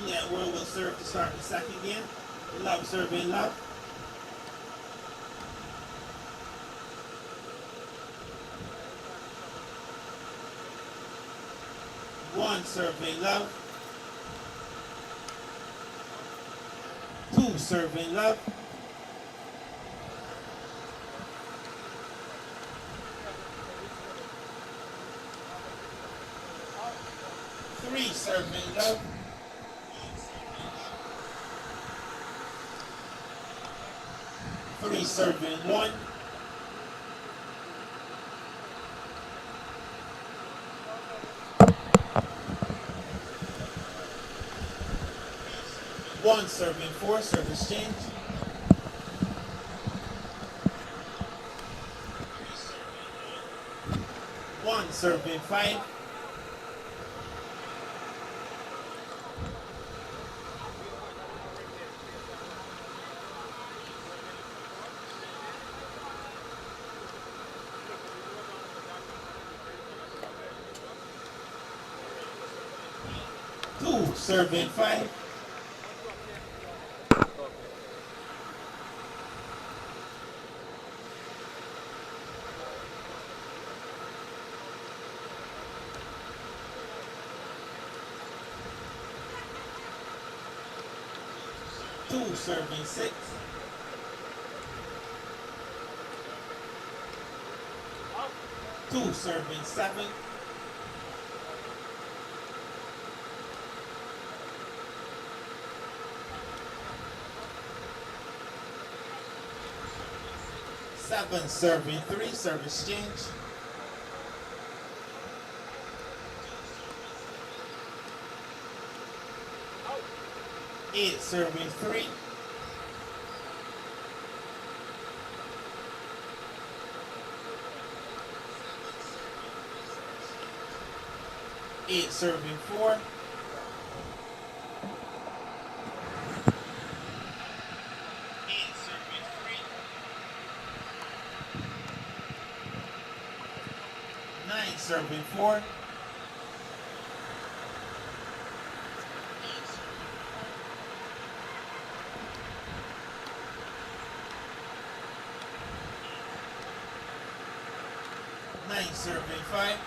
Network will serve to start the second game. Love serving love. One serving love. Two serving love. Three serving love. Three serving one. One serving four, service change. One serving five. Two serving five. Two serving six. Two serving seven. Seven serving three, service change. Eight serving three. Eight serving four. Eight serving three. Nine serving four. Nine serving five.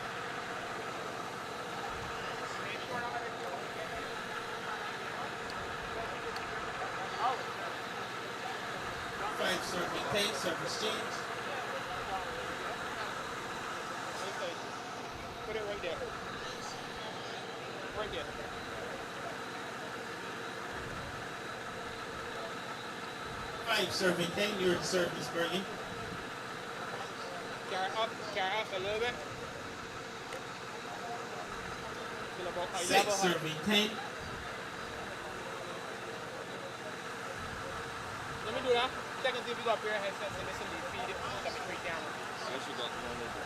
Five serving 10, service change. Put it right there. Right there. Five serving 10, you're the service Bergen. Carry up a little bit. Till about eye Six level. serving 10. Let me do that. Second, if you go up here, headsets and listen to you feed it. Let me straight down. Yes, you got one over.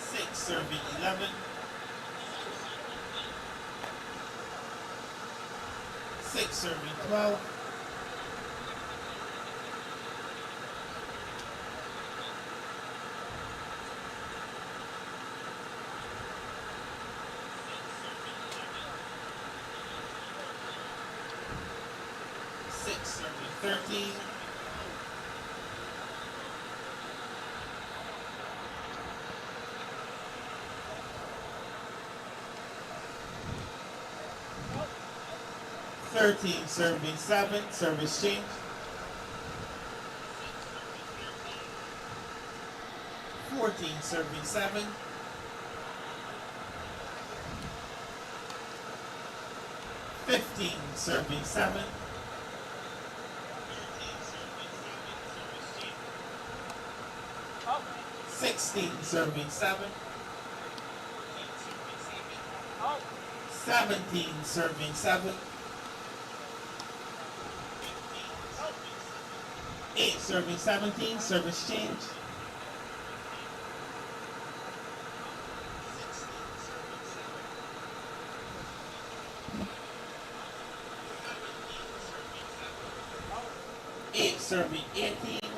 Six serving 11. Six serving 12. Six serving 13. Serving 7, service change. 14 serving 7. 15 serving 7. 16 serving 7. 17 serving 7. 8 serving 17, service change. 8 serving 18. 9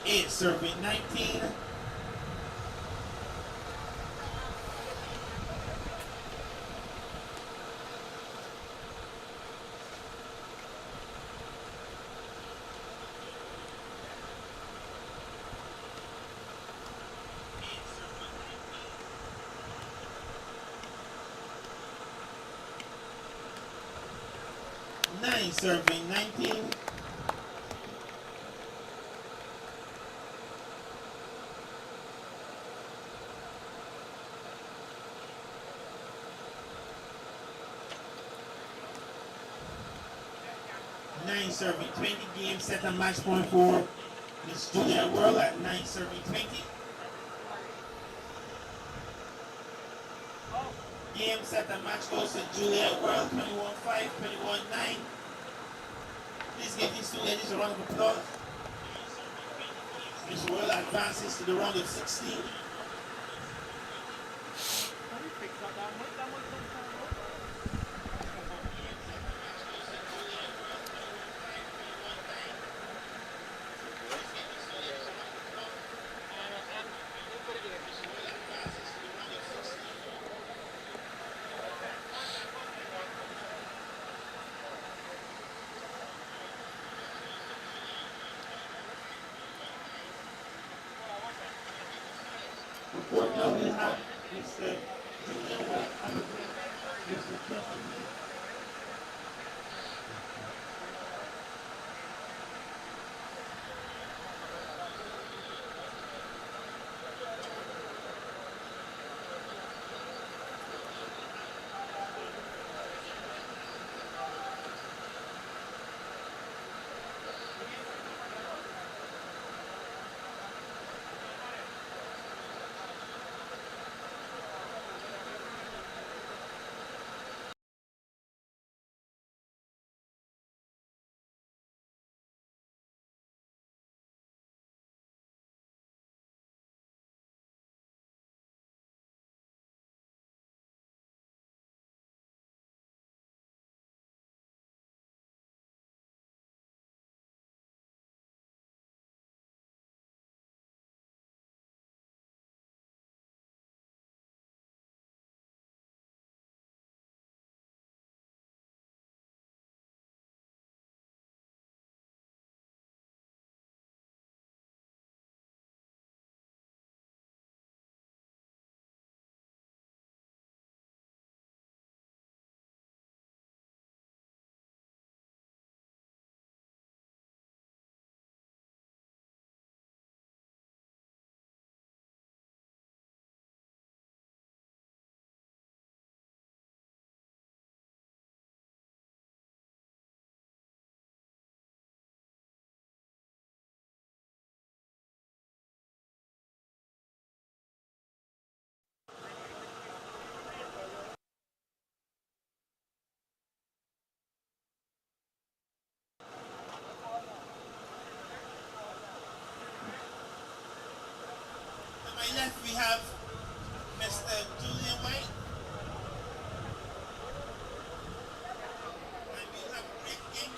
8 serving 19. Nine serving 19. Nine serving 20. Game set and match point for Miss Julia World at 9 serving 20. Game set and match goes to Julia World 21-5, 21-9. Please give these two ladies a round of applause. Miss World advances to the round of 16. What now we have Mr. On my left we have Mr. Julian White. And we have Rick King.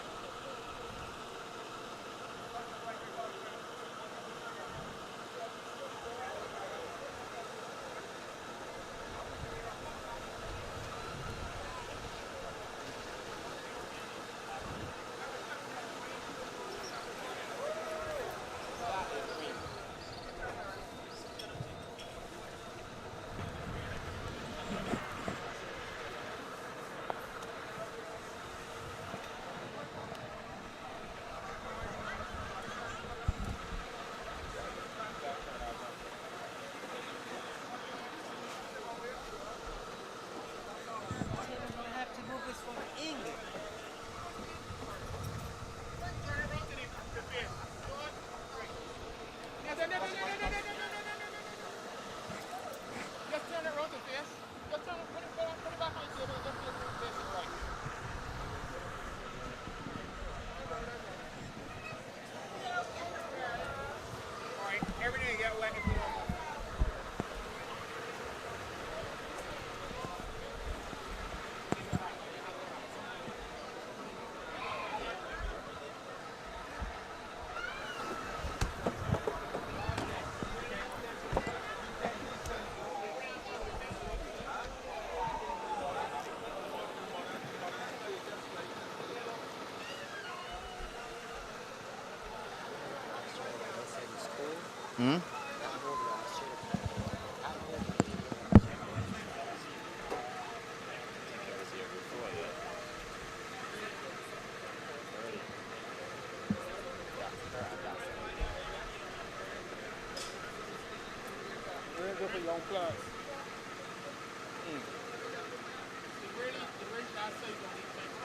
Everything get wet if you don't move. Hmm? Very good for young plants. The really I say you don't need to.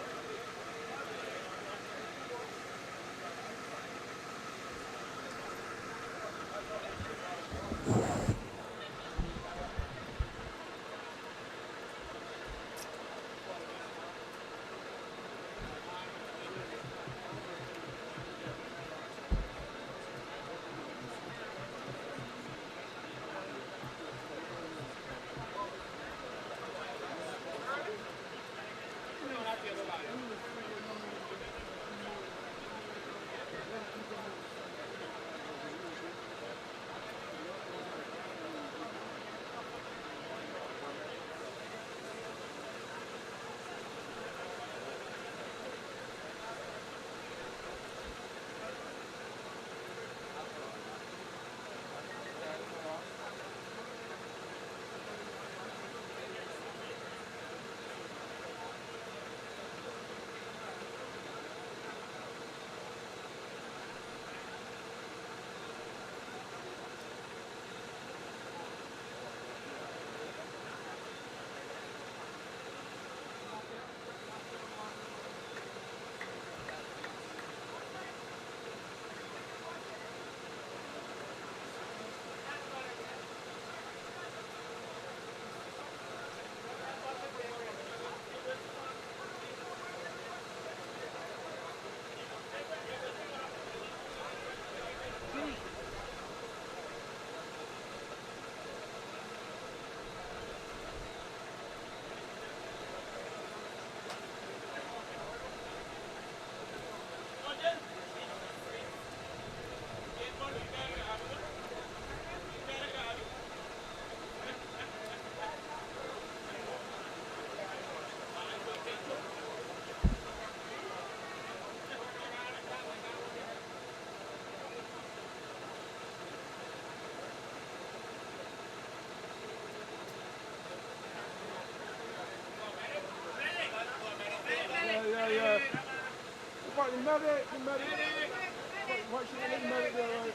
Yeah. What, the medic? What should the medic do, right?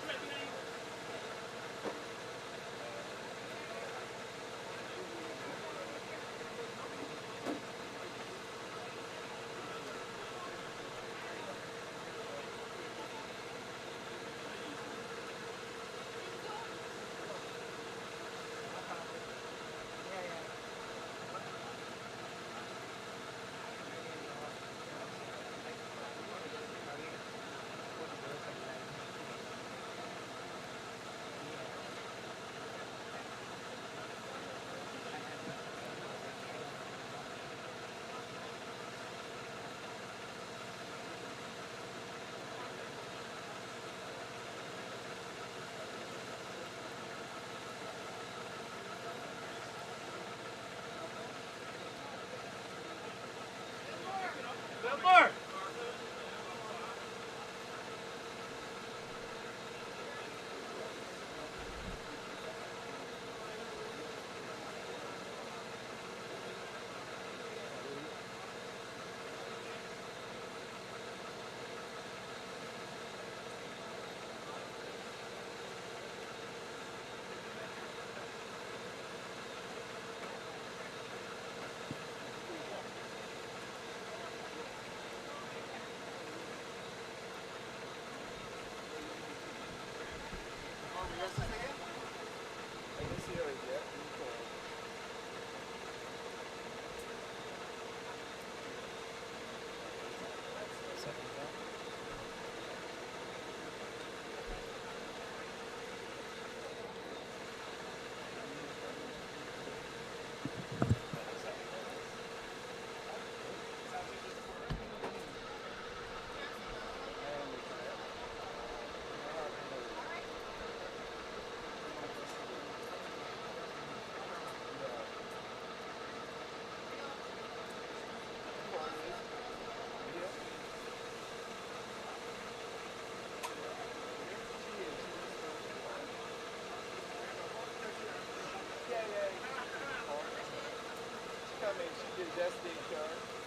mean, she just that's the insurance.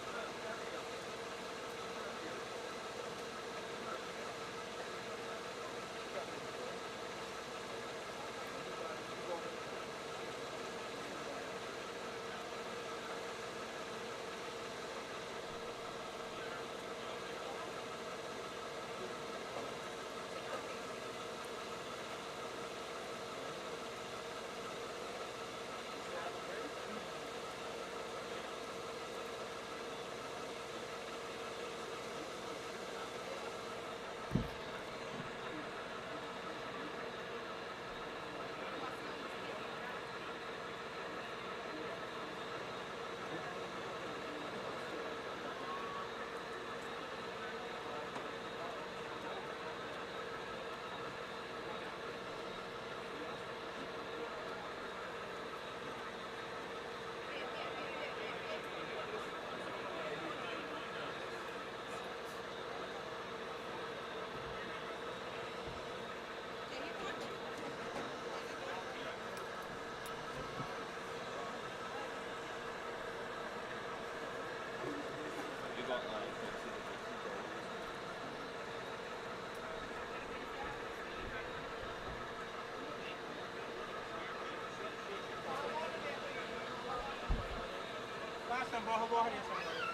You got Basta bawa-bawa niya sa mga.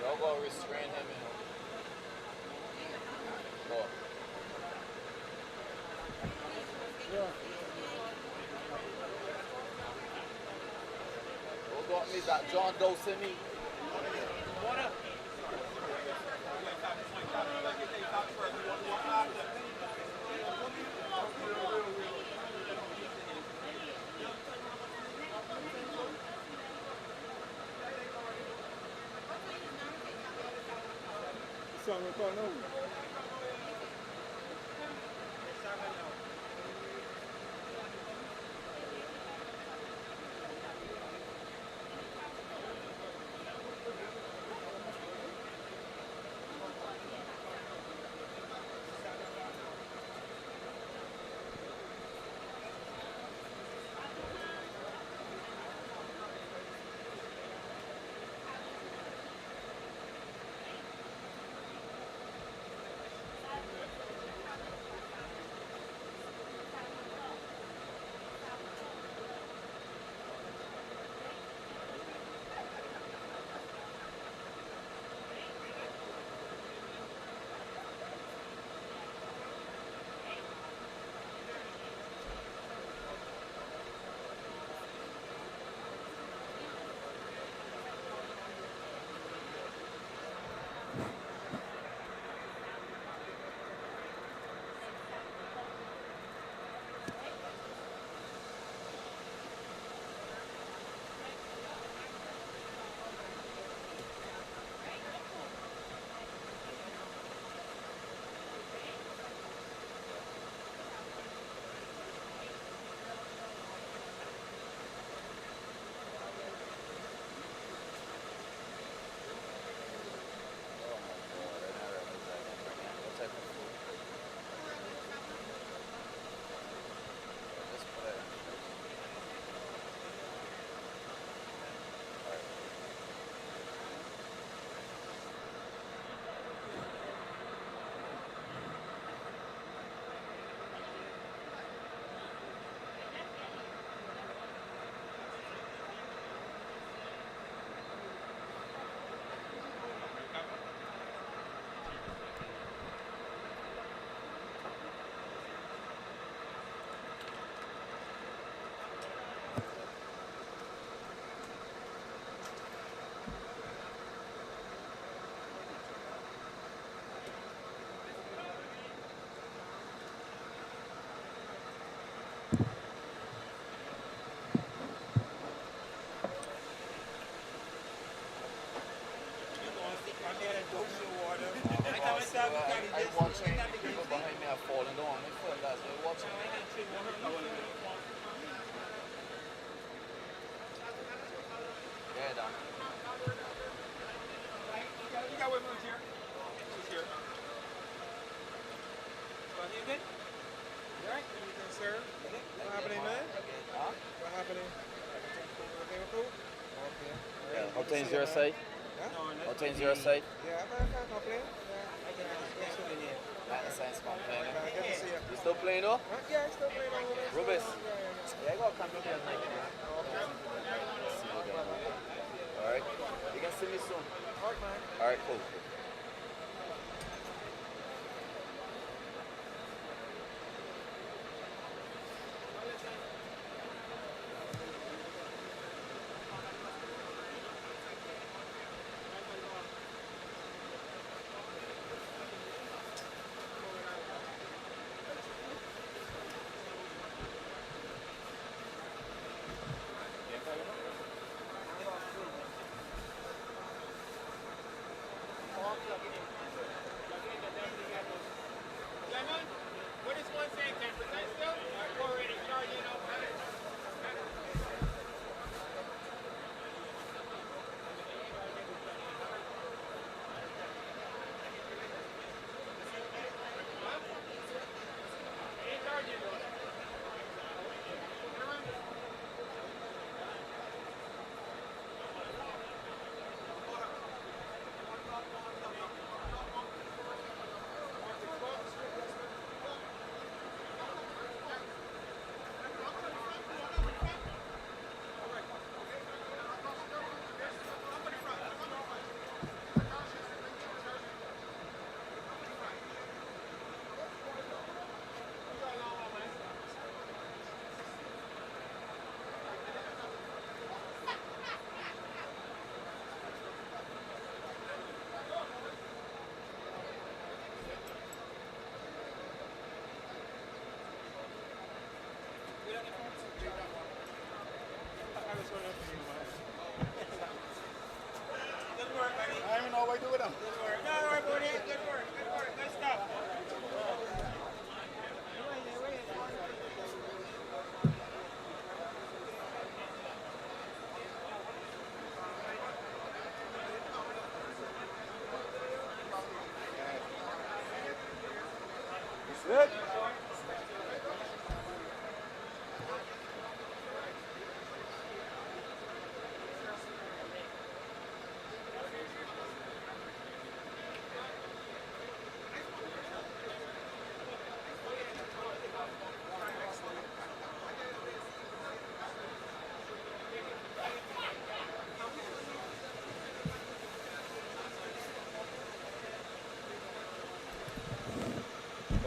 y'all gonna restrain him and what? Who got me that John Doe sent me? Something going on. things your side? How things your side? Yeah, I can't complain. Yeah, I can Like the science man playing, eh? good to see you. You still playing though? Yeah, I still playing on Rubens. Rubis? Yeah. Yeah, I got a contract here tonight, man. See you again, man. Alright. You can see me soon. Alright, man. Alright, cool. I don't even know what I do with them. Good work. No, don't worry about it. Good work. Good stuff. Good.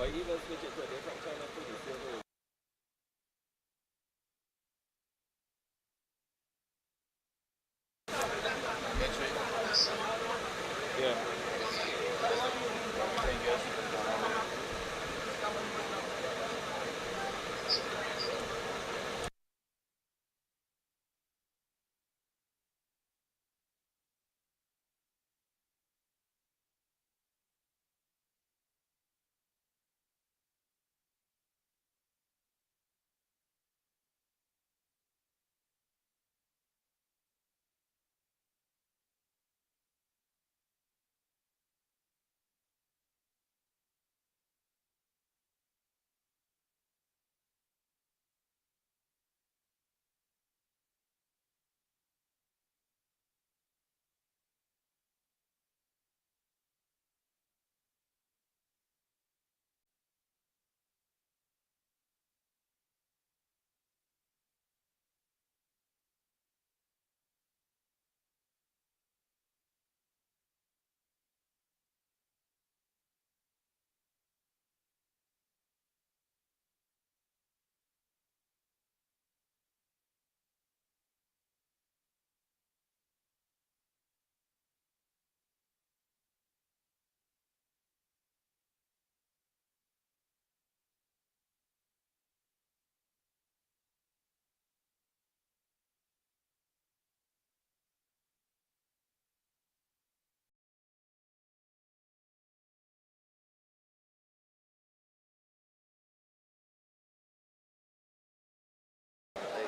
Or even switch it to a different channel too to see who. Yeah.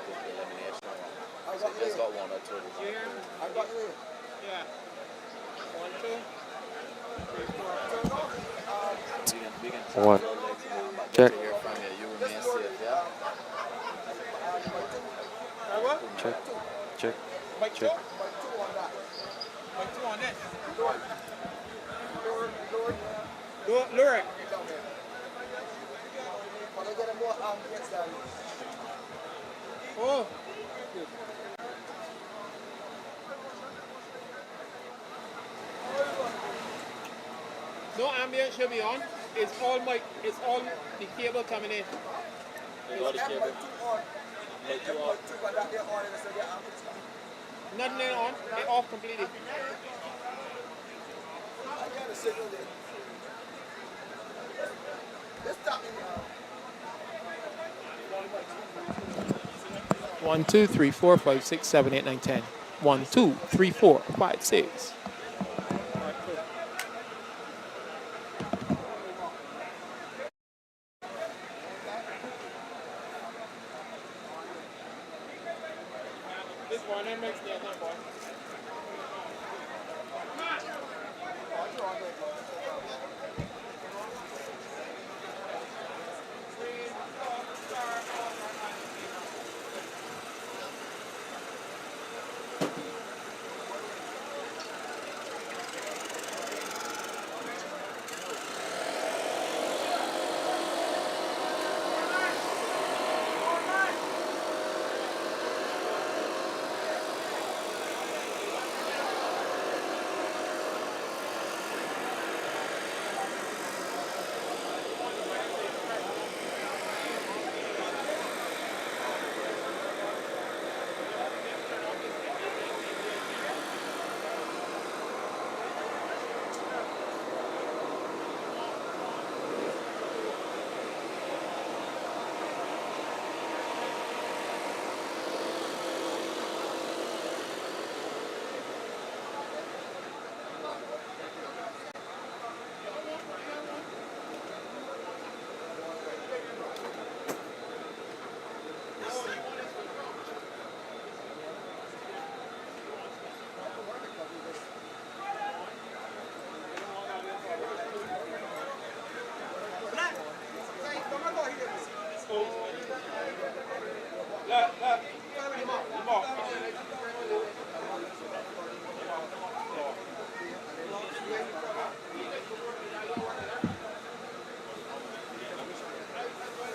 Elimination. So you just got one or two. I got you. Yeah. 1, 2, 3, 4. We can One. but Check. good to hear from you. You remain safe, yeah? What? Check. Check. By 2? Check. By 2 on that. Like 2 on this. Lord. Lord. Lure it. Down there. But I get a more against that. Oh. No ambient should be on. It's all the cable coming in. You got the cable. M.2 on. Like 2 off. M.2 but that they're on and so they're amps. Nothing in on. They off completely. I got a signal there. Let's stop me now. 1, 2, 3, 4, 5, 6, 7, 8, 9, 10. 1, 2, 3, 4, 5, 6. This one, that makes me a boy.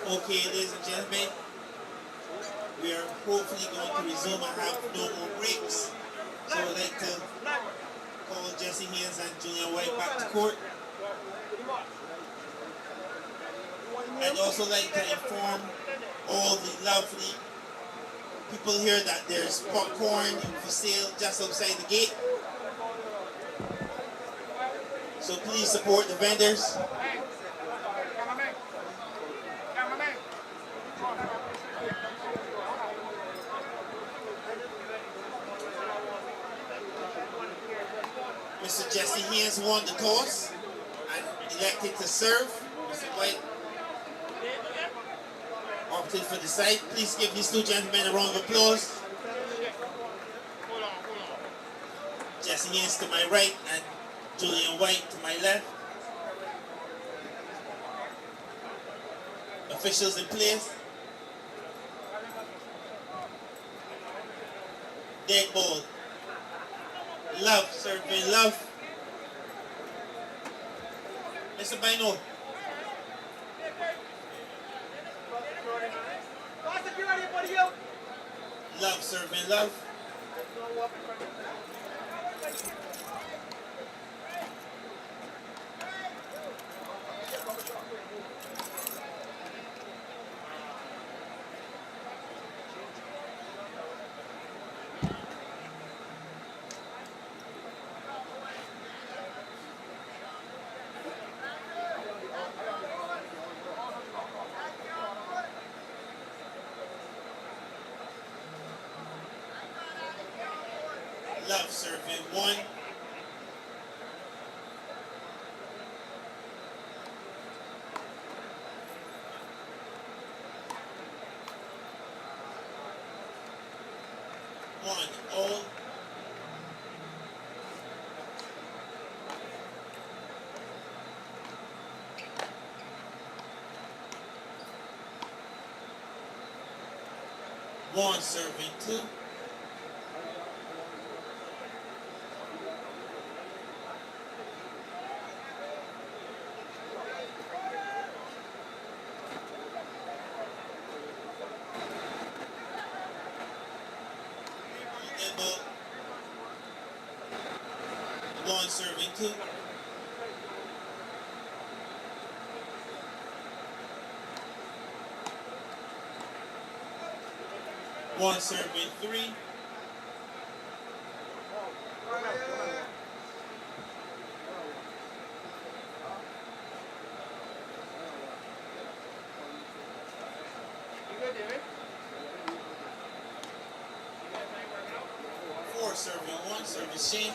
Okay, ladies and gentlemen, we are hopefully going to resume and have no more breaks. So I'd like to call Jesse Haynes and Julian White back to court. I'd also like to inform all the lovely people here that there's popcorn for sale just outside the gate. So please support the vendors. Mr. Jesse Haynes won the toss and elected to serve. Mr. White opted for the side. Please give these two gentlemen a round of applause. Jesse Haynes to my right and Julian White to my left. Officials in place. Dead ball. Love, serving love. Mr. Bino. Love, serving love. Love, serving one. One, all. One, serving two. One serving two. One serving three. Four serving one. Service change.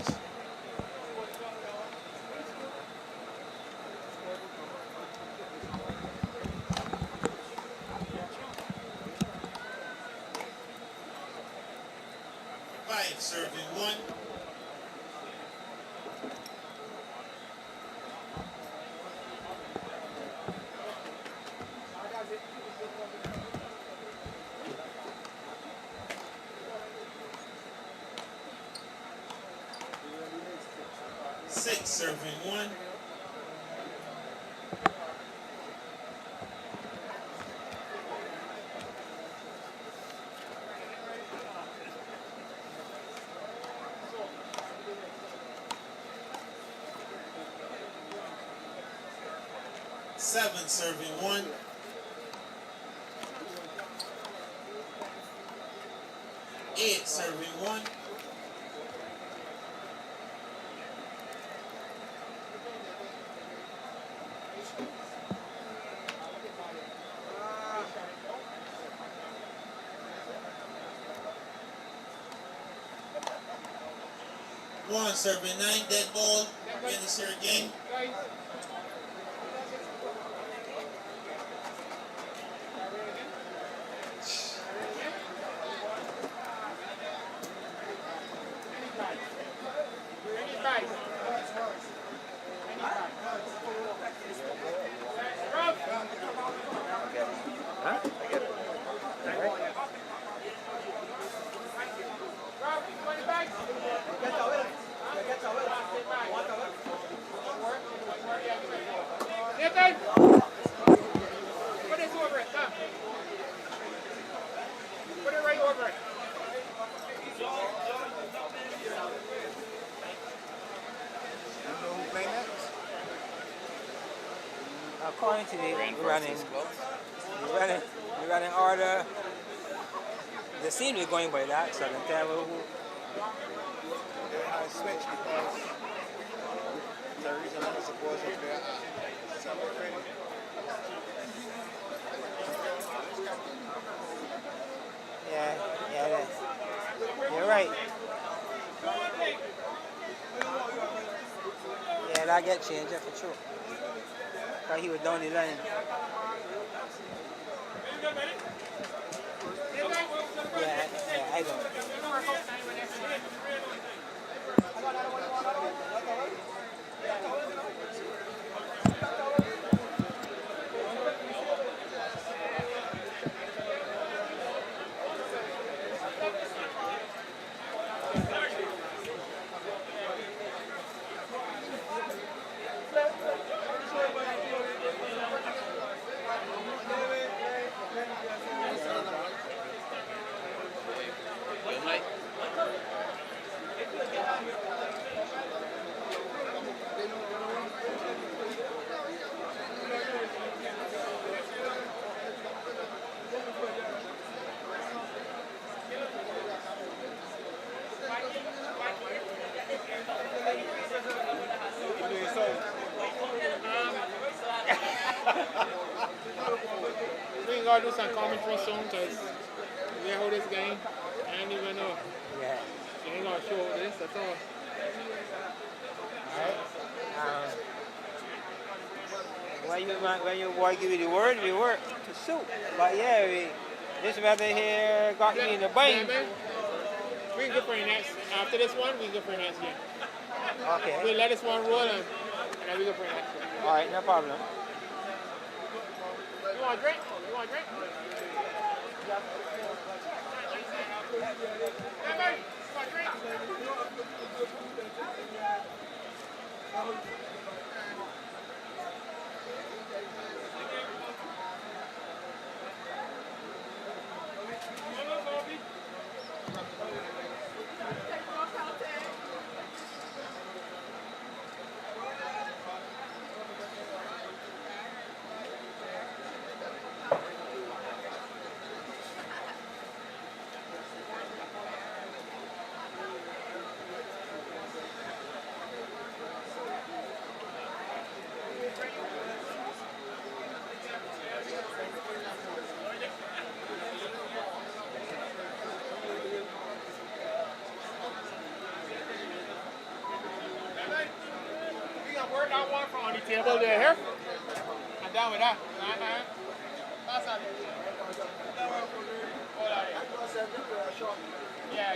Five serving one. Six serving one. Seven serving one. Eight serving one. One serving nine. Dead ball. In the third game. Huh? I get it. Put this over it, come. Put it right over it. You know who playing next? According to the running order, they seem to be going by that, so I can tell who. They had a switch because the reason I'm supposed to play summer training. Yeah, you're right. Yeah, that get changed for sure. Because he was down the line. Yeah, I don't. We gotta do some commentary soon because we hold this game. I ain't even know. Yeah. You ain't gonna show up this, that's all. When your boy give you the word to shoot. But yeah, this weather here got me in the bind. Yeah, we can go for the next. After this one, we can go for the next game. Okay. We'll let this one roll and then we go for the next one. All right, no problem. You want a drink? You want a drink? Hey, man, you want a drink? The table there here. And down with that. That's all. Yeah,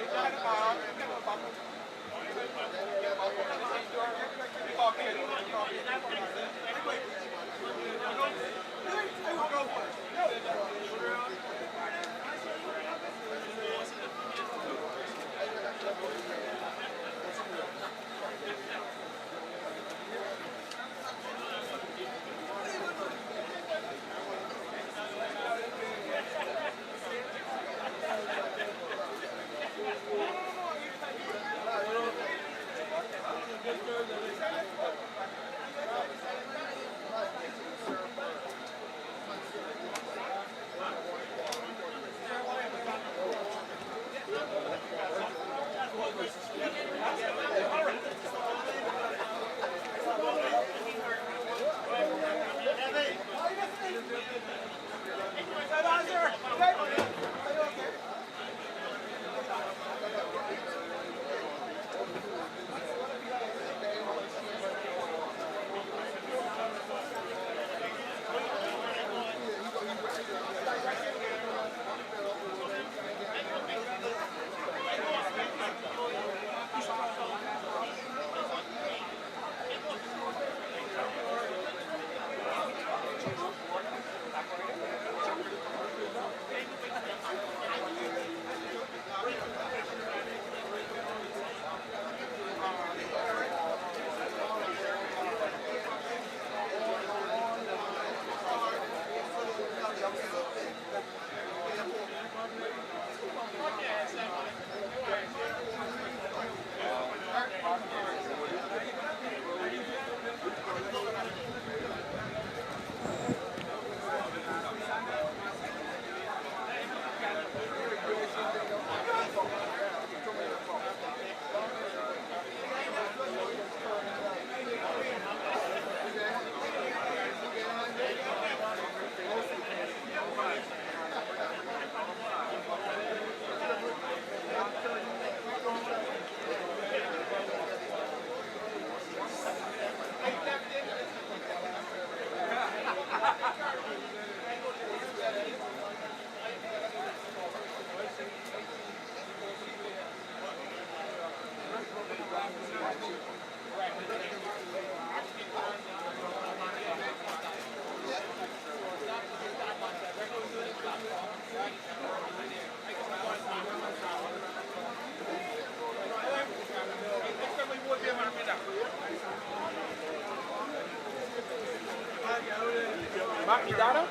Mark data?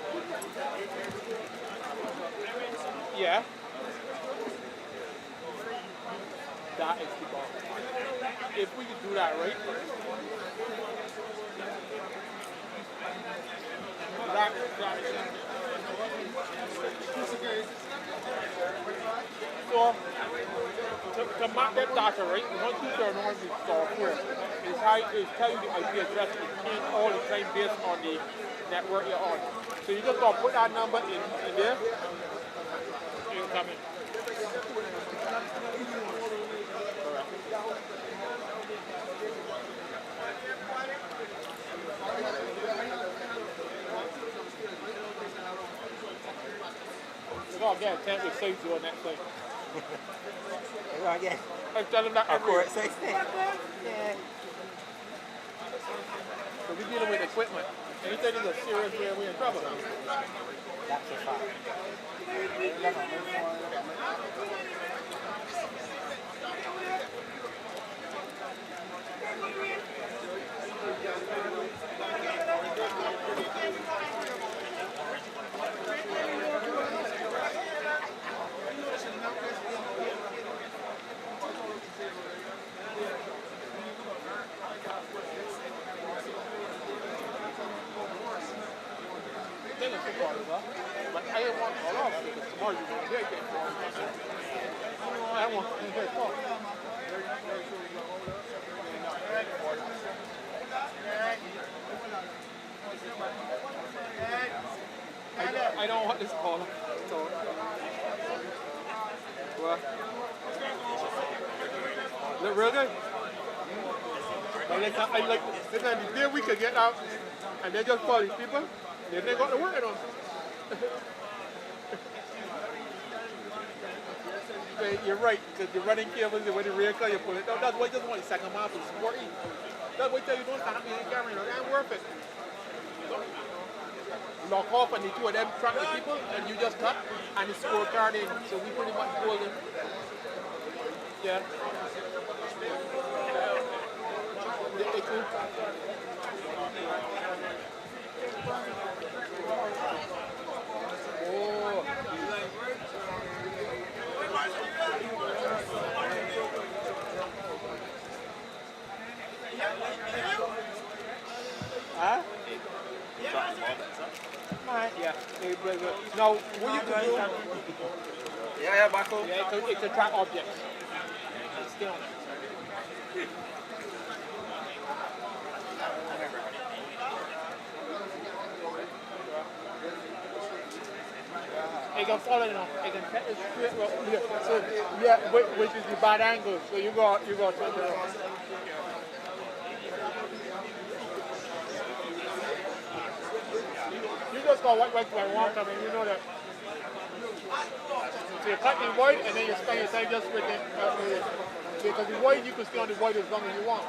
Yeah. That is the ball. If we could do that right. So, to mark that data right, once you turn on the software, it's tell you the IP address and change all the time based on the network you're on. So you just gonna put that number in there, it'll come in. We're gonna get a tent with safety on that thing. We're gonna get. I tell them that Of every course, 16. Yeah. So we're dealing with equipment. Anything is a serious way, we're in trouble. That's a fact. But I didn't want to call off because tomorrow you're going to get it. I want to get call. I don't want this call. So, what? Is it real good? But listen, I like listen, the day we could get out and they just call these people, then they got to work on. You're right, because you're running cables, when the rear car, you pull it down. That's why you just want the second mile to support you. That's why you don't stand up behind the camera, it ain't worth it. Lock off and the two of them track the people, and you just cut, and the scorecard in. So we pretty much go in. Yeah. Oh. Huh? Yeah. Now, what you can do? Yeah, Marco. Yeah, it's a track object. Still. You can follow it now. You can set it straight. Well, yeah. So yeah, which is the bad angle. So you got to turn it around. You just got white by one time, and you know that. So you cut the void, and then you spend your time just with it. Because the void, you can stay on the void as long as you want.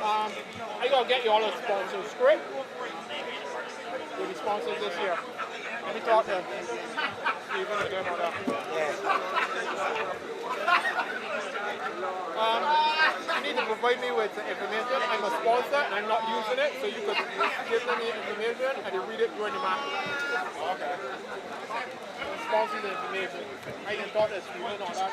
I gotta get you all the sponsors straight with the sponsors this year. Let me talk to them. You're gonna get on that. You need to provide me with the information. I'm a sponsor and I'm not using it, so you could give them the information and you read it during the match. Okay. Sponsor the information. I can talk to Steven on that.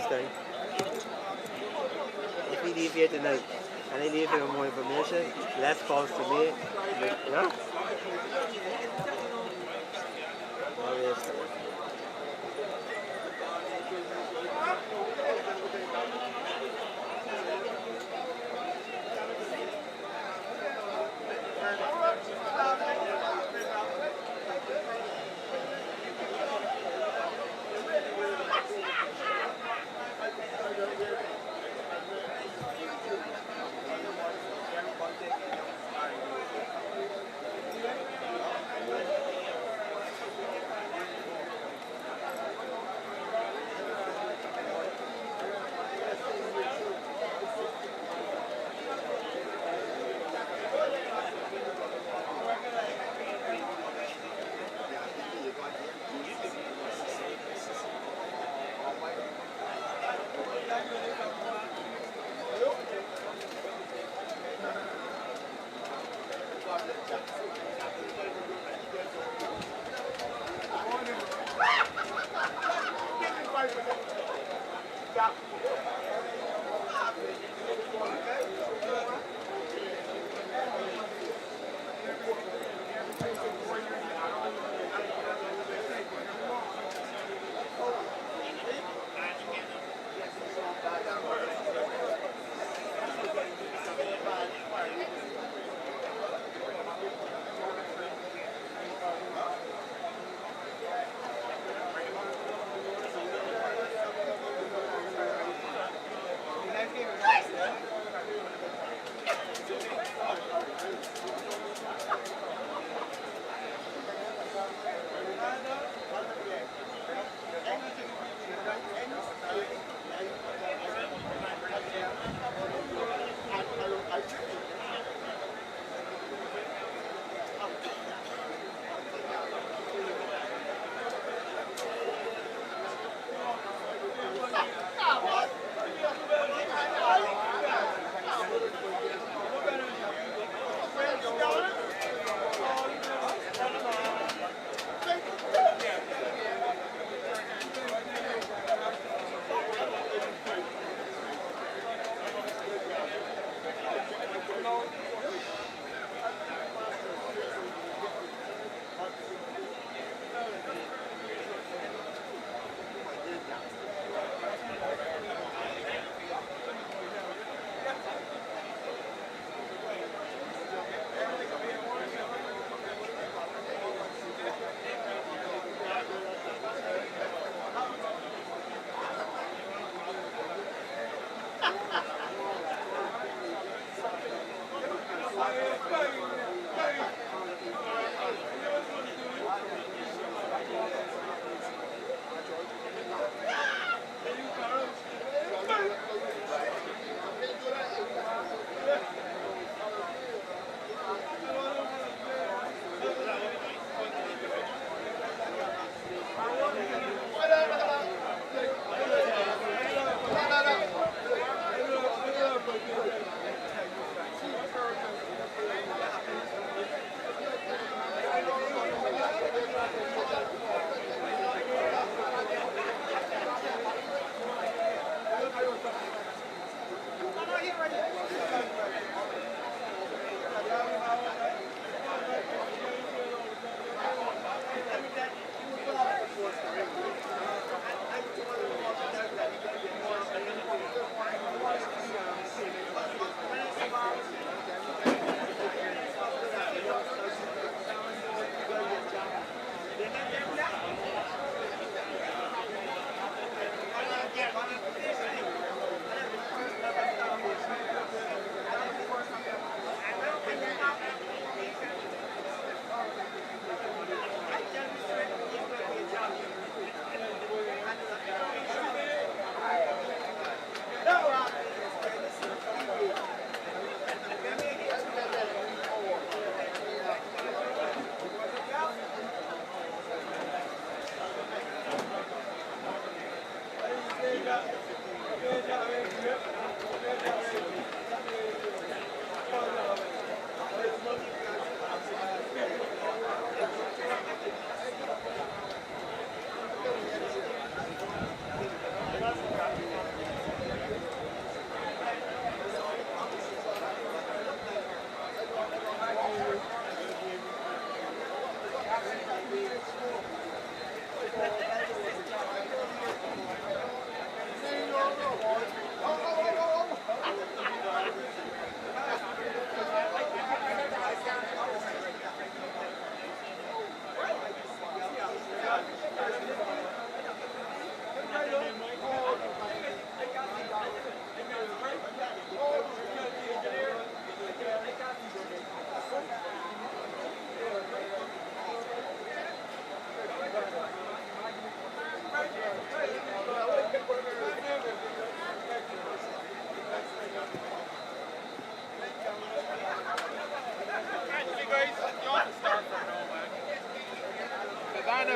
Time. If we leave here tonight and I leave here more information, less calls to me, you know? Always time.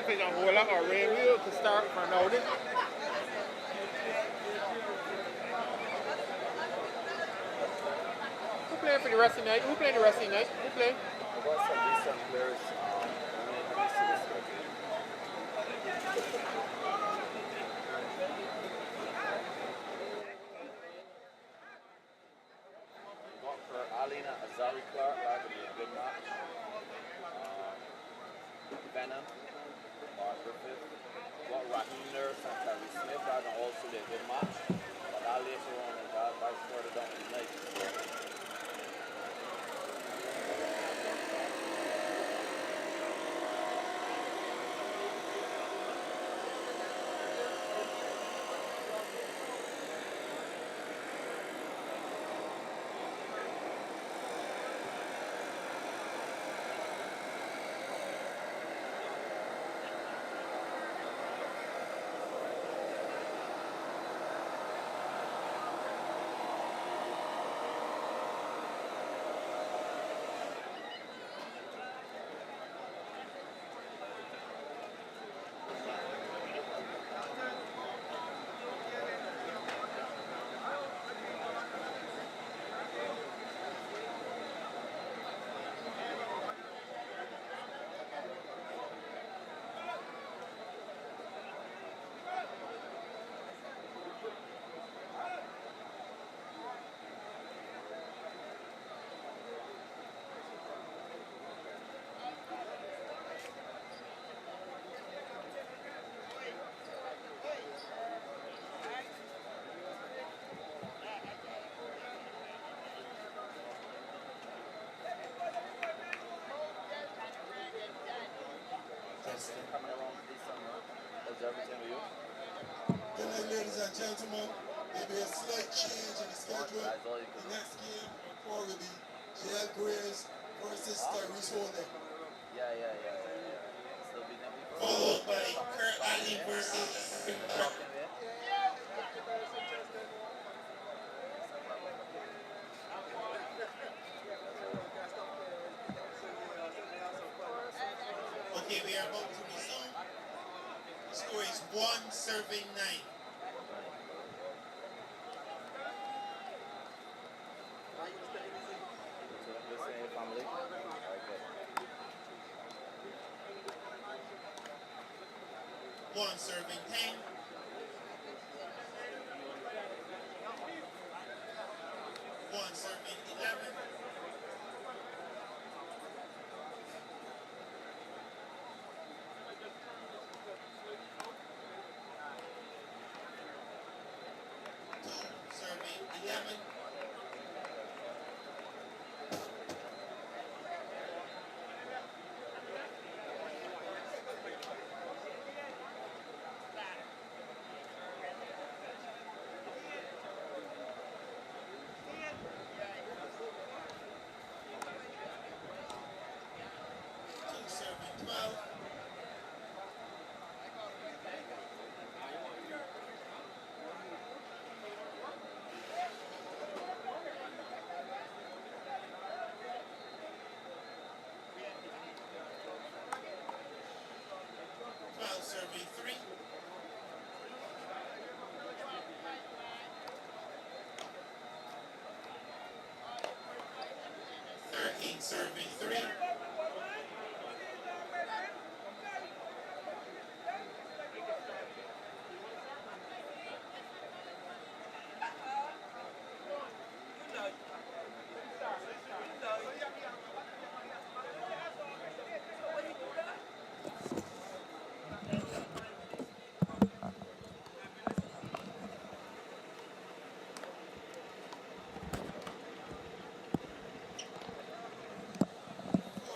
click on hold up or red wheel to start from notice. Who playing for the rest of the night? Who playing the rest of the night? Who playing? I got some decent players. Got for Alina Azari Clark, that would be a good match. Venom, Mark Griffith. Got Raheem Nurse and Terry Smith, that would also be a good match. But that later on, and that's further down the night. Coming along for this summer. How's everything with you? Good night, ladies and gentlemen. There'll be a slight change in the schedule. The next game will be JL Graves versus Tyrese Holden. Yeah. Still be them before. Followed by Kurt Ali versus Talking there. Okay, we are about to resume. The score is 1-9. So I'm just saying, family. Okay. 10. 11. 11. 12. 12 serving 3. 13 serving 3. 14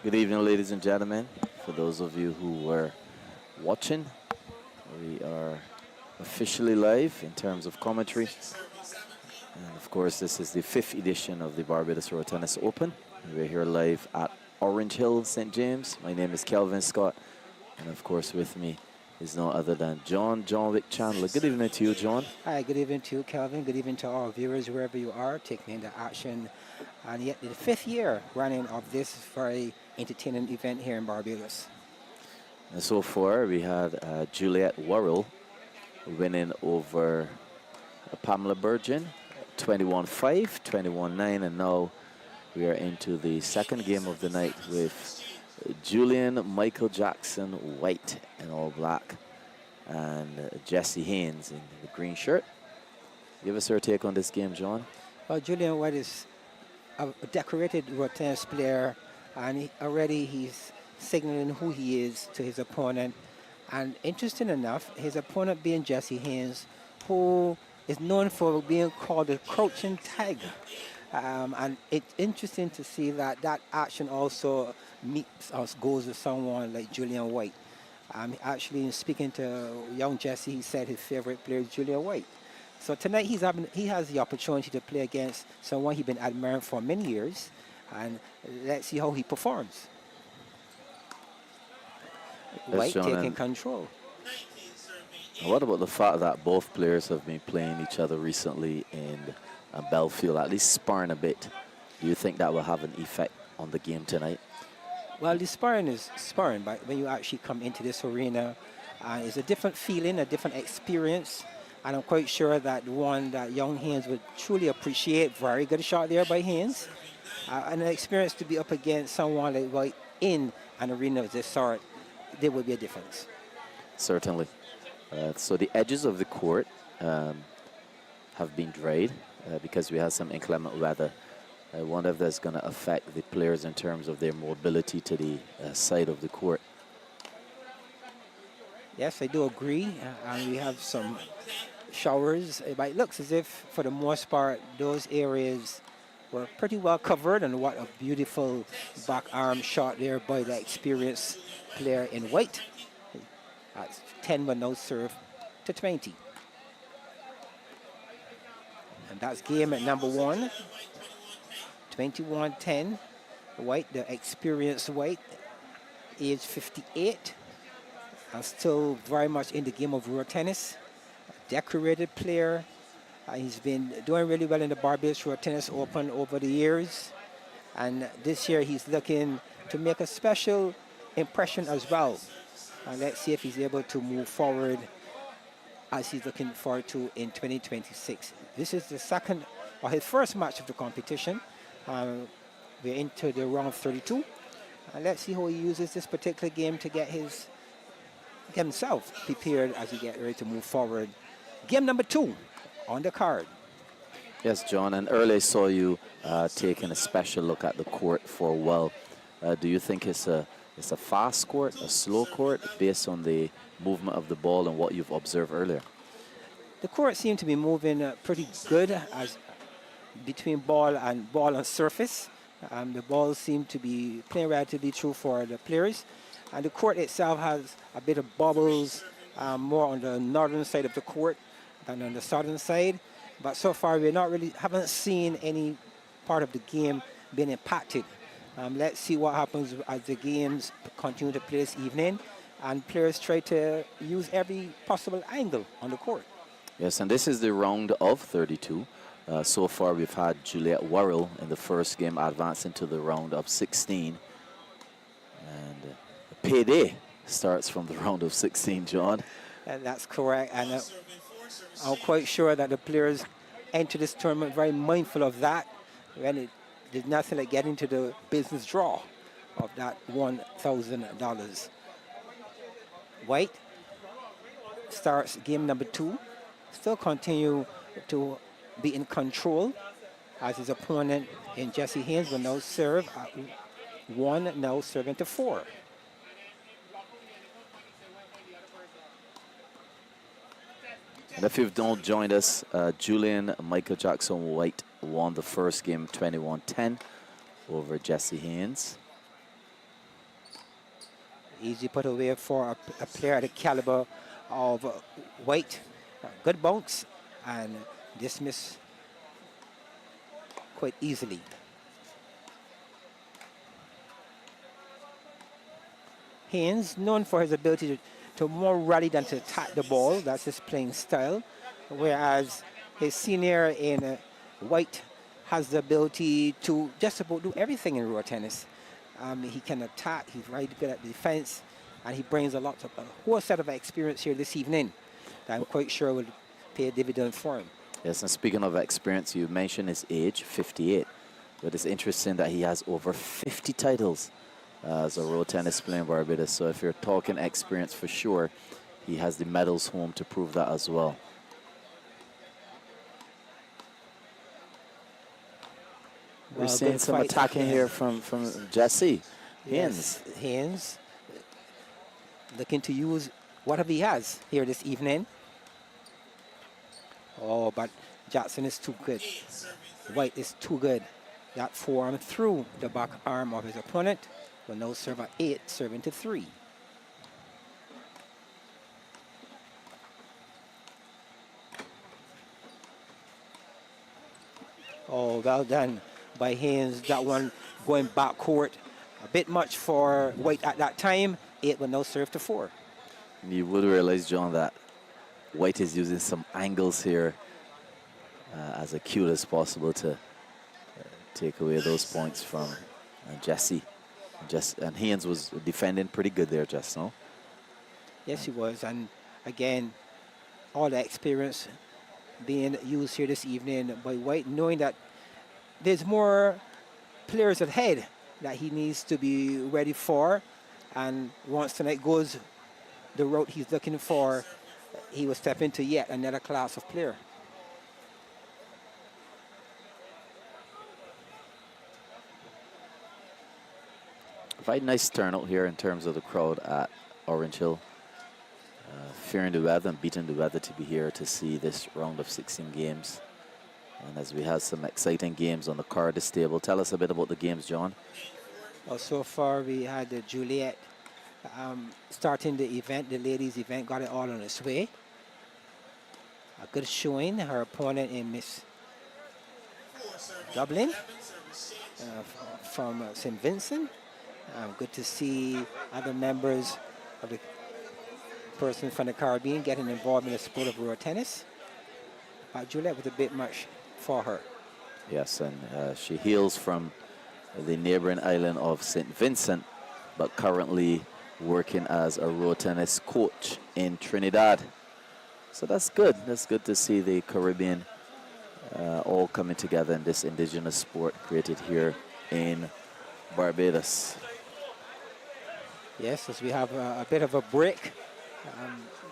Good evening, ladies and gentlemen. For those of you who were watching, we are officially live in terms of commentary. And of course, this is the 5th edition of the Barbados Road Tennis Open. We're here live at Orange Hill, St. James. My name is Kelvin Scott. And of course, with me is no other than John Wick Chandler. Good evening to you, John. Hi, good evening to you, Kelvin. Good evening to all viewers wherever you are taking into action. And yet the 5th year running of this very entertaining event here in Barbados. And so far, we had Juliet Worrell winning over Pamela Burgeon, 21-5, 21-9, and now we are into the second game of the night with Julian Michael Jackson White in all black and Jesse Haynes in the green shirt. Give us your take on this game, John. Well, Julian White is a decorated road tennis player, and he's signaling who he is to his opponent. And interesting enough, his opponent being Jesse Haynes, who is known for being called the crouching tiger. And it's interesting to see that that action also goes with someone like Julian White. Actually, in speaking to young Jesse, he said his favorite player is Julian White. So tonight he has the opportunity to play against someone he's been admiring for many years, and let's see how he performs. White taking control. What about the fact that both players have been playing each other recently in Belfield, at least sparring a bit? Do you think that will have an effect on the game tonight? Well, the sparring is sparring, but when you actually come into this arena, it's a different feeling, a different experience. And I'm quite sure that one that young Haynes would truly appreciate. Very good shot there by Haynes. And an experience to be up against someone like White in an arena of this sort, there would be a difference. Certainly. So the edges of the court have been dried because we had some inclement weather. I wonder if that's going to affect the players in terms of their mobility to the side of the court. Yes, I do agree. And we have some showers. But it looks as if, for the most part, those areas were pretty well covered. And what a beautiful back arm shot there by the experienced player in white. That's 10 will now serve to 20. And that's game at number 1. 21-10. White, the experienced White, age 58. And still very much in the game of road tennis. A decorated player. He's been doing really well in the Barbados Road Tennis Open over the years. And this year he's looking to make a special impression as well. And let's see if he's able to move forward as he's looking forward to in 2026. This is the second, or his first match of the competition. We're into the round of 32. And let's see how he uses this particular game to get himself prepared as he gets ready to move forward. Game number 2 on the card. Yes, John, and earlier I saw you taking a special look at the court for a while. Do you think it's a fast court, a slow court, based on the movement of the ball and what you've observed earlier? The court seemed to be moving pretty good as between ball and surface. The ball seemed to be playing relatively true for the players. And the court itself has a bit of bubbles more on the northern side of the court than on the southern side. But so far we haven't seen any part of the game being impacted. Let's see what happens as the games continue to play this evening and players try to use every possible angle on the court. Yes, and this is the round of 32. So far we've had Juliet Worrell in the first game advancing to the round of 16. And payday starts from the round of 16, John. And that's correct. And I'm quite sure that the players enter this tournament very mindful of that. When there's nothing like getting to the business draw of that $1,000. White starts game number 2. Still continue to be in control as his opponent in Jesse Haynes will now serve at 1, now serving to 4. And if you've not joined us, Julian Michael Jackson White won the first game 21-10 over Jesse Haynes. Easy put away for a player the caliber of White. Good bounce and dismiss quite easily. Haynes, known for his ability to more rally than to attack the ball. That's his playing style. Whereas his senior in White has the ability to just about do everything in road tennis. He can attack, he's very good at defense, and he brings a whole set of experience here this evening that I'm quite sure will pay a dividend for him. Yes, and speaking of experience, you mentioned his age, 58. But it's interesting that he has over 50 titles as a road tennis player in Barbados. So if you're talking experience for sure, he has the medals home to prove that as well. We're seeing some attacking here from Jesse Haynes. Yes, Haynes looking to use whatever he has here this evening. Oh, but Jackson is too good. White is too good. That forearm through the back arm of his opponent. Will now serve at 8, serving to 3. Oh, well done by Haynes. That one going back court. A bit much for White at that time. 8 will now serve to 4. You would realize, John, that White is using some angles here as acute as possible to take away those points from Jesse. And Haynes was defending pretty good there just now. Yes, he was. And again, all the experience being used here this evening by White, knowing that there's more players ahead that he needs to be ready for. And once tonight goes the route he's looking for, he will step into yet another class of player. Quite nice turnout here in terms of the crowd at Orange Hill. Fearing the weather and beating the weather to be here to see this round of 16 games. And as we have some exciting games on the card this table, tell us a bit about the games, John. Well, so far we had Juliet starting the event, the ladies' event, got it all on its way. A good showing. Her opponent in Miss Dublin from St. Vincent. Good to see other members of the person from the Caribbean getting involved in the sport of road tennis. Juliet was a bit much for her. Yes, and she hails from the neighboring island of St. Vincent, but currently working as a road tennis coach in Trinidad. So that's good. That's good to see the Caribbean all coming together in this indigenous sport created here in Barbados. Yes, as we have a bit of a break.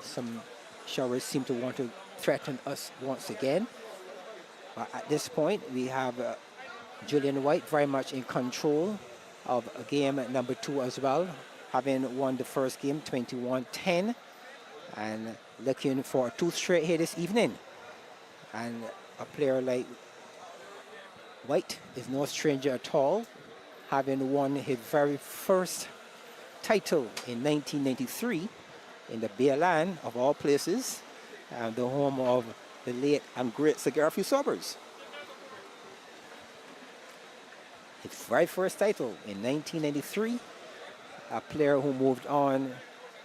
Some showers seem to want to threaten us once again. But at this point, we have Julian White very much in control of game number 2 as well, having won the first game 21-10 and looking for 2 straight here this evening. And a player like White is no stranger at all, having won his very first title in 1993 in the Bear Land, of all places, the home of the late and great Sir Garfield Sobers. His very first title in 1993, a player who moved on,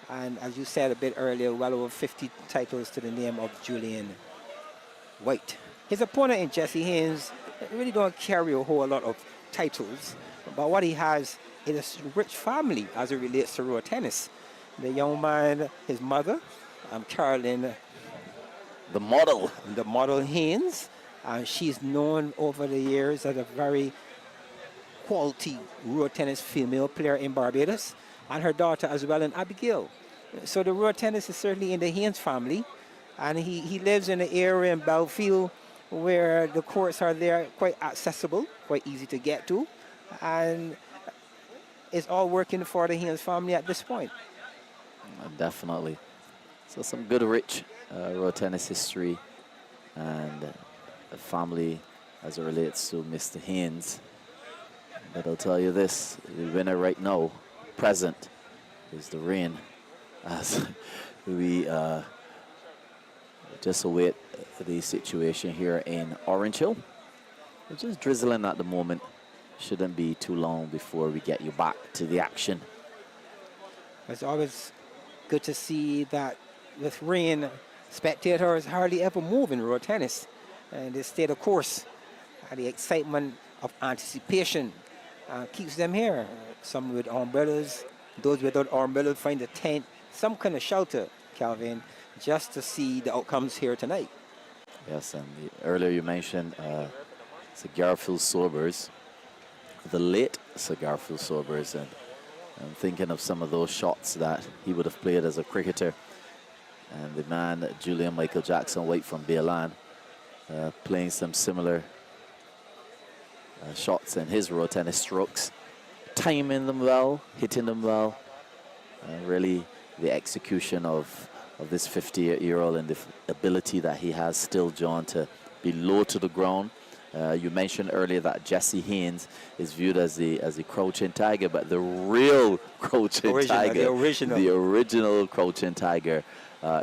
and as you said a bit earlier, well over 50 titles to the name of Julian White. His opponent in Jesse Haynes really don't carry a whole lot of titles, but what he has is a rich family as it relates to road tennis. The young man, his mother, Carolyn, The model Haynes, she's known over the years as a very quality road tennis female player in Barbados, and her daughter as well, in Abigail. So the road tennis is certainly in the Haynes family, and he lives in an area in Belfield where the courts are there, quite accessible, quite easy to get to, and it's all working for the Haynes family at this point. Definitely. So some good rich road tennis history and family as it relates to Mr. Haynes. But I'll tell you this, the winner right now, present, is the rain, as we just await the situation here in Orange Hill. It's just drizzling at the moment. Shouldn't be too long before we get you back to the action. It's always good to see that with rain, spectators hardly ever move in road tennis. And they stay the course. The excitement of anticipation keeps them here. Some with umbrellas, those without umbrellas find a tent, some kind of shelter, Calvin, just to see the outcomes here tonight. Yes, and earlier you mentioned Sir Garfield Sobers, the late Sir Garfield Sobers, and I'm thinking of some of those shots that he would have played as a cricketer. And the man, Julian Michael Jackson White from Baylan, playing some similar shots in his road tennis strokes, timing them well, hitting them well. Really, the execution of this 58-year-old and the ability that he has still, John, to be low to the ground. You mentioned earlier that Jesse Haynes is viewed as the crouching tiger, but the real crouching tiger, the original crouching tiger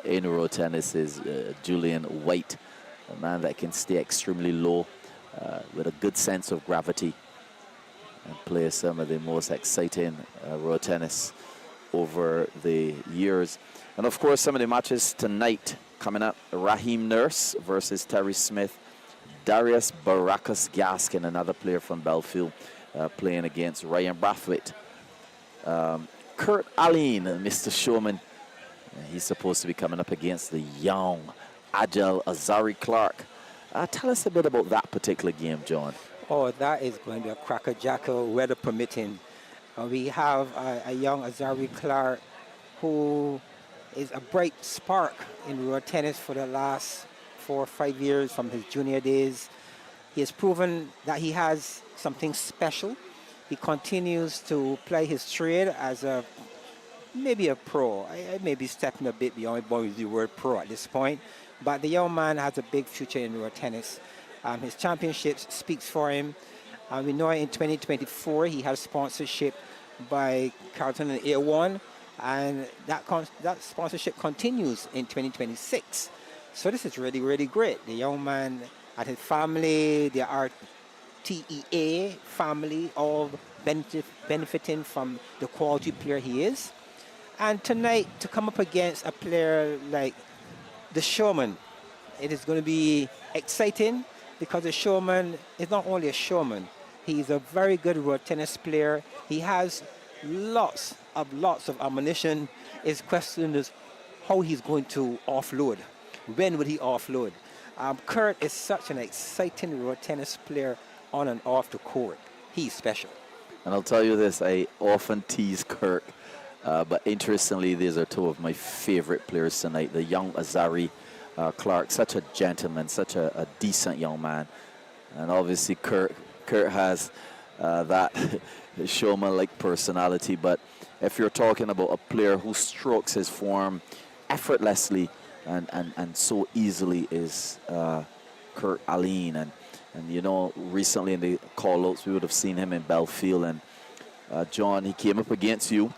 in road tennis is Julian White, a man that can stay extremely low with a good sense of gravity and play some of the most exciting road tennis over the years. And of course, some of the matches tonight coming up: Raheem Nurse versus Terry Smith, Darius Baracus Gaskin, another player from Belfield, playing against Ryan Brathwaite. Kurt Allen, Mr. Showman, he's supposed to be coming up against the young, agile Azari Clark. Tell us a bit about that particular game, John. Oh, that is going to be a cracker-jacker, weather permitting. We have a young Azari Clark who is a bright spark in road tennis for the last 4 or 5 years from his junior days. He has proven that he has something special. He continues to play his trade as maybe a pro. I may be stepping a bit beyond the word pro at this point, but the young man has a big future in road tennis. His championships speaks for him. We know in 2024 he has sponsorship by Carlton and A1, and that sponsorship continues in 2026. So this is really, really great. The young man and his family, the RTEA family, all benefiting from the quality player he is. And tonight, to come up against a player like the Showman, it is going to be exciting because the Showman is not only a showman, he's a very good road tennis player. He has lots of ammunition. His question is how he's going to offload. When would he offload? Kurt is such an exciting road tennis player on and off the court. He's special. And I'll tell you this, I often tease Kurt, but interestingly, these are two of my favorite players tonight. The young Azari Clark, such a gentleman, such a decent young man. And obviously Kurt has that showman-like personality, but if you're talking about a player who strokes his form effortlessly and so easily is Kurt Allen. And you know, recently in the call-outs, we would have seen him in Belfield. And John, he came up against you.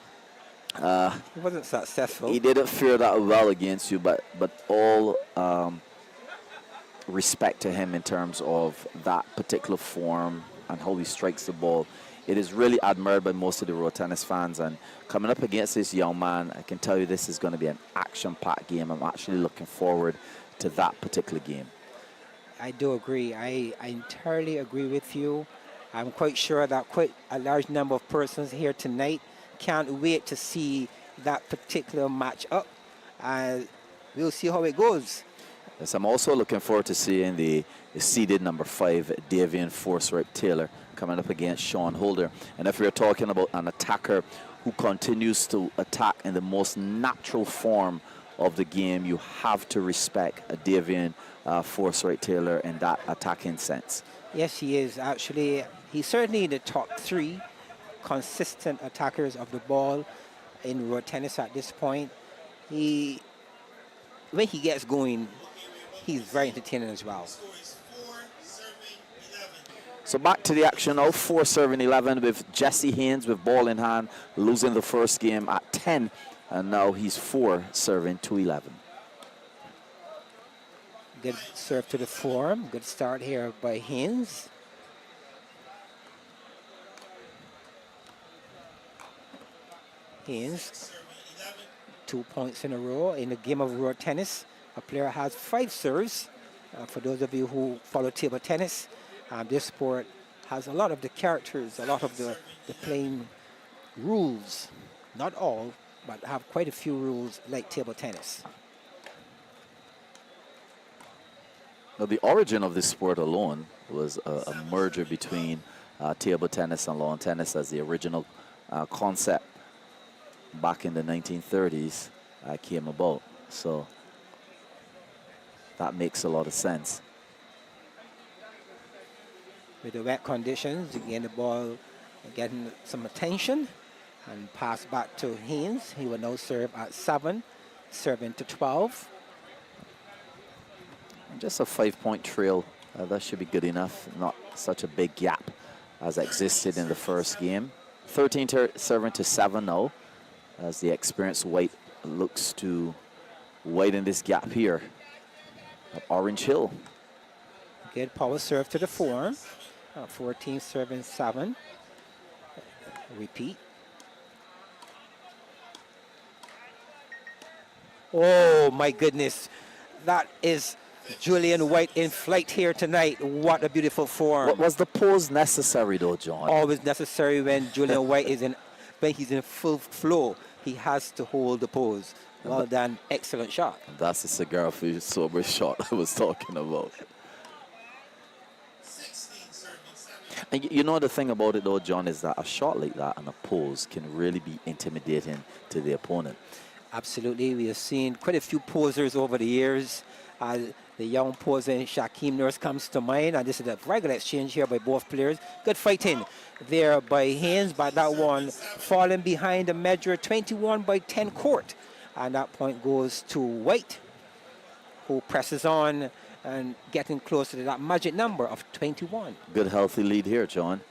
He wasn't successful. He didn't fare that well against you, but all respect to him in terms of that particular form and how he strikes the ball. It is really admired by most of the road tennis fans, and coming up against this young man, I can tell you this is going to be an action-packed game. I'm actually looking forward to that particular game. I do agree. I entirely agree with you. I'm quite sure that quite a large number of persons here tonight can't wait to see that particular match-up. We'll see how it goes. Yes, I'm also looking forward to seeing the seeded number 5, Davian Forsyth Taylor, coming up against Sean Holder. And if we're talking about an attacker who continues to attack in the most natural form of the game, you have to respect Davian Forsyth Taylor in that attacking sense. Yes, he is. Actually, he's certainly in the top 3 consistent attackers of the ball in road tennis at this point. He when he gets going, Okay, we're about he's to very resume. entertaining as well. Score is 4 serving 11. So back to the action now, 4 serving 11 with Jesse Haynes with ball in hand, losing the first game at 10, and now he's 4 serving to 11. Good serve to the form. Good start here by Haynes. Haynes, Serving 11. 2 points in a row in the game of road tennis. A player has 5 serves. For those of you who follow table tennis, this sport has a lot of the characters, a lot of the playing rules. Not all, but have quite a few rules like table tennis. Now, the origin of this sport alone was a merger between table tennis and lawn tennis as the original concept back in the 1930s came about. So that makes a lot of sense. With the wet conditions, again the ball getting some attention and pass back to Haynes. He will now serve at 7, serving to 12. Just a 5-point trail, that should be good enough. Not such a big gap as existed in the first game. 13 serving to 7 now, as the experienced white looks to widen this gap here at Orange Hill. Good power serve to the form. 14 serving 7. Repeat. Oh my goodness, that is Julian White in flight here tonight. What a beautiful form. Was the pose necessary though, John? Always necessary when Julian White is in, when he's in full flow. He has to hold the pose. Well done, excellent shot. That's the cigar for sober shot I was talking about. 16 serving 7. And you know the thing about it though, John, is that a shot like that and a pose can really be intimidating to the opponent. Absolutely, we have seen quite a few posers over the years. The young poser Shaquem Nurse comes to mind, and this is a regular exchange here by both players. Good fighting there by Haynes, but that one falling behind the measure 21 by 10 court. And that point goes to White, who presses on and getting closer to that magic number of 21. Good healthy lead here, John.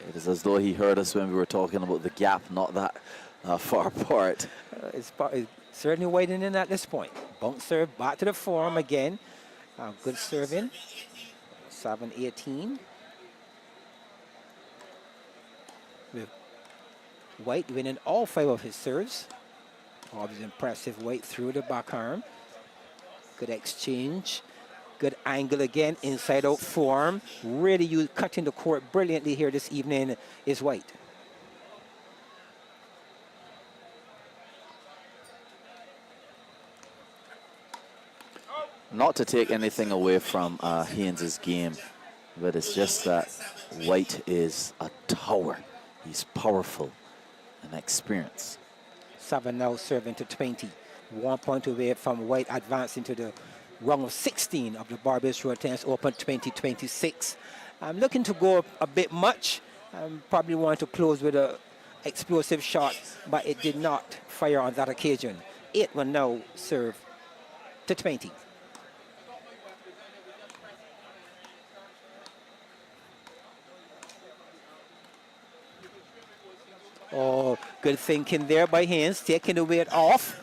It is as though he heard us when we were talking about the gap, not that far apart. It's certainly widening at this point. Bounce serve back to the form again. Good serving. 7-18. With White winning all 5 of his serves. Always impressive. White through the back arm. Good exchange. Good angle again. Inside out form. Really cutting the court brilliantly here this evening is White. Not to take anything away from Haynes' game, but it's just that White is a tower. He's powerful and experienced. 7 now serving to 20. 1 point away from White advancing to the round of 16 of the Barbados Road Tennis Open 2026. I'm looking to go a bit much. Probably want to close with an explosive shot, but it did not fire on that occasion. 8 will now serve to 20. Oh, good thinking there by Haynes, taking the weight off.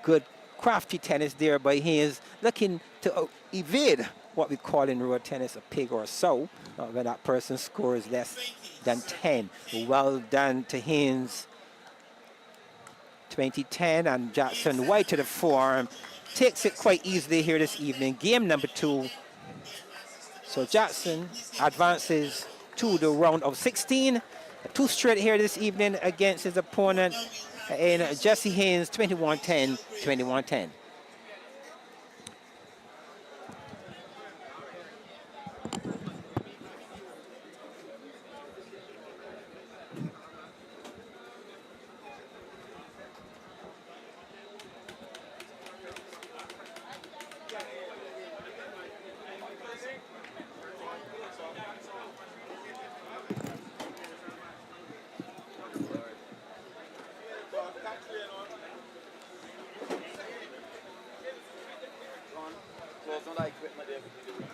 Good crafty tennis there by Haynes, looking to evade what we call in road tennis a pig or so, when that person scores less than 10. Well done to Haynes. 20-10, and Jackson White to the form. Takes it quite easily here this evening. Game number 2. So Jackson advances to the round of 16. 2 straight here this evening against his opponent in Jesse Haynes, 21-10, 21-10. equipment there for delivery.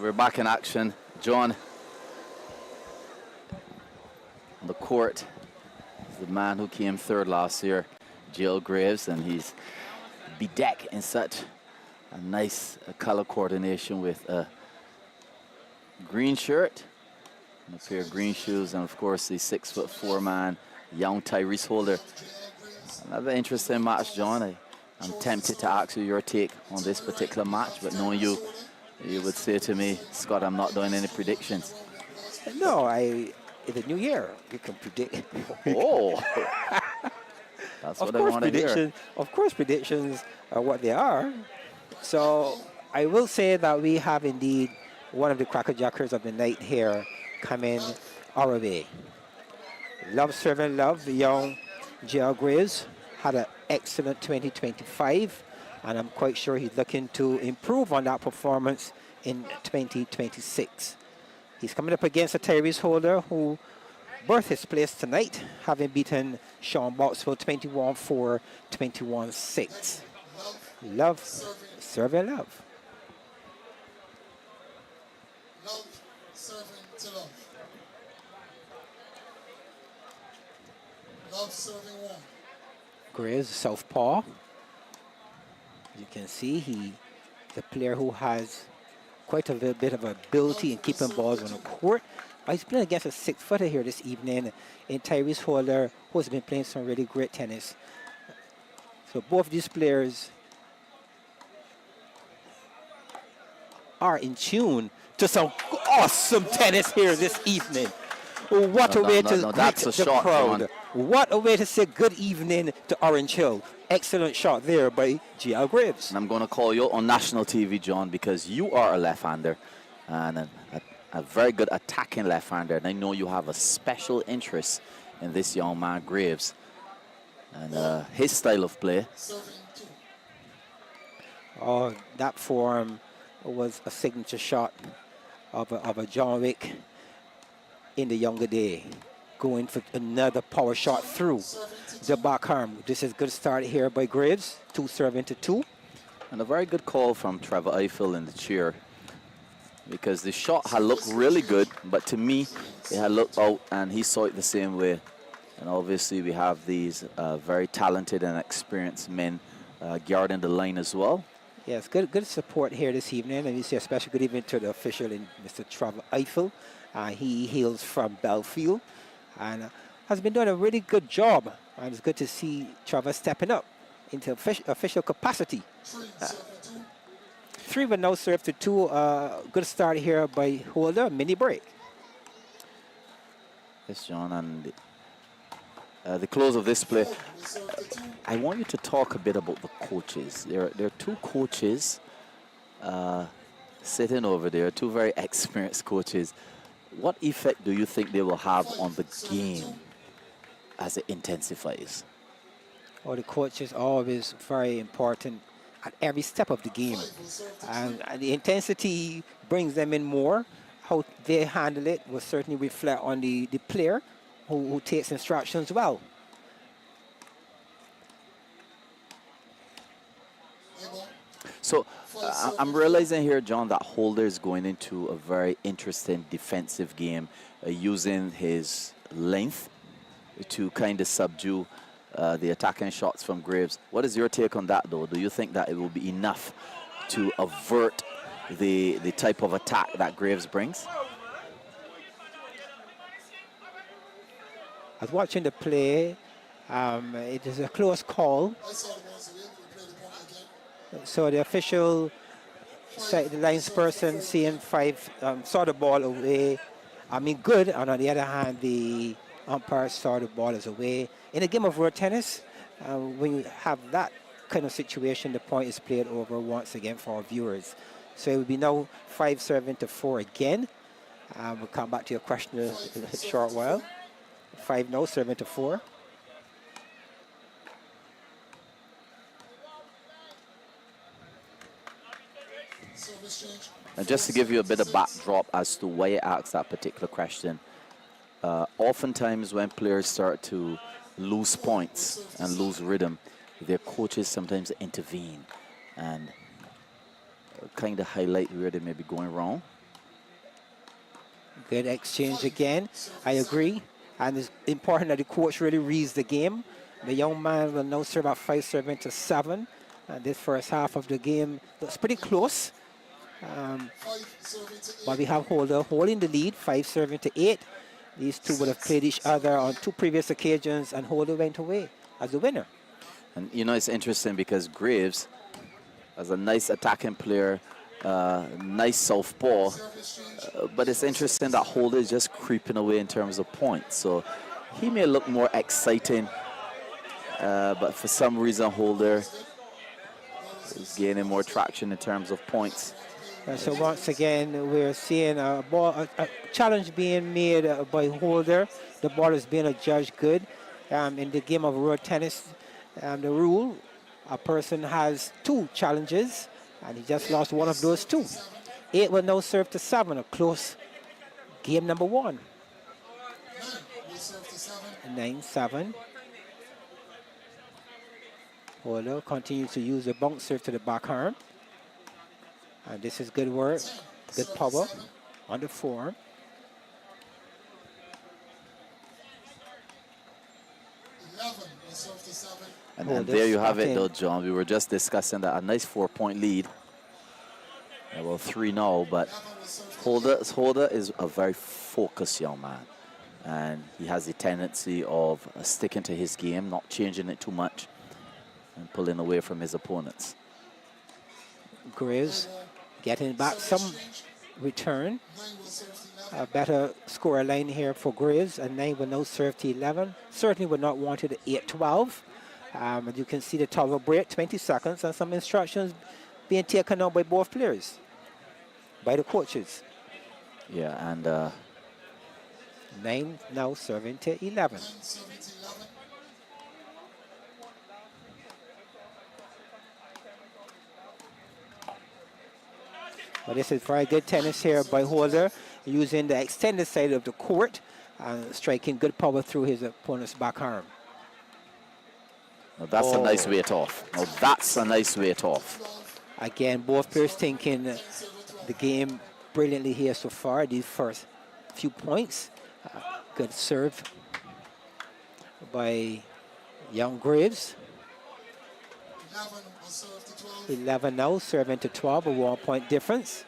we're back in action. John, on the court, is the man who came third last year, Jill Graves, and he's bedecked in such a nice color coordination with a green shirt and a pair of green shoes, and of course the 6'4" man, young Tyrese Holder. Another interesting match, John. I'm tempted to ask you your take on this particular match, but knowing you, you would say to me, Scott, I'm not doing any predictions. No, in the new year, you can predict. Oh, that's what I want to hear. Of course, predictions are what they are. So I will say that we have indeed one of the crackerjackers of the night here coming our way. Love serving love, the young J.R. Graves had an excellent 2025, and I'm quite sure he's looking to improve on that performance in 2026. He's coming up against a Tyrese Holder who birthed his place tonight, having beaten Sean Boxwell 21-4, 21-6. Love, serving love. Love, serving to love. Love, serving one. Graves, southpaw. As you can see, he's a player who has quite a bit of ability in keeping balls on the court. He's playing against a 6-footer here this evening in Tyrese Holder, who's been playing some really great tennis. So both these players are in tune to some awesome tennis here this evening. What a way to greet the crowd. What a way to say good evening to Orange Hill. Excellent shot there by G.L. Graves. And I'm going to call you on national TV, John, because you are a left-hander and a very good attacking left-hander. And I know you have a special interest in this young man, Graves, and his style of play. Oh, that form was a signature shot of a John Wick in the younger day, going for another power shot through the back arm. This is a good start here by Graves, 2-2. And a very good call from Trevor Eiffel in the chair, because the shot had looked really good, but to me, it had looked out, and he saw it the same way. And obviously, we have these very talented and experienced men guarding the line as well. Yes, good support here this evening, and you see a special good evening to the official, in Mr. Trevor Eiffel. He hails from Belfield and has been doing a really good job. And it's good to see Trevor stepping up into official capacity. 3 with no serve to 2. Good start here by Holder. Mini break. Yes, John, and the close of this play. I want you to talk a bit about the coaches. There are 2 coaches sitting over there, 2 very experienced coaches. What effect do you think they will have on the game as it intensifies? Oh, the coach is always very important at every step of the game. And the intensity brings them in more. How they handle it will certainly reflect on the player who takes instructions well. So I'm realizing here, John, that Holder is going into a very interesting defensive game, using his length to kind of subdue the attacking shots from Graves. What is your take on that, though? Do you think that it will be enough to avert the type of attack that Graves brings? I was watching the play. It is a close call. So the official, the linesperson, seeing 5, saw the ball away. I mean, good. And on the other hand, the umpire saw the ball as away. In a game of road tennis, when you have that kind of situation, the point is played over once again for our viewers. So it will be now 5-4 again. We'll come back to your question in a short while. 5-4. And just to give you a bit of backdrop as to why I asked that particular question, oftentimes when players start to lose points and lose rhythm, their coaches sometimes intervene and kind of highlight where they may be going wrong. Good exchange again. I agree. And it's important that the coach really reads the game. The young man will now serve at 5 serving to 7. And this first half of the game looks pretty close. But we have Holder holding the lead, 5 serving to 8. These two would have played each other on 2 previous occasions, and Holder went away as the winner. And you know, it's interesting because Graves, as a nice attacking player, nice southpaw, but it's interesting that Holder is just creeping away in terms of points. So he may look more exciting, but for some reason Holder is gaining more traction in terms of points. So once again, we're seeing a challenge being made by Holder. The ball is being adjudged good. In the game of road tennis, the rule, a person has 2 challenges, and he just lost one of those 2. 8 will now serve to 7, a close game number 1. 9-7. Holder continues to use the bounce serve to the back arm. And this is good work, good power on the forearm. And there you have it, though, John. We were just discussing that a nice 4-point lead. Well, 3 now, but Holder is a very focused young man. And he has the tendency of sticking to his game, not changing it too much, and pulling away from his opponents. Graves getting back some return. A better score line here for Graves, and 9 will now serve to 11. Certainly would not want it at 8-12. As you can see the toggle break, 20 seconds, and some instructions being taken out by both players, by the coaches. Yeah, and 9 now serving to 11. But this is very good tennis here by Holder, using the extended side of the court and striking good power through his opponent's back arm. Now that's a nice weight off. Now that's a nice weight off. Again, both players thinking the game brilliantly here so far, these first few points. Good serve by young Graves. 11 now, serving to 12, a 1-point difference.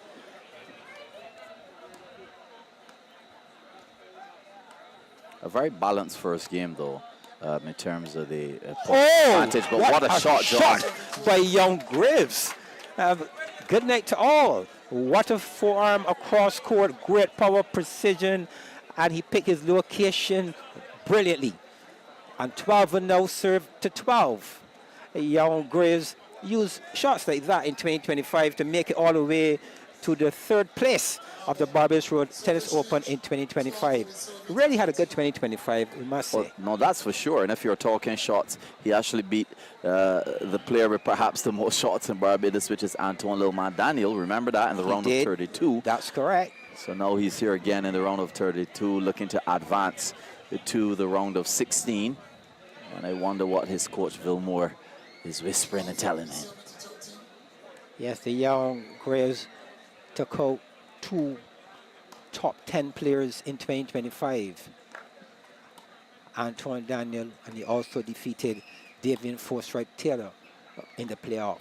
A very balanced first game, though, in terms of the advantage. But what a shot, John. By young Graves. Good night to all. What a forearm across court, great power, precision, and he picked his location brilliantly. And 12 will now serve to 12. Young Graves use shots like that in 2025 to make it all the way to the 3rd place of the Barbados Road Tennis Open in 2025. Really had a good 2025, we must say. Well, no, that's for sure. And if you're talking shots, he actually beat the player with perhaps the most shots in Barbados, which is Antoine Lilman Daniel. Remember that in the round of 32. That's correct. So now he's here again in the round of 32, looking to advance to the round of 16. And I wonder what his coach Vilmore is whispering and telling him. Yes, the young Graves took out 2 top 10 players in 2025. Antoine Daniel, and he also defeated Davian Forsyth Taylor in the playoff.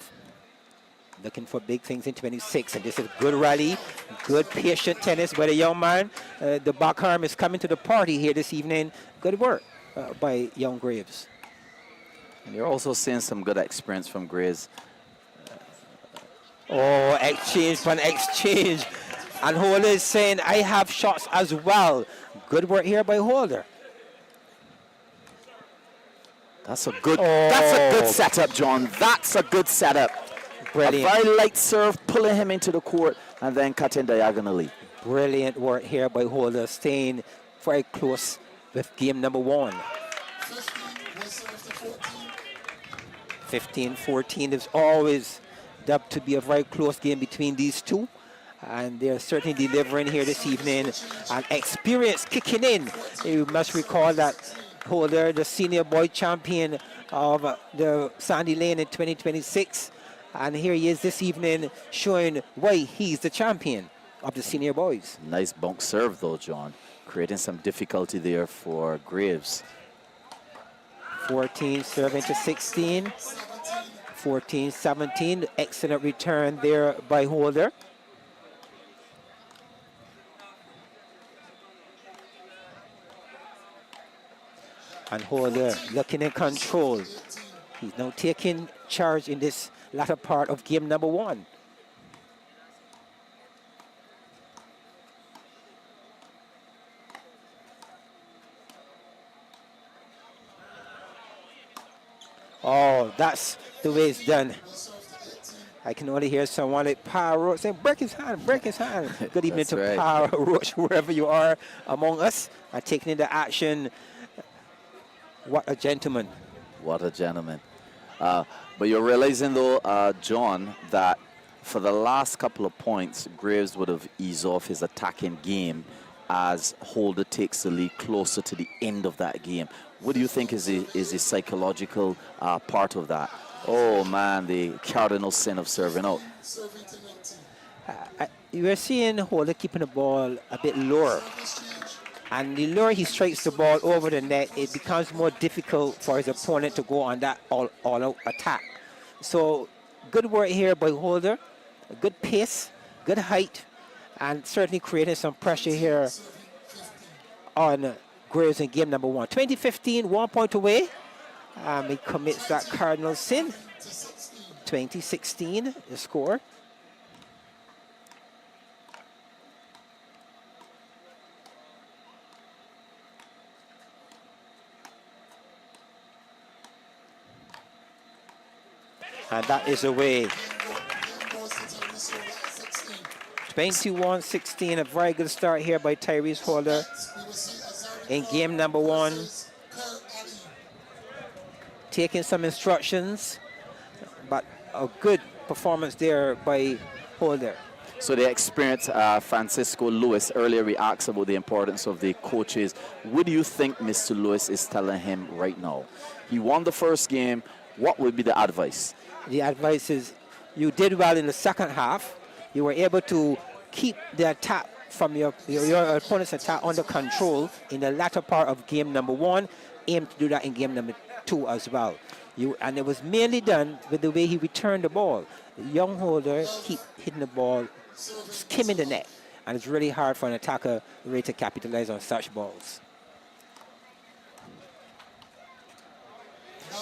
Looking for big things in 26, and this is good rally, good patient tennis by the young man. The back arm is coming to the party here this evening. Good work by young Graves. And you're also seeing some good experience from Graves. Oh, exchange for an exchange. And Holder is saying, I have shots as well. Good work here by Holder. That's a good setup, John. That's a good setup. Brilliant. A very light serve, pulling him into the court and then cutting diagonally. Brilliant work here by Holder, staying very close with game number 1. 15-14 is always dubbed to be a very close game between these two. And they're certainly delivering here this evening. And experience kicking in. You must recall that Holder, the senior boy champion of the Sandy Lane in 2026. And here he is this evening showing why he's the champion. of the senior boys. Nice bunk serve though, John. Creating some difficulty there for Graves. 14 serving to 16. 14-17. Excellent return there by Holder. And Holder looking in control. He's now taking charge in this latter part of game number 1. Oh, that's the way it's done. I can only hear someone like Pa Roach saying, break his hand, break his hand. Good evening That's to right. Pa Roach, wherever you are among us, and taking into action. What a gentleman. What a gentleman. But you're realizing though, John, that for the last couple of points, Graves would have eased off his attacking game as Holder takes the lead closer to the end of that game. What do you think is the psychological part of that? Oh man, the cardinal sin of serving out. You are seeing Holder keeping the ball a bit lower. And the lower he strikes the ball over the net, it becomes more difficult for his opponent to go on that all-out attack. So good work here by Holder. A good pace, good height, and certainly creating some pressure here on Graves in game number 1. 2015, 1 point away. He commits that cardinal sin. 2016, the score. And that is away. 21-16, a very good start here by Tyrese Holder in game number 1. Taking some instructions, but a good performance there by Holder. So the experienced Francisco Lewis, earlier we asked about the importance of the coaches. What do you think Mr. Lewis is telling him right now? He won the first game. What would be the advice? The advice is you did well in the second half. You were able to keep the attack from your opponent's attack under control in the latter part of game number 1. Aim to do that in game number 2 as well. And it was mainly done with the way he returned the ball. The young Holder keep hitting the ball, skimming the net. And it's really hard for an attacker really to capitalize on such balls.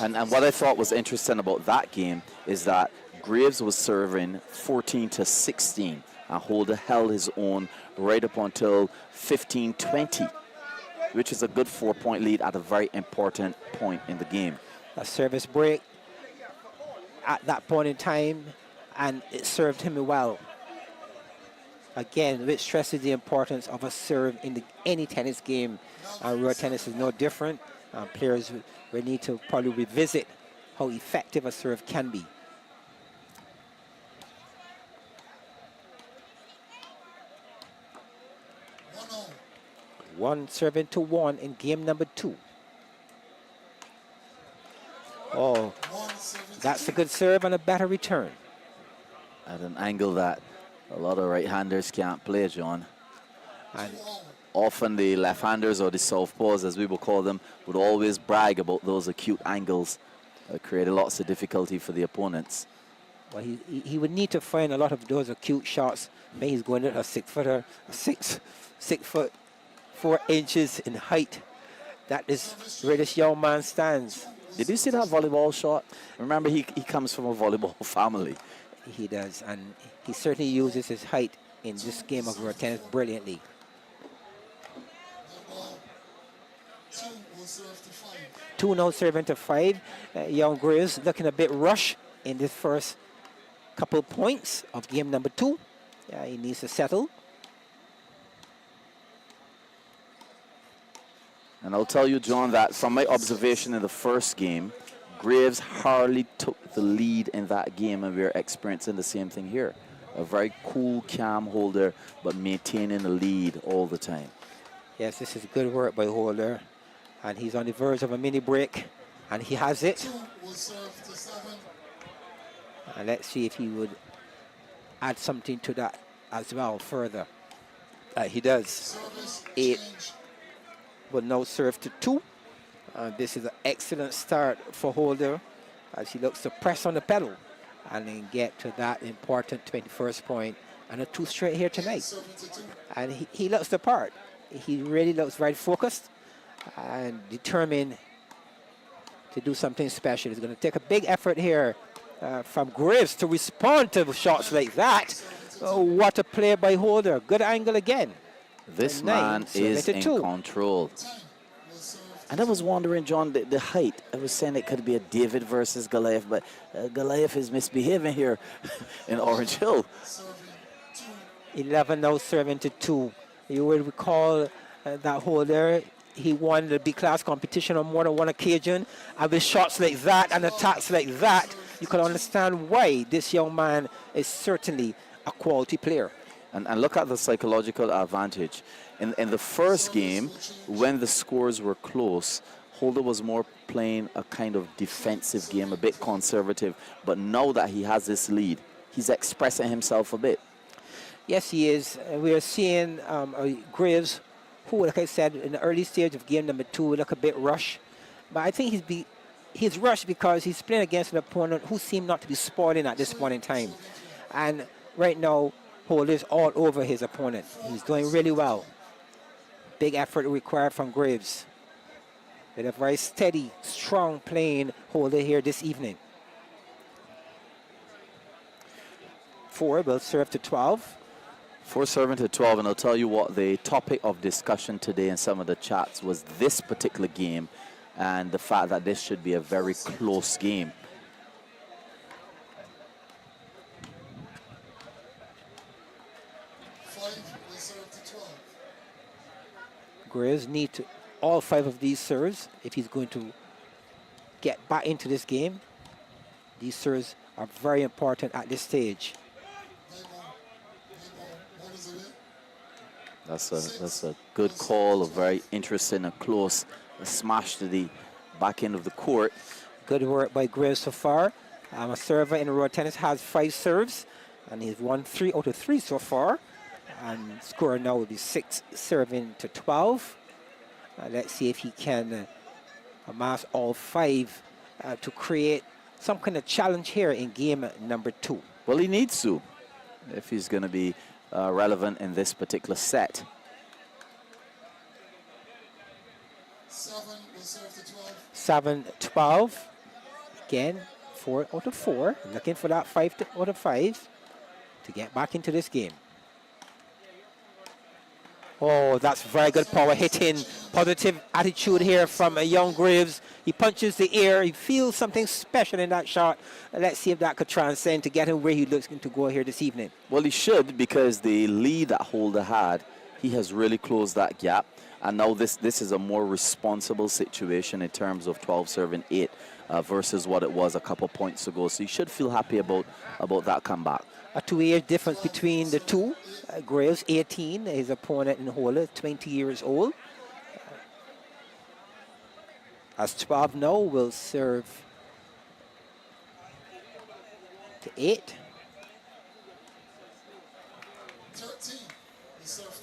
And what I thought was interesting about that game is that Graves was serving 14-16, and Holder held his own right up until 15-20, which is a good 4-point lead at a very important point in the game. A service break at that point in time, and it served him well. Again, which stresses the importance of a serve in any tennis game. Road tennis is no different. Players will need to probably revisit how effective a serve can be. One serving to 1 in game number 2. Oh, that's a good serve and a better return. At an angle that a lot of right-handers can't play, John. And often the left-handers or the southpaws, as we will call them, would always brag about those acute angles that create lots of difficulty for the opponents. well, he would need to find a lot of those acute shots. Maybe he's going at a 6-footer, 6 foot 4 inches in height. That is where this young man stands. Did you see that volleyball shot? Remember, he comes from a volleyball family. He does, and he certainly uses his height in this game of road tennis brilliantly. 2 now serving to 5. Young Graves looking a bit rushed in this first couple points of game number 2. He needs to settle. And I'll tell you, John, that from my observation in the first game, Graves hardly took the lead in that game, and we're experiencing the same thing here. A very cool, calm Holder, but maintaining the lead all the time. Yes, this is good work by Holder. And he's on the verge of a mini break, and he has it. And let's see if he would add something to that as well further. He does. Service 8 change. will now serve to 2. This is an excellent start for Holder as he looks to press on the pedal and then get to that important 21st point and a 2 straight here tonight. Serving to 2. And he looks the part. He really looks very focused and determined to do something special. It's going to take a big effort here from Graves to respond to shots like that. What a play by Holder. Good angle again. This And 9, man serving is to in 2. control. 10 will serve And I was wondering, John, the height. I was saying it could be a David versus Goliath, but Goliath is misbehaving here in Orange Hill. serving 2. 11 now serving to 2. You will recall that Holder, he won the B-class competition on more than one occasion. And with shots like that and attacks like that, you can understand why this young man is certainly a quality player. And look at the psychological advantage. In the first game, when the scores were close, Holder was more playing a kind of defensive game, a bit conservative. But now that he has this lead, he's expressing himself a bit. Yes, he is. We are seeing Graves, who, like I said, in the early stage of game number 2, look a bit rushed. But I think he's rushed because he's playing against an opponent who seemed not to be spoiling at this point in time. And right now, Holder's all over his opponent. He's doing really well. Big effort required from Graves. With a very steady, strong playing Holder here this evening. 4 will serve to 12. 4 serving to 12, and I'll tell you what, the topic of discussion today in some of the chats was this particular game and the fact that this should be a very close game. 5 will serve to 12. Graves need to, all 5 of these serves if he's going to get back into this game. These serves are very important at this stage. 9 more. 1 is away. That's a good call, a very interesting and close smash to the back end of the court. Good work by Graves so far. A server in road tennis has 5 serves, and he's won 3 out of 3 so far. And score now will be 6 serving to 12. Let's see if he can amass all 5 to create some kind of challenge here in game number 2. Well, he needs to if he's going to be relevant in this particular set. 7 will serve to 12. 7, 12. Again, 4 out of 4. Looking for that 5 out of 5 to get back into this game. Oh, that's very good power hitting. Positive attitude here from young Graves. He punches the air. He feels something special in that shot. Let's see if that could transcend to get him where he looks to go here this evening. Well, he should, because the lead that Holder had, he has really closed that gap. And now this is a more responsible situation in terms of 12 serving 8 versus what it was a couple points ago. So you should feel happy about that comeback. A 2-year difference between the two. Graves, 18. His opponent in Holder, 20 years old. As 12 now will serve to 8. 13 will serve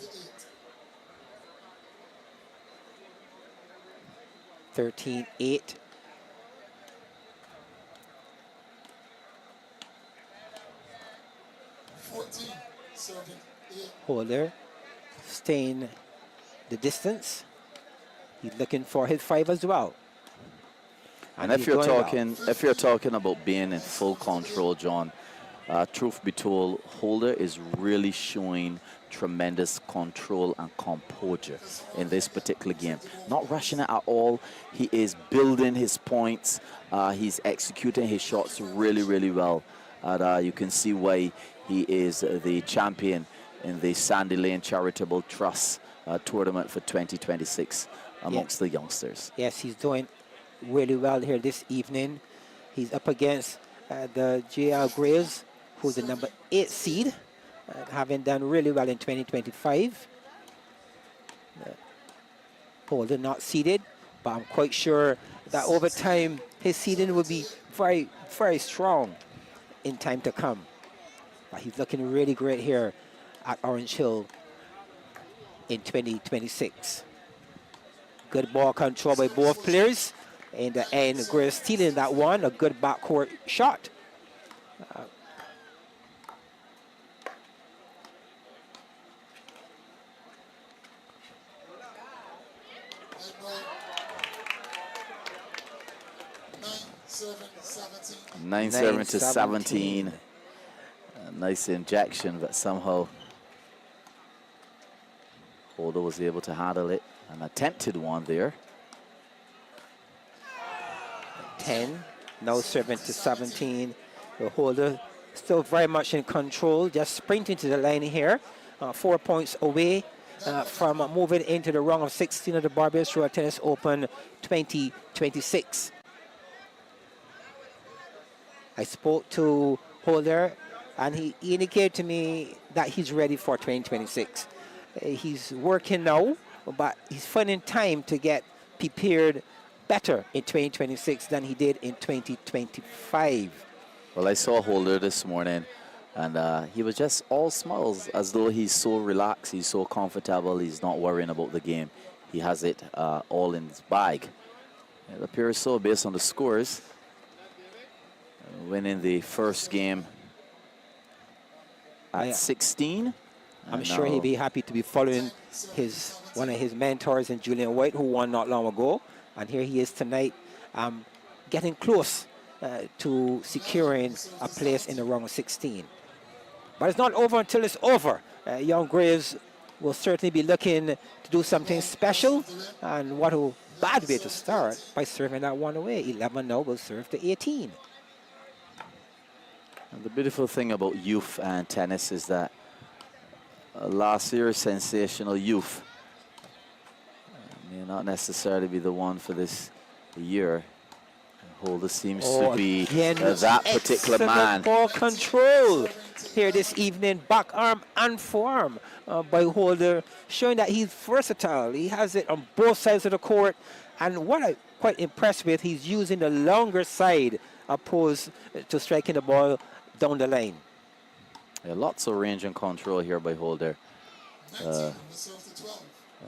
to 8. 13-8. Serving 8. Holder staying the distance. He's looking for his 5 as well. And if you're talking about being in full control, John, truth be told, Holder is really showing tremendous control and composure in this particular game. Not rushing it at all. He is building his points. He's executing his shots really, really well. And you can see why he is the champion in the Sandy Lane Charitable Trust tournament for 2026 amongst the youngsters. Yes, he's doing really well here this evening. He's up against the J.R. Graves, who's the number 8 seed, having done really well in 2025. Holder not seeded, but I'm quite sure that over time his seeding will be very, very strong in time to come. But he's looking really great here. at Orange Hill in 2026. Good ball control by both players. In the end, Gray stealing that one, a good backcourt shot. Nine 7 to 17. A nice injection, but somehow Holder was able to handle it. An attempted one there. 10, now 7 to 17. The Holder still very much in control, just sprinting to the line here. 4 points away from moving into the round of 16 of the Barbados Royal Tennis Open 2026. I spoke to Holder, and he indicated to me that he's ready for 2026. He's working now, but he's finding time to get prepared better in 2026 than he did in 2025. Well, I saw Holder this morning, and he was just all smiles, as though he's so relaxed, he's so comfortable, he's not worrying about the game. He has it all in his bag. It appears so based on the scores. Winning the first game at 16. I'm sure he'd be happy to be following one of his mentors in Julian White, who won not long ago. And here he is tonight, getting close to securing a place in the round of 16. But it's not over until it's over. Young Graves will certainly be looking to do something special. And what a bad way to start by serving that one away. 11 now will serve to 18. And the beautiful thing about youth and tennis is that last year's sensational youth may not necessarily be the one for this year. Holder seems to be that particular man. Ball control here this evening, back arm and forearm by Holder, showing that he's versatile. He has it on both sides of the court, and what I'm quite impressed with, he's using the longer side opposed to striking the ball down the lane. Yeah, lots of range and control here by Holder.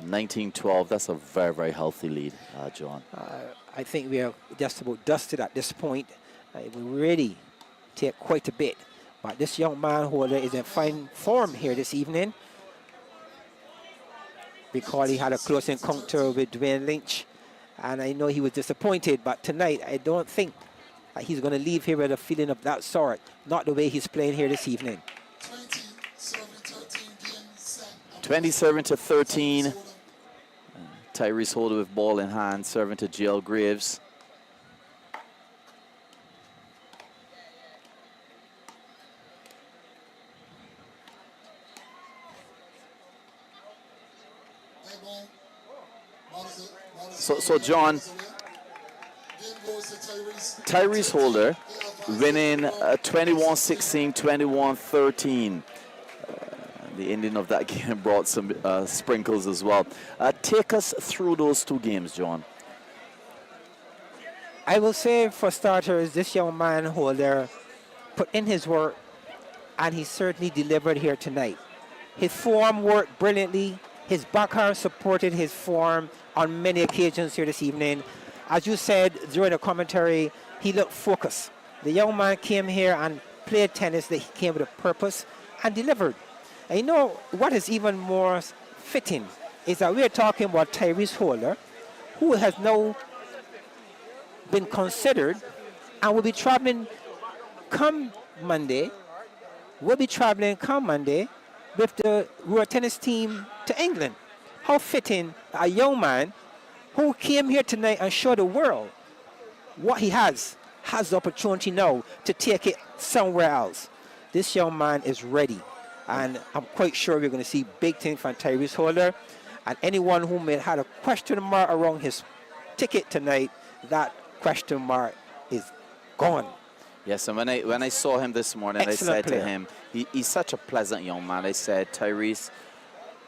19-12, that's a very, very healthy lead, John. I think we are just about dusted at this point. It will really take quite a bit. But this young man, Holder, is in fine form here this evening. Because he had a close encounter with Dwayne Lynch. And I know he was disappointed, but tonight I don't think he's going to leave here with a feeling of that sort. Not the way he's playing here this evening. 20 to 13. Tyrese Holder with ball in hand, serving to JL Graves. So John, Tyrese Holder winning 21-16, 21-13. The ending of that game brought some sprinkles as well. Take us through those two games, John. I will say, for starters, this young man, Holder, put in his work, and he certainly delivered here tonight. His form worked brilliantly. His backhand supported his form on many occasions here this evening. As you said during the commentary, he looked focused. The young man came here and played tennis, that he came with a purpose and delivered. And you know what is even more fitting is that we are talking about Tyrese Holder, who has now been considered and will be traveling come Monday. Will be traveling come Monday with the Royal Tennis team to England. How fitting a young man who came here tonight and showed the world what he has the opportunity now to take it somewhere else. This young man is ready. And I'm quite sure we're going to see big things from Tyrese Holder. And anyone who may have had a question mark around his ticket tonight, that question mark is gone. Yes, and when I saw him this morning, Excellent I said player. to him, he's such a pleasant young man. I said, Tyrese,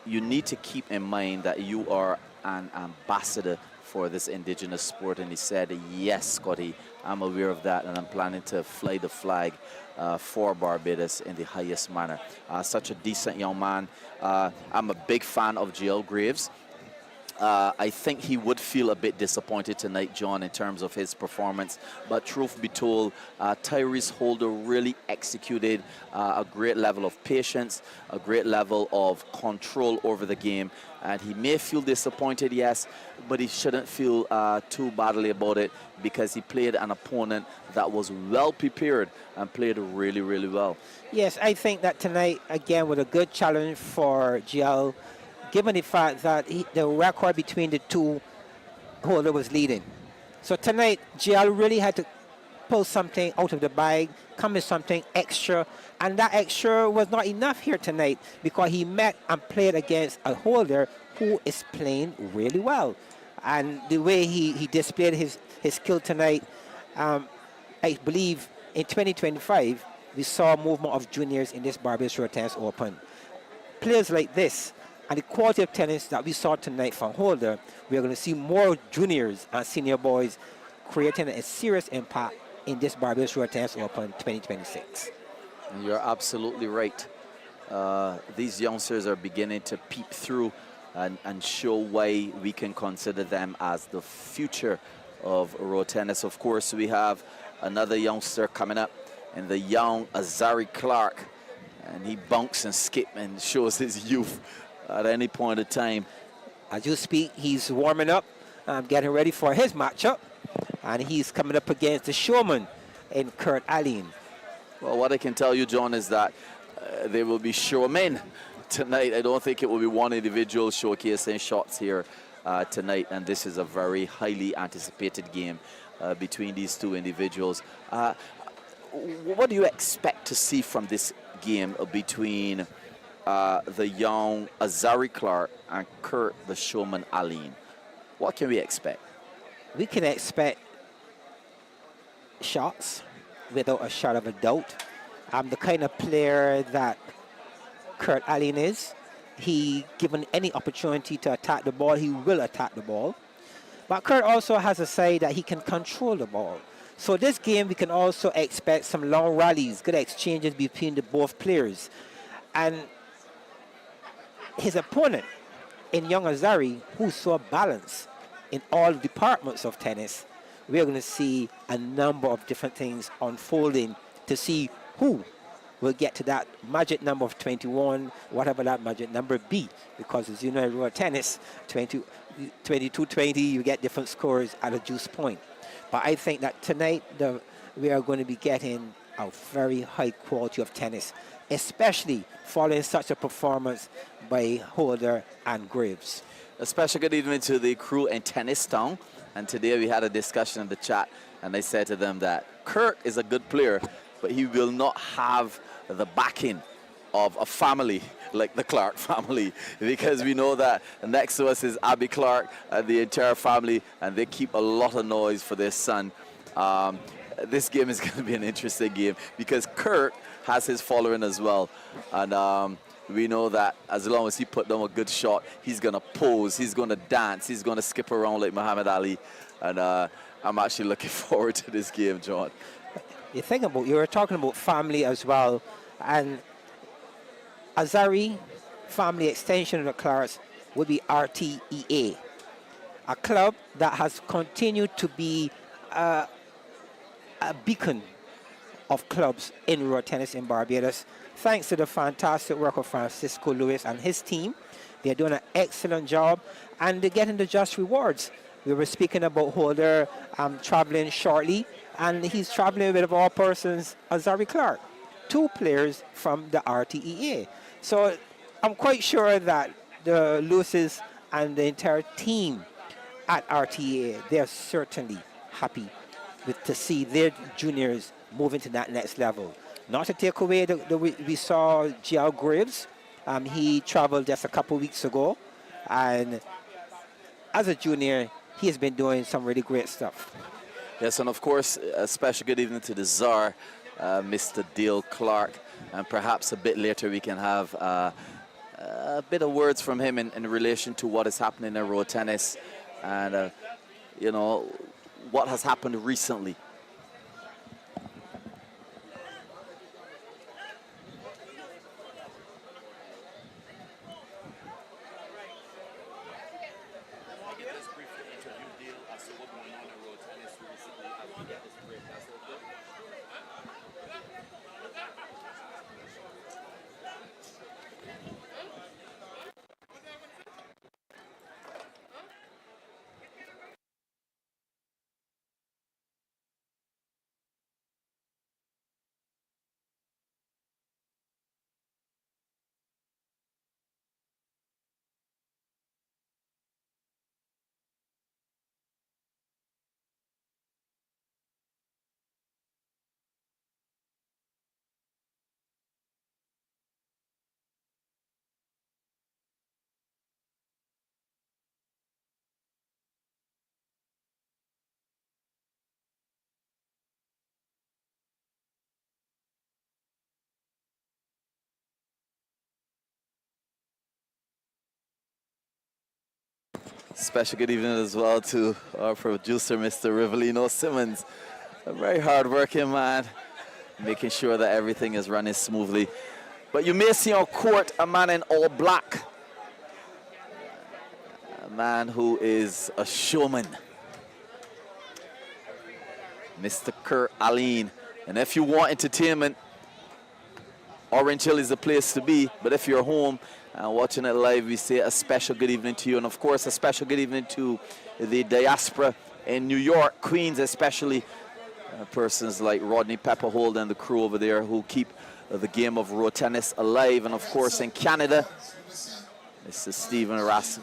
you need to keep in mind that you are an ambassador for this indigenous sport, and he said, yes, Scotty, I'm aware of that, and I'm planning to fly the flag for Barbados in the highest manner. Such a decent young man. I'm a big fan of GL Graves. I think he would feel a bit disappointed tonight, John, in terms of his performance. But truth be told, Tyrese Holder really executed a great level of patience, a great level of control over the game. And he may feel disappointed, yes, but he shouldn't feel too badly about it, because he played an opponent that was well prepared and played really, really well. Yes, I think that tonight, again, was a good challenge for GL, given the fact that the record between the two Holder was leading. So tonight, GL really had to pull something out of the bag, come with something extra, and that extra was not enough here tonight, because he met and played against a Holder who is playing really well. And the way he displayed his skill tonight, I believe in 2025, we saw movement of juniors in this Barbados Road Tennis Open. Players like this and the quality of tennis that we saw tonight from Holder, we're going to see more juniors and senior boys creating a serious impact in this Barbados Road Tennis Open 2026. You're absolutely right. These youngsters are beginning to peep through and show why we can consider them as the future of road tennis. Of course, we have another youngster coming up, and the young Azari Clark, and he bunks and skips and shows his youth at any point of time. As you speak, he's warming up, getting ready for his matchup, and he's coming up against the showman in Kurt Allen. Well, what I can tell you, John, is that there will be showmen tonight. I don't think it will be one individual showcasing shots here tonight, and this is a very highly anticipated game between these two individuals. What do you expect to see from this game between the young Azari Clark and Kurt the Showman Allen? What can we expect? We can expect shots without a shot of a doubt. The kind of player that Kurt Allen is, he, given any opportunity to attack the ball, he will attack the ball. But Kurt also has a side that he can control the ball. So this game, we can also expect some long rallies, good exchanges between the both players. And his opponent in young Azari, who's so balanced in all departments of tennis, we're going to see a number of different things unfolding to see who will get to that magic number of 21, whatever that magic number be. Because as you know, in road tennis, 22-20, you get different scores at a juice point. But I think that tonight we are going to be getting a very high quality of tennis, especially following such a performance by Holder and Graves. A special good evening to the crew in Tennis Town. And today we had a discussion in the chat, and I said to them that Kurt is a good player, but he will not have the backing of a family like the Clark family, because we know that next to us is Abby Clark and the entire family, and they keep a lot of noise for their son. This game is going to be an interesting game because Kurt has his following as well, and we know that as long as he put down a good shot, he's going to pose, he's going to dance, he's going to skip around like Muhammad Ali, and I'm actually looking forward to this game, John. You were talking about family as well, and Azari family extension of the Clarks would be RTEA, a club that has continued to be a beacon of clubs in road tennis in Barbados, thanks to the fantastic work of Francisco Lewis and his team. They're doing an excellent job, and they're getting the just rewards. We were speaking about Holder traveling shortly, and he's traveling with, of all persons, Azari Clark, two players from the RTEA. So I'm quite sure that the Lewises and the entire team at RTEA, they're certainly happy to see their juniors moving to that next level. Not to take away we saw GL Graves. He traveled just a couple weeks ago, and as a junior, he has been doing some really great stuff. Yes, and of course, a special good evening to the Czar, Mr. Dale Clark, and perhaps a bit later we can have a bit of words from him in relation to what is happening in road tennis, and you know, what has happened recently. Special good evening as well to our producer, Mr. Rivelino Simmons. A very hard-working man, making sure that everything is running smoothly. But you may see on court a man in all black. A man who is a showman. Mr. Kurt Aline. And if you want entertainment, Orange Hill is the place to be. But if you're home and watching it live, we say a special good evening to you. And of course, a special good evening to the diaspora in New York, Queens especially. Persons like Rodney Pepperhold and the crew over there who keep the game of road tennis alive. And of course, in Canada, Mr. Stephen Rass.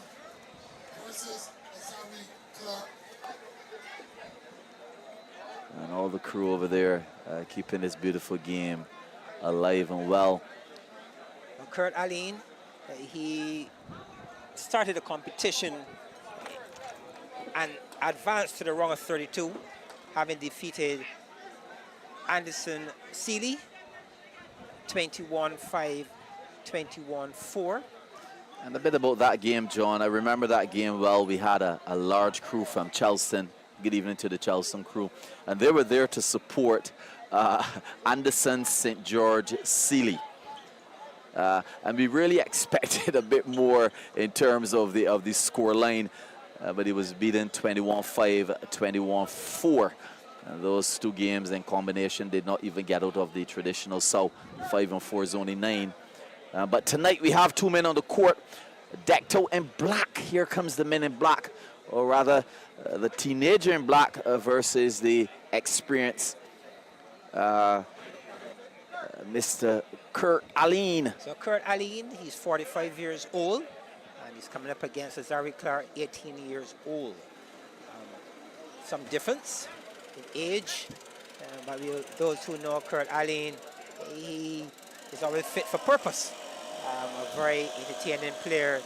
And all the crew over there keeping this beautiful game alive and well. Kurt Aline, he started the competition and advanced to the round of 32, having defeated Anderson Seeley 21-5, 21-4. And a bit about that game, John. I remember that game well. We had a large crew from Charleston. Good evening to the Charleston crew. And they were there to support Anderson St. George Seeley. And we really expected a bit more in terms of the score line. But he was beaten 21-5, 21-4. And those two games in combination did not even get out of the traditional South. 5 and 4 is only 9. But tonight we have two men on the court, decked out in black. Here comes the men in black, or rather the teenager in black versus the experienced Mr. Kurt Aline. So Kurt Aline, he's 45 years old, and he's coming up against Zari Clark, 18 years old. Some difference in age, but those who know Kurt Aline, he is always fit for purpose. A very entertaining player.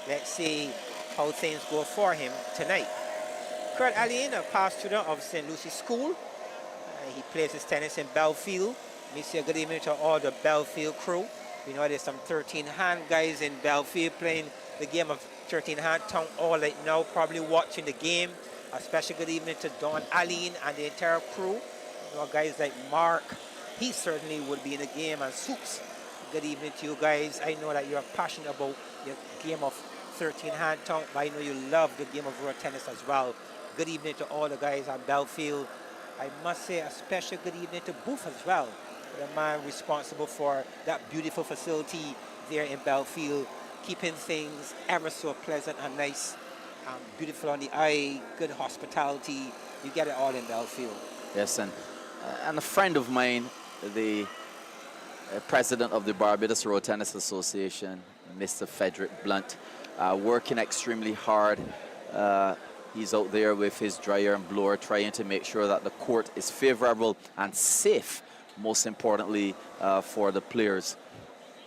Let's see how things go for him tonight. Kurt Aline, a past student of St. Lucie School. He plays his tennis in Belfield. Let me say a good evening to all the Belfield crew. We know there's some 13-hand guys in Belfield playing the game of 13-hand town all right now, probably watching the game. A special good evening to Don Aline and the entire crew. You know, guys like Mark, he certainly would be in the game, and Soups. Good evening to you guys. I know that you're passionate about your game of 13-hand town, but I know you love the game of road tennis as well. Good evening to all the guys on Belfield. I must say a special good evening to Booth as well, the man responsible for that beautiful facility there in Belfield, keeping things ever so pleasant and nice, beautiful on the eye, good hospitality. You get it all in Belfield. Yes, and a friend of mine, the president of the Barbados Road Tennis Association, Mr. Frederick Blunt, working extremely hard. He's out there with his dryer and blower trying to make sure that the court is favorable and safe, most importantly, for the players.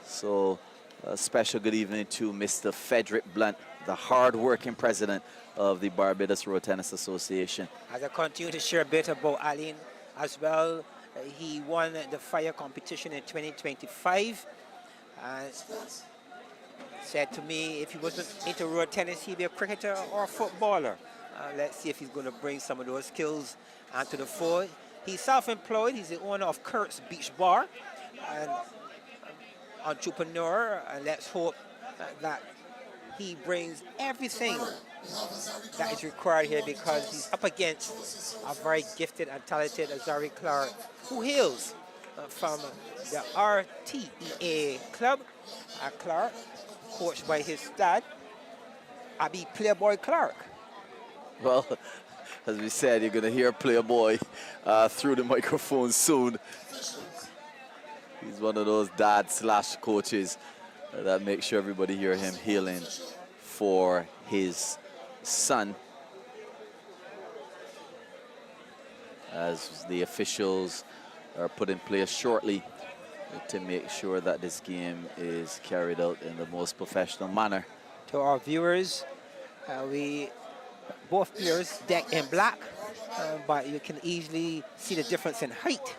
So a special good evening to Mr. Frederick Blunt, the hard-working president of the Barbados Road Tennis Association. As I continue to share a bit about Aline as well, he won the fire competition in 2025. Said to me if he wasn't into road tennis, he'd be a cricketer or a footballer. Let's see if he's going to bring some of those skills onto the fore. He's self-employed. He's the owner of Kurt's Beach Bar, and entrepreneur. And let's hope that he brings everything that is required here, because he's up against a very gifted and talented Azari Clark, who hails from the RTEA club. Clark, coached by his dad, Abby Playboy Clark. Well, as we said, you're going to hear Playboy through the microphone soon. He's one of those dad/coaches that make sure everybody hear him hailing for his son, as the officials are put in place shortly to make sure that this game is carried out in the most professional manner. To our viewers, both players decked in black, but you can easily see the difference in height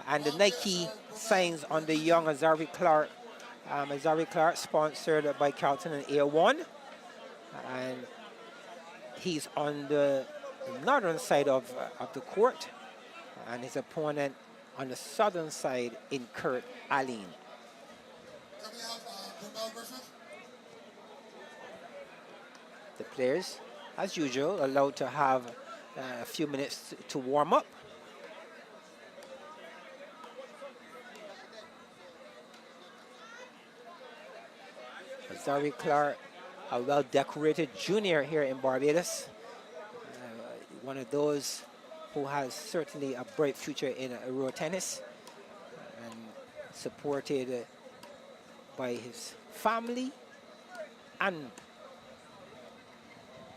and the Nike signs on the young Azari Clark. Azari Clark, sponsored by Carlton and Air One, and he's on the northern side of the court, and his opponent on the southern side in Kurt Aline. The players, as usual, allowed to have a few minutes to warm up. Azari Clark, a well-decorated junior here in Barbados. One of those who has certainly a bright future in road tennis, and supported by his family and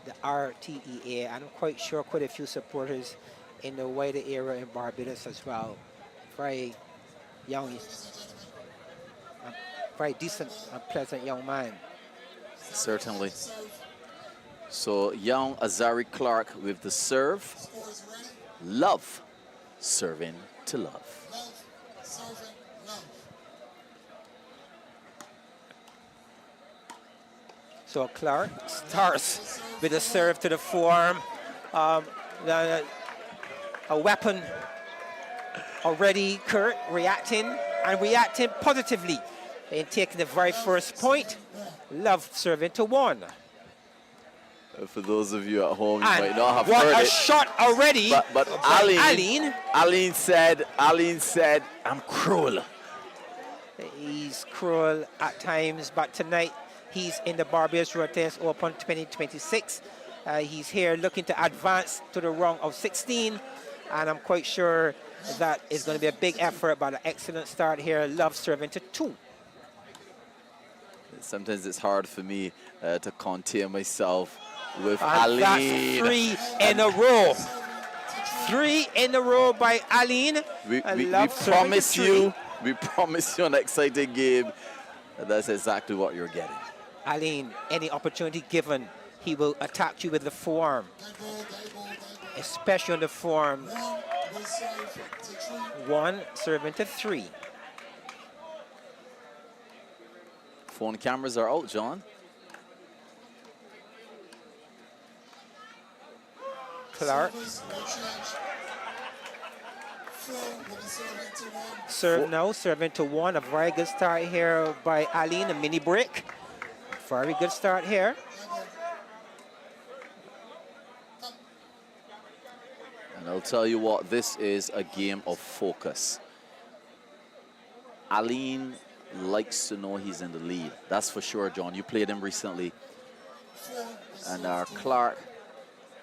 the RTEA. I'm quite sure quite a few supporters in the wider area in Barbados as well. Very young, very decent and pleasant young man. Certainly. So young Azari Clark with the serve. Love serving to love. So Clark starts with a serve to the forearm. A weapon already. Kurt reacting positively in taking the very first point. Love serving to one. For those of you at home, you And might not have what heard a it. shot already. But Aline said, I'm cruel. He's cruel at times, but tonight he's in the Barbados Road Tennis Open 2026. He's here looking to advance to the round of 16, and I'm quite sure that it's going to be a big effort, but an excellent start here. Love serving to two. Sometimes it's hard for me to contain myself with And Aline. that's three in a row. 3 in a row by Aline. We promise you an exciting game. And that's exactly what you're getting. Aline, any opportunity given, he will attack you with the forearm, especially on the forearm. 1 serving to 3. Phone cameras are out, John. Clark. Serve now, serving to 1. A very good start here by Aline, a mini break. Very good start here. And I'll tell you what, this is a game of focus. Aline likes to know he's in the lead. That's for sure, John. You played him recently. And Clark,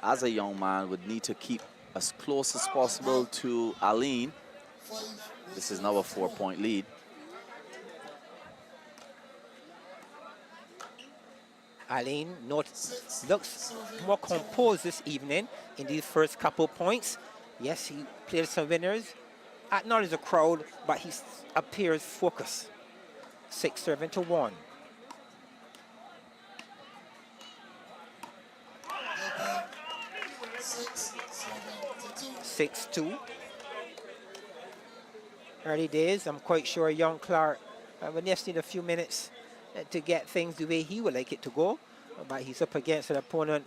as a young man, would need to keep as close as possible to Aline. This is now a 4-point lead. Aline looks more composed this evening in these first couple points. Yes, he played some winners. Acknowledge the crowd, but he appears focused. 6 serving to 1. Six, 2. Early days, I'm quite sure young Clark will just need a few minutes to get things the way he would like it to go. But he's up against an opponent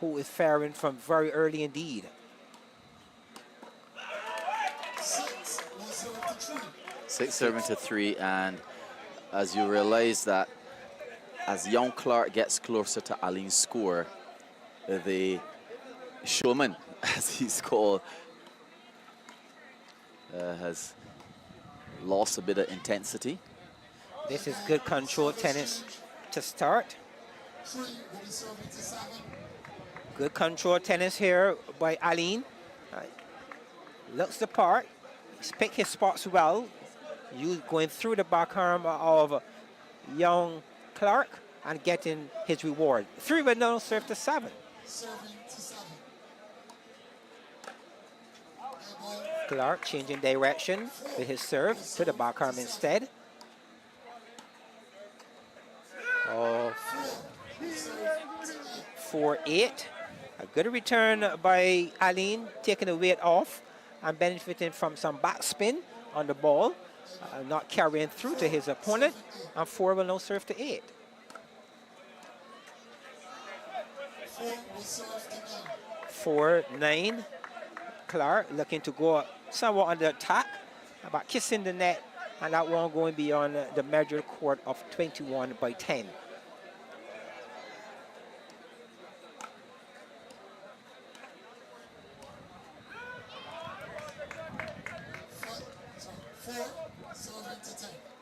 who is firing from very early indeed. 6 will serve to 3. 6 serving to 3, and as you realize that as young Clark gets closer to Aline's score, the showman, as he's called, has lost a bit of intensity. This is good control tennis to start. 3 will be serving to 7. Good control tennis here by Aline. Looks the part. He's picked his spots well. You going through the backarm of young Clark and getting his reward. 3 will now serve to 7. Serving to 7. Clark changing direction with his serve to the backarm instead. Oh, 4-8. A good return by Aline, taking the weight off and benefiting from some backspin on the ball, not carrying through to his opponent. And 4 will now serve to 8. 4 will serve to 9. 4-9. Clark looking to go somewhat on the attack, about kissing the net, and that one going beyond the measured court of 21-10.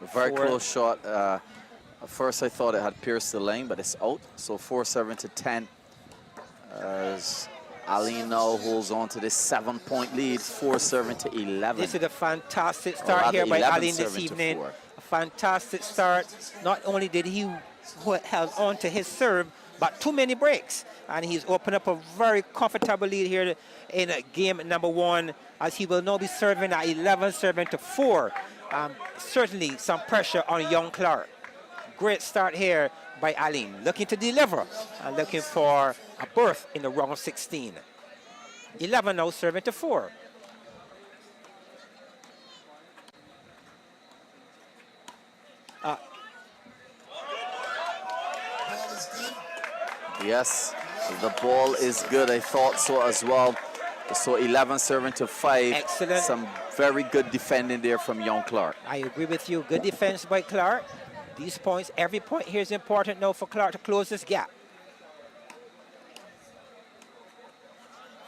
A very close shot. At first I thought it had pierced the lane, but it's out. So 4 serving to 10. As Aline now holds on to this 7-point lead, 4 serving to 11. This is a fantastic start here by Aline this evening. A fantastic start. Not only did he held on to his serve, but too many breaks. And he's opened up a very comfortable lead here in game number 1, as he will now be serving at 11, serving to 4. Certainly some pressure on young Clark. Great start here by Aline, looking to deliver and looking for a berth in the round 16. 11 now serving to 4. Yes, the ball is good. I thought so as well. So 11 serving to 5. Excellent. Some very good defending there from young Clark. I agree with you. Good defense by Clark. These points, every point here is important now for Clark to close this gap.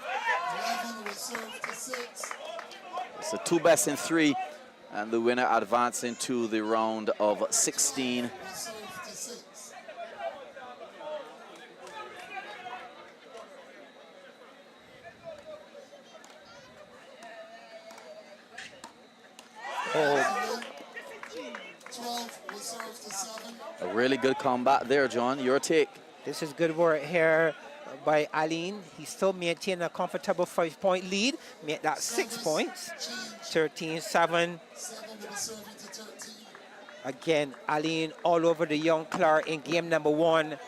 11 will serve to 6. It's the 2 best in 3, and the winner advancing to the round of 16. Will serve to 6. Oh, 12 will serve to 7. A really good combat there, John. Your take. this is good work here by Aline. He still maintained a comfortable 5-point lead. Made that 6 points. 13-7. 7 will be serving to 13. Again, Aline all over the young Clark in game number 1.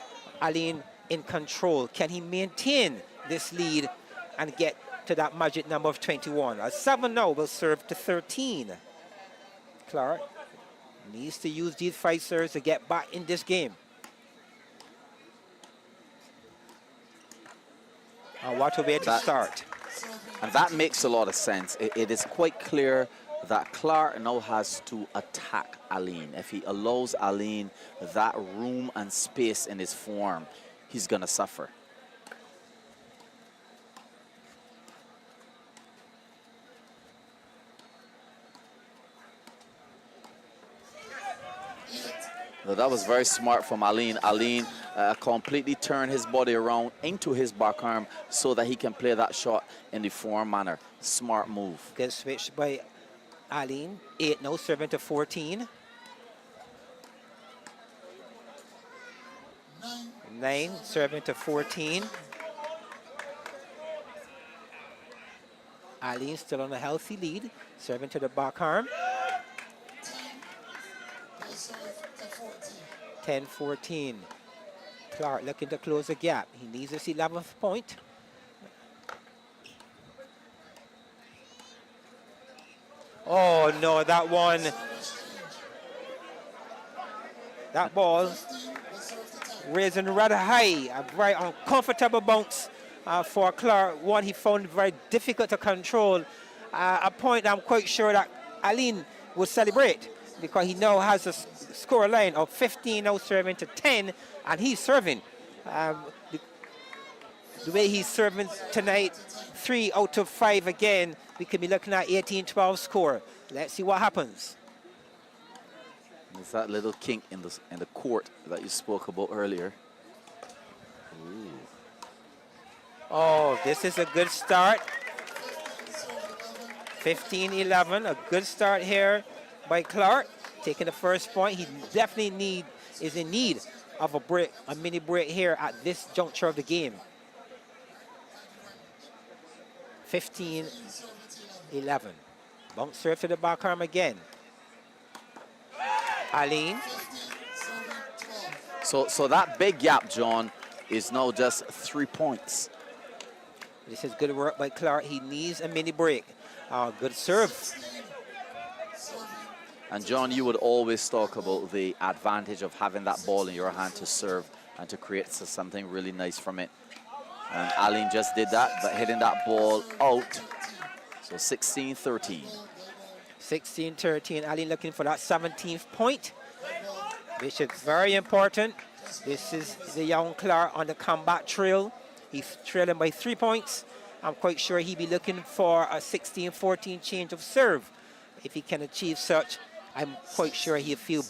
Aline in control. Can he maintain this lead and get to that magic number of 21? A 7 now will serve to 13. Clark needs to use these 5 serves to get back in this game. And what a way to start. And that makes a lot of sense. It is quite clear that Clark now has to attack Aline. If he allows Aline that room and space in his form, he's going to suffer. So that was very smart from Aline. Aline completely turned his body around into his backarm so that he can play that shot in the form manner. Smart move. Good switch by Aline. 8 now serving to 14. 9 serving to 14. Aline still on a healthy lead, serving to the backarm. 10-14. Clark looking to close the gap. He needs his 11th point. Oh no, that one. That ball raising rather high, a very uncomfortable bounce for Clark. One he found very difficult to control. A point I'm quite sure that Aline will celebrate because he now has a score line of 15 now serving to 10, and he's serving. The way he's serving tonight, 3 out of 5 again, we could be looking at 18-12 score. Let's see what happens. There's that little kink in the court that you spoke about earlier. Ooh. Oh, this is a good start. 15-11, a good start here by Clark. Taking the first point. He definitely is in need of a break, a mini break here at this juncture of the game. 15-11. Bounce serve to the back arm again. Aline. So that big gap, John, is now just 3 points. This is good work by Clark. He needs a mini break. Good serve. And John, you would always talk about the advantage of having that ball in your hand to serve and to create something really nice from it. And Aline just did that, but hitting that ball out. So 16-13. 16-13. Aline looking for that 17th point, which is very important. This is the young Clark on the comeback trail. He's trailing by 3 points. I'm quite sure he'll be looking for a 16-14 change of serve. If he can achieve such, I'm quite sure he'll feel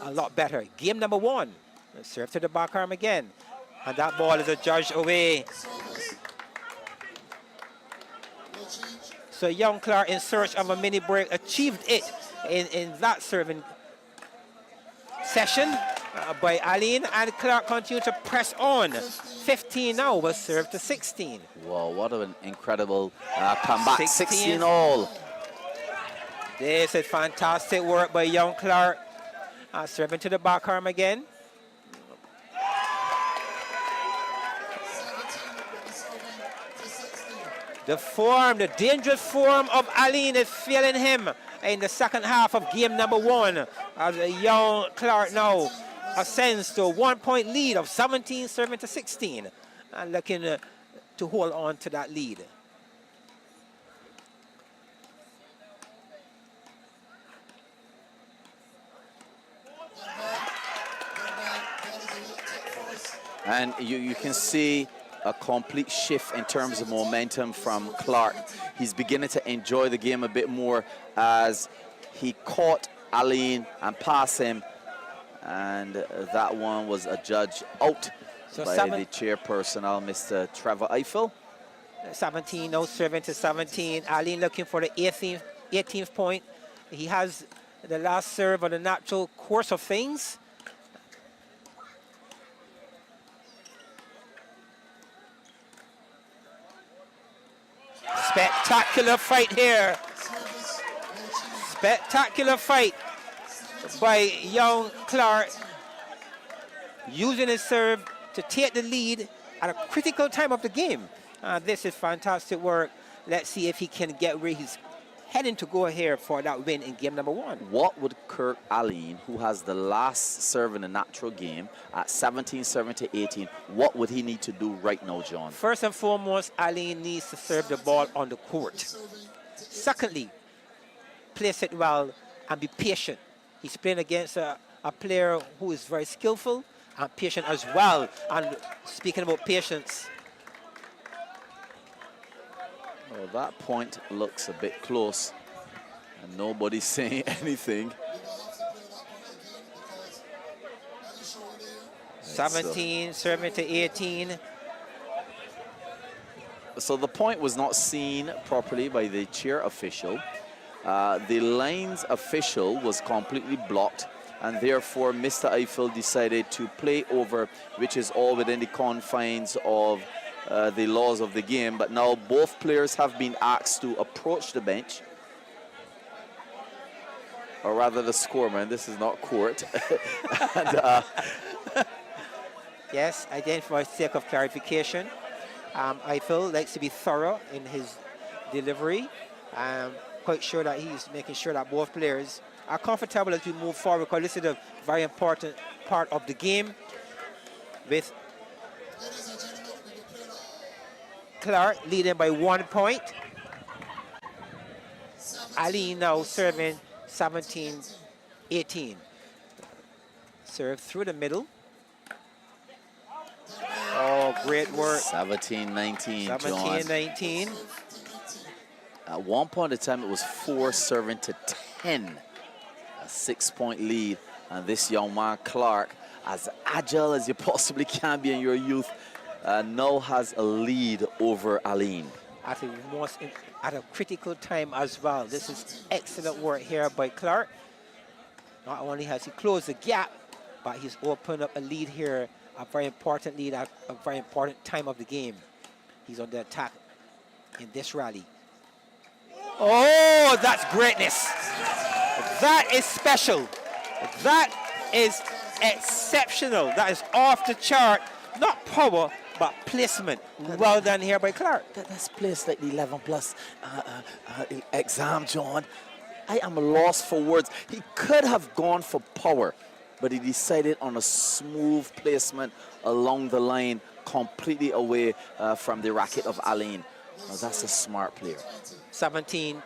a lot better. Game number 1. Serve to the back arm again. And that ball is adjudged away. So young Clark, in search of a mini break, achieved it in that serving session by Aline, and Clark continued to press on. 15 now was served to 16. Wow, what an incredible comeback. 16 all. This is fantastic work by young Clark. Serving to the back arm again. The dangerous form of Aline is failing him in the second half of game number 1. As a young Clark now ascends to a 1-point lead of 17 serving to 16. And looking to hold on to that lead. And you can see a complete shift in terms of momentum from Clark. He's beginning to enjoy the game a bit more as he caught Aline and passed him, and that one was adjudged out by the chairperson, Mr. Trevor Eiffel. 17 now serving to 17. Aline looking for the 18th point. He has the last serve on the natural course of things. Spectacular fight here. Spectacular fight by young Clark, using his serve to take the lead at a critical time of the game. This is fantastic work. Let's see if he can get where he's heading to go here for that win in game number 1. What would Kirk Aline, who has the last serve in the natural game at 17 serving to 18, what would he need to do right now, John? First and foremost, Aline needs to serve the ball on the court. Secondly, place it well and be patient. He's playing against a player who is very skillful and patient as well. And speaking about patience, well, that point looks a bit close, and nobody's saying anything. 17 serving to 18. So the point was not seen properly by the chair official. The lines official was completely blocked, and therefore Mr. Eiffel decided to play over, which is all within the confines of the laws of the game. But now both players have been asked to approach the bench, or rather the scoreman. This is not court. And, yes, again, for the sake of clarification, Eiffel likes to be thorough in his delivery. Quite sure that he's making sure that both players are comfortable as we move forward, because this is a very important part of the game. with Ladies and gentlemen, we will play now. Clark leading by 1 point. 17 Aline now will serving serve to 17-18. 18. Serve through the middle. Oh, great work. 17-19, John. 17-19. At one point in time, it was 4 serving to 10. A 6-point lead. And this young man, Clark, as agile as you possibly can be in your youth, now has a lead over Aline. At a critical time as well. This is excellent work here by Clark. Not only has he closed the gap, but he's opened up a lead here, a very important lead at a very important time of the game. He's on the attack in this rally. Oh, that's greatness. That is special. That is exceptional. That is off the chart. Not power, but placement. Well done here by Clark. That's placed like the 11 plus exam, John. I am lost for words. He could have gone for power, but he decided on a smooth placement along the line, completely away from the racket of Aline. Now, that's a smart player. 17-20.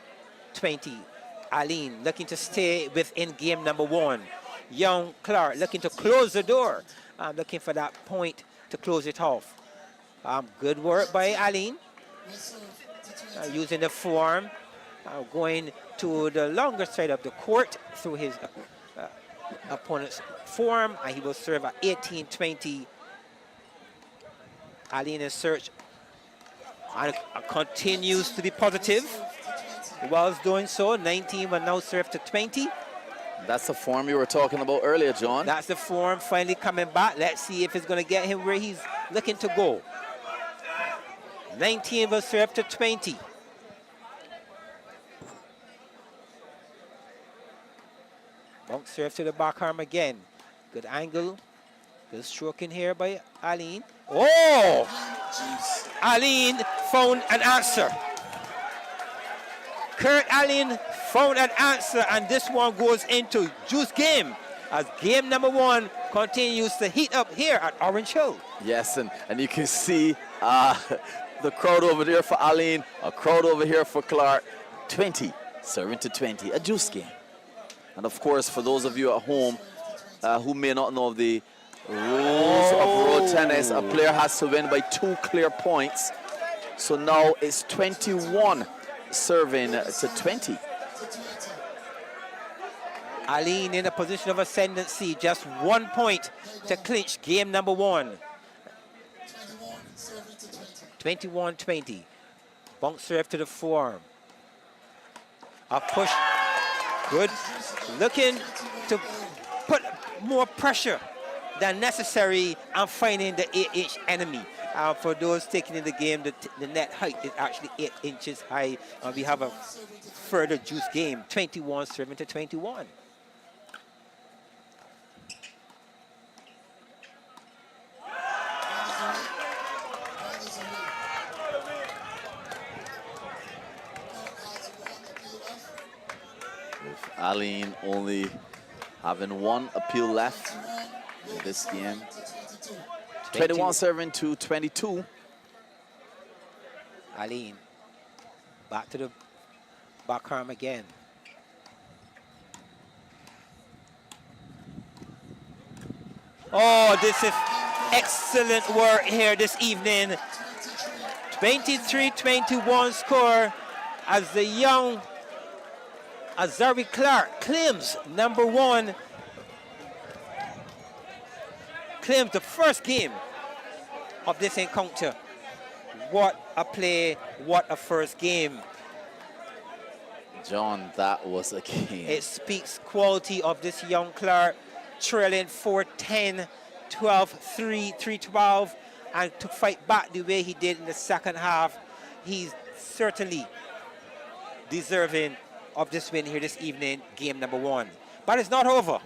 Aline looking to stay within game number 1. Young Clark looking to close the door. Looking for that point to close it off. Good work by Aline. Using the forearm. Going to the longer side of the court through his opponent's forearm. And he will serve at 18-20. Aline in search. And continues to be positive. Whilst doing so, 19 will now serve to 20. That's the form you were talking about earlier, John. That's the form finally coming back. Let's see if it's going to get him where he's looking to go. 19 will serve to 20. Bump serve to the back arm again. Good angle. Good stroking here by Aline. Oh! Aline found an answer. Kurt Aline found an answer, and this one goes into juice game as game number 1 continues to heat up here at Orange Hill. Yes, and you can see the crowd over there for Aline, a crowd over here for Clark. 20, serving to 20, a juice game. And of course, for those of you at home who may not know the rules of road tennis, a player has to win by 2 clear points. So now it's 21 serving to 20. Aline in a position of ascendancy, just 1 point to clinch game number 1. 21-20. Bunk serve to the forearm. A push. Good. Looking to put more pressure than necessary and finding the 8-inch enemy. For those taking in the game, the net height is actually 8 inches high. We have a further juice game, 21 serving to 21. With Aline only having 1 appeal left in this game. 21 serving to 22. Aline back to the back arm again. Oh, this is excellent work here this evening. 23-21 score as the young Azari Clark claims number 1. Claims the first game of this encounter. What a play, what a first game. John, that was a game. It speaks quality of this young Clark, trailing 4-10, 12-3, 3-12, and to fight back the way he did in the second half. He's certainly deserving of this win here this evening, game number 1. But it's not over.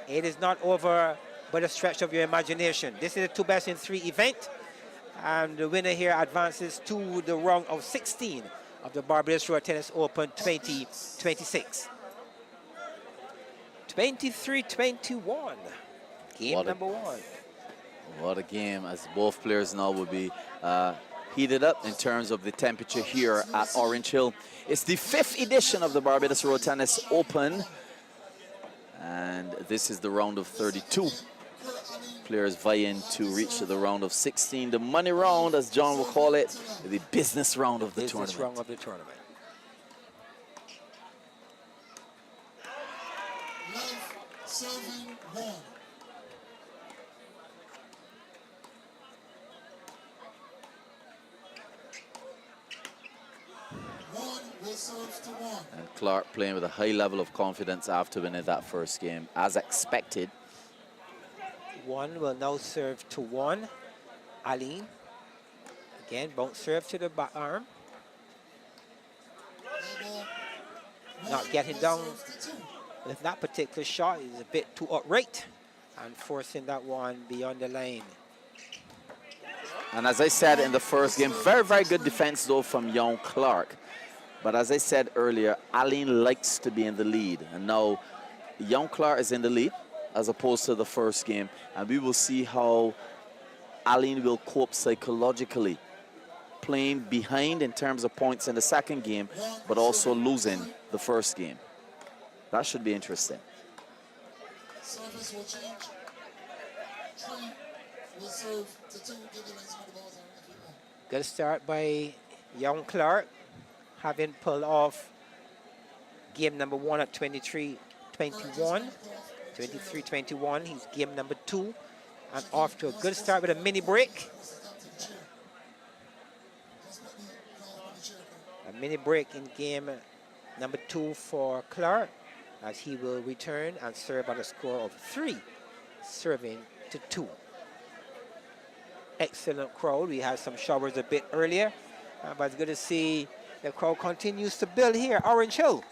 It is not over by the stretch of your imagination. This is a 2-best-in-3 event, and the winner here advances to the round of 16 of the Barbados Road Tennis Open 2026. 23-21, game number 1. What a game, as both players now will be heated up in terms of the temperature here at Orange Hill. It's the 5th edition of the Barbados Road Tennis Open, and this is the round of 32. Players vying to reach to the round of 16, the money round, as John will call it, the business round of the tournament. Round of the tournament. Love, serving, one. One will serve to one. And Clark playing with a high level of confidence after winning that first game, as expected. One will now serve to one. Aline. Again, bounce serve to the back arm. Not getting down with that particular shot. Is a bit too upright and forcing that one beyond the line. And as I said in the first game, very, very good defense though from young Clark. But as I said earlier, Aline likes to be in the lead. And now young Clark is in the lead as opposed to the first game. And we will see how Aline will cope psychologically, playing behind in terms of points in the second game, but also losing the first game. That should be interesting. Service will change. Three will serve to two. Give the next one the balls on. Good start by young Clark, having pulled off game number 1 at 23-21. 23-21, he's game number 2, and off to a good start with a mini break. A mini break in game number 2 for Clark, as he will return and serve at a score of 3, serving to 2. Excellent crowd. We had some showers a bit earlier, but it's good to see the crowd continues to build here, Orange Hill,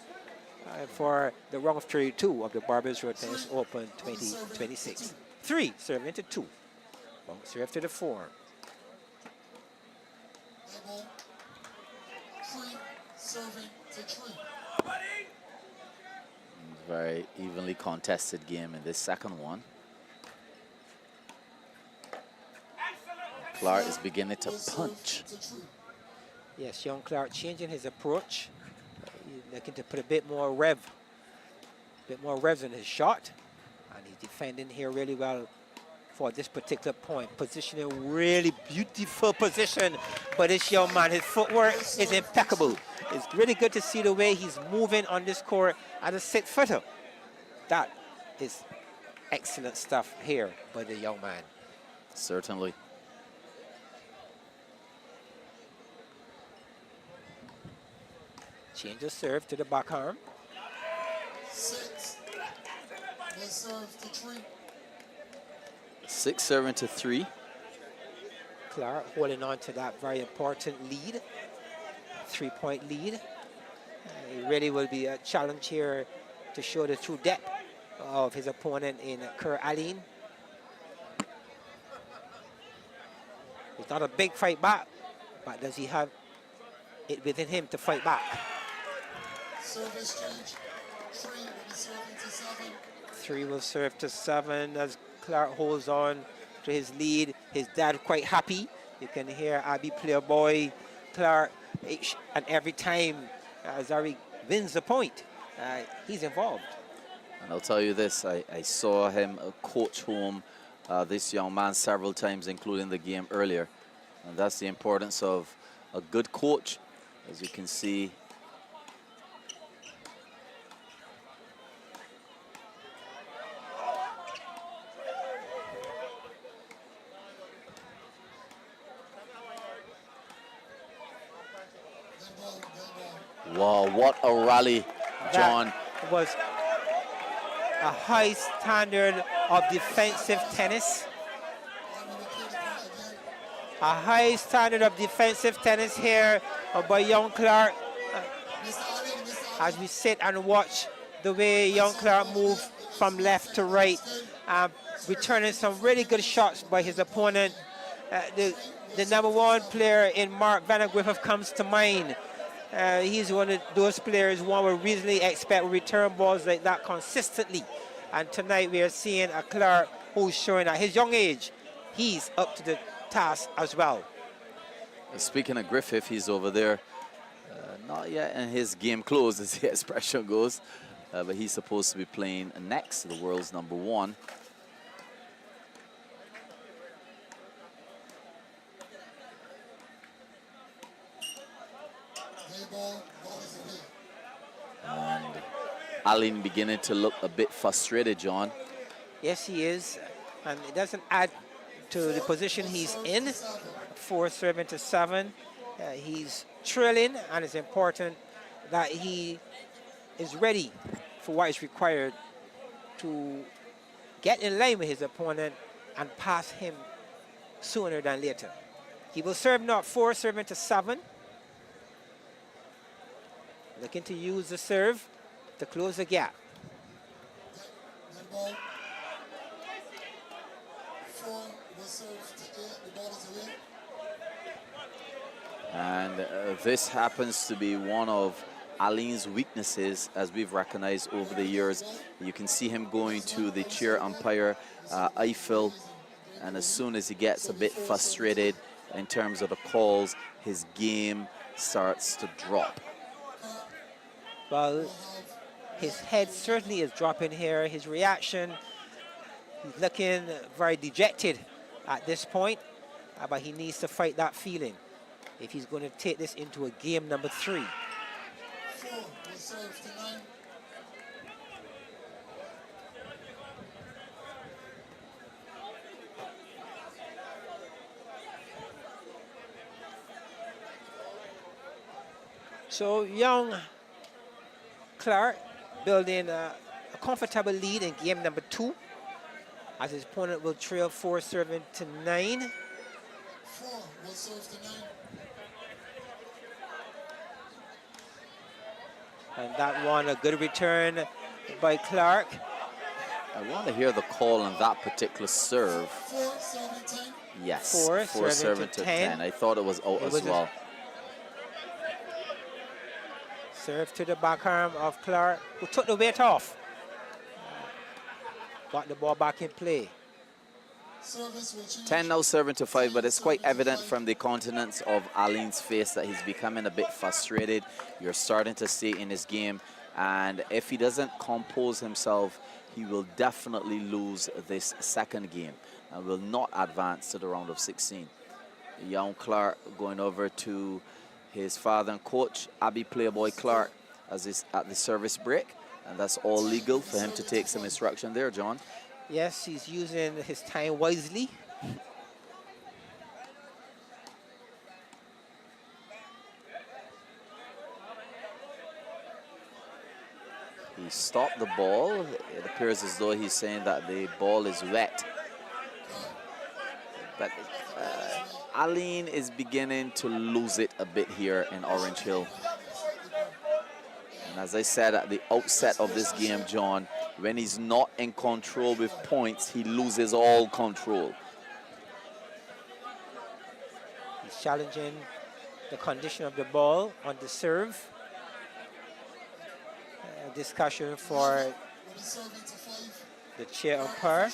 for the round of 32 of the Barbados Road Tennis Open 2026. 3 serving to 2. One serve to the 4. Three serving to three. Very evenly contested game in this second one. Clark is beginning to punch. Yes, young Clark changing his approach. He's looking to put a bit more rev in his shot. And he's defending here really well for this particular point. Positioning, really beautiful position. But this young man, his footwork is impeccable. It's really good to see the way he's moving on this court as a 6-footer. That is excellent stuff here by the young man. Certainly. Change of serve to the back arm. 6 will serve to 3. 6 serving to 3. Clark holding on to that very important lead, 3-point lead. It really will be a challenge here to show the true depth of his opponent in Kerr Aline. It's not a big fight back, but does he have it within him to fight back? Service change. 3 will be serving to 7. 3 will serve to 7 as Clark holds on to his lead. His dad quite happy. You can hear Abby Playboy Clark each and every time Zari wins the point. He's involved. And I'll tell you this, I saw him coach home this young man several times, including the game earlier. And that's the importance of a good coach, as you can see. Wow, what a rally, John. That was a high standard of defensive tennis. A high standard of defensive tennis here by young Clark. As we sit and watch the way young Clark move from left to right, returning some really good shots by his opponent. The #1 player in Mark Vandergriff comes to mind. He's one of those players one would reasonably expect will return balls like that consistently. And tonight we are seeing a Clark who's showing at his young age, he's up to the task as well. Speaking of Griffith, he's over there. Not yet in his game close, as the expression goes. But he's supposed to be playing next, the world's #1. And Allen beginning to look a bit frustrated, John. Yes, he is. And it doesn't add to the position he's in. 4-7. He's trailing, and it's important that he is ready for what is required to get in line with his opponent and pass him sooner than later. He will serve now 4-7. Looking to use the serve to close the gap. And this happens to be one of Allen's weaknesses, as we've recognized over the years. You can see him going to the chair umpire, Eiffel, and as soon as he gets a bit frustrated in terms of the calls, his game starts to drop. Well, his head certainly is dropping here. His reaction, he's looking very dejected at this point, but he needs to fight that feeling if he's going to take this into a game number 3. So young Clark building a comfortable lead in game number 2, as his opponent will trail 4-9. 4 will serve to 9. And that one, a good return by Clark. I want to hear the call on that particular serve. 4-7-10. Yes, 4-7-10. I thought it was out as well. Serve to the backarm of Clark, who took the weight off. Got the ball back in play. 10 now serving to 5, but it's quite evident from the countenance of Allen's face that he's becoming a bit frustrated. You're starting to see in his game, and if he doesn't compose himself, he will definitely lose this second game and will not advance to the round of 16. Young Clark going over to his father and coach, Abby Playboy Clark, as he's at the service break, and that's all legal for him to take some instruction there, John. Yes, he's using his time wisely. He stopped the ball. It appears as though he's saying that the ball is wet. But Allen is beginning to lose it a bit here in Orange Hill. And as I said at the outset of this game, John, when he's not in control with points, he loses all control. He's challenging the condition of the ball on the serve. Discussion for the chair umpire.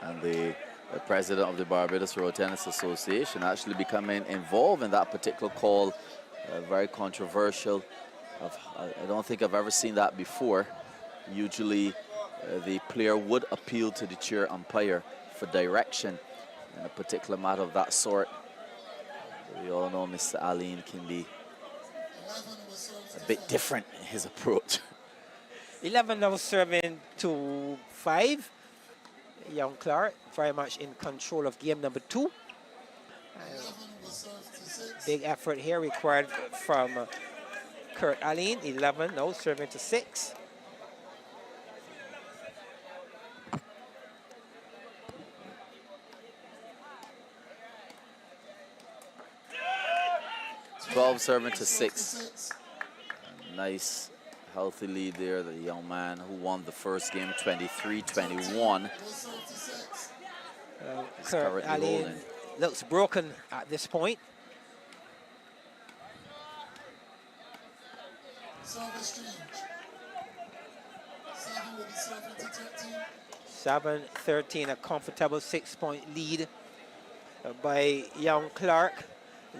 And the president of the Barbados Road Tennis Association actually becoming involved in that particular call. Very controversial. I don't think I've ever seen that before. Usually the player would appeal to the chair umpire for direction in a particular matter of that sort. We all know Mr. Allen can be a bit different in his approach. 11 now serving to 5. Young Clark very much in control of game number 2. Big effort here required from Kurt Allen. 11 now serving to 6. Serving to 6. Nice, healthy lead there. The young man who won the first game, 23-21. Kurt Allen looks broken at this point. 7-13, a comfortable 6-point lead by young Clark,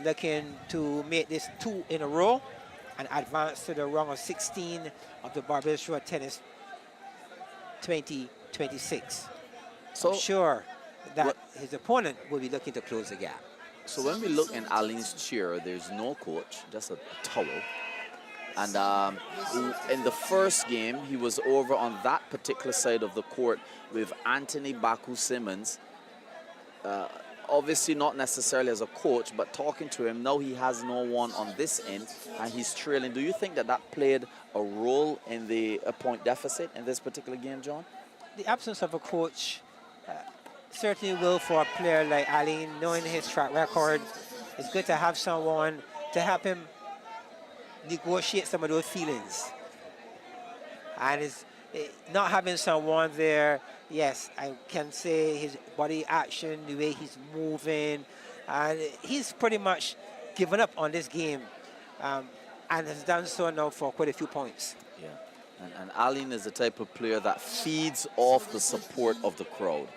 looking to make this 2 in a row and advance to the round of 16 of the Barbados Road Tennis 2026. So, I'm sure that what- his opponent will be looking to close the gap. So when we look in Aline's chair, there's no coach, just a towel. And in the first game, he was over on that particular side of the court with Anthony Baku Simmons. Obviously not necessarily as a coach, but talking to him, now he has no one on this end and he's trailing. Do you think that that played a role in the point deficit in this particular game, John? The absence of a coach certainly will for a player like Aline, knowing his track record. It's good to have someone to help him negotiate some of those feelings. And it's not having someone there, yes, I can say his body action, the way he's moving, and he's pretty much given up on this game and has done so now for quite a few points. Yeah. And Aline is the type of player that feeds off the support of the crowd.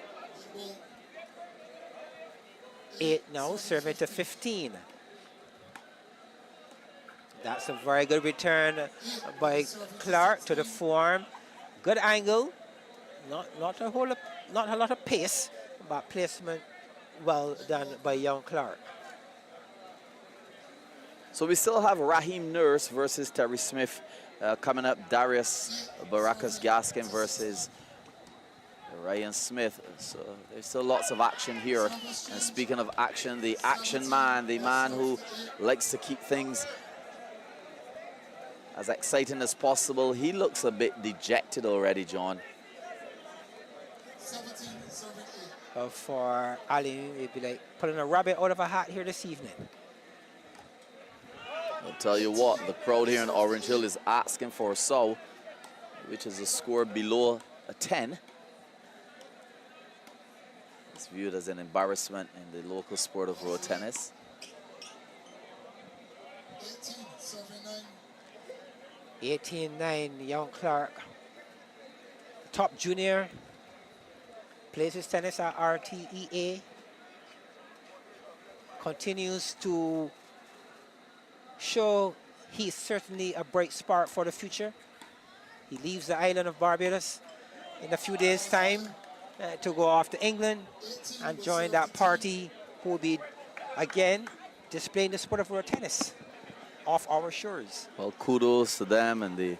8 now, serving to 15. That's a very good return by Clark to the forearm. Good angle, not a lot of pace, but placement well done by young Clark. So we still have Raheem Nurse versus Terry Smith coming up. Darius Baracus Gaskin versus Ryan Smith. So there's still lots of action here. And speaking of action, the action man, the man who likes to keep things as exciting as possible. He looks a bit dejected already, John. For Ali, it'd be like putting a rabbit out of a hat here this evening. I'll tell you what, the crowd here in Orange Hill is asking for a so, which is a score below a 10. It's viewed as an embarrassment in the local sport of road tennis. 18-9, young Clark. Top junior. Plays his tennis at RTEA. Continues to show he's certainly a bright spark for the future. He leaves the island of Barbados in a few days' time to go off to England and join that party who will be, again, displaying the sport of road tennis off our shores. Well, kudos to them and the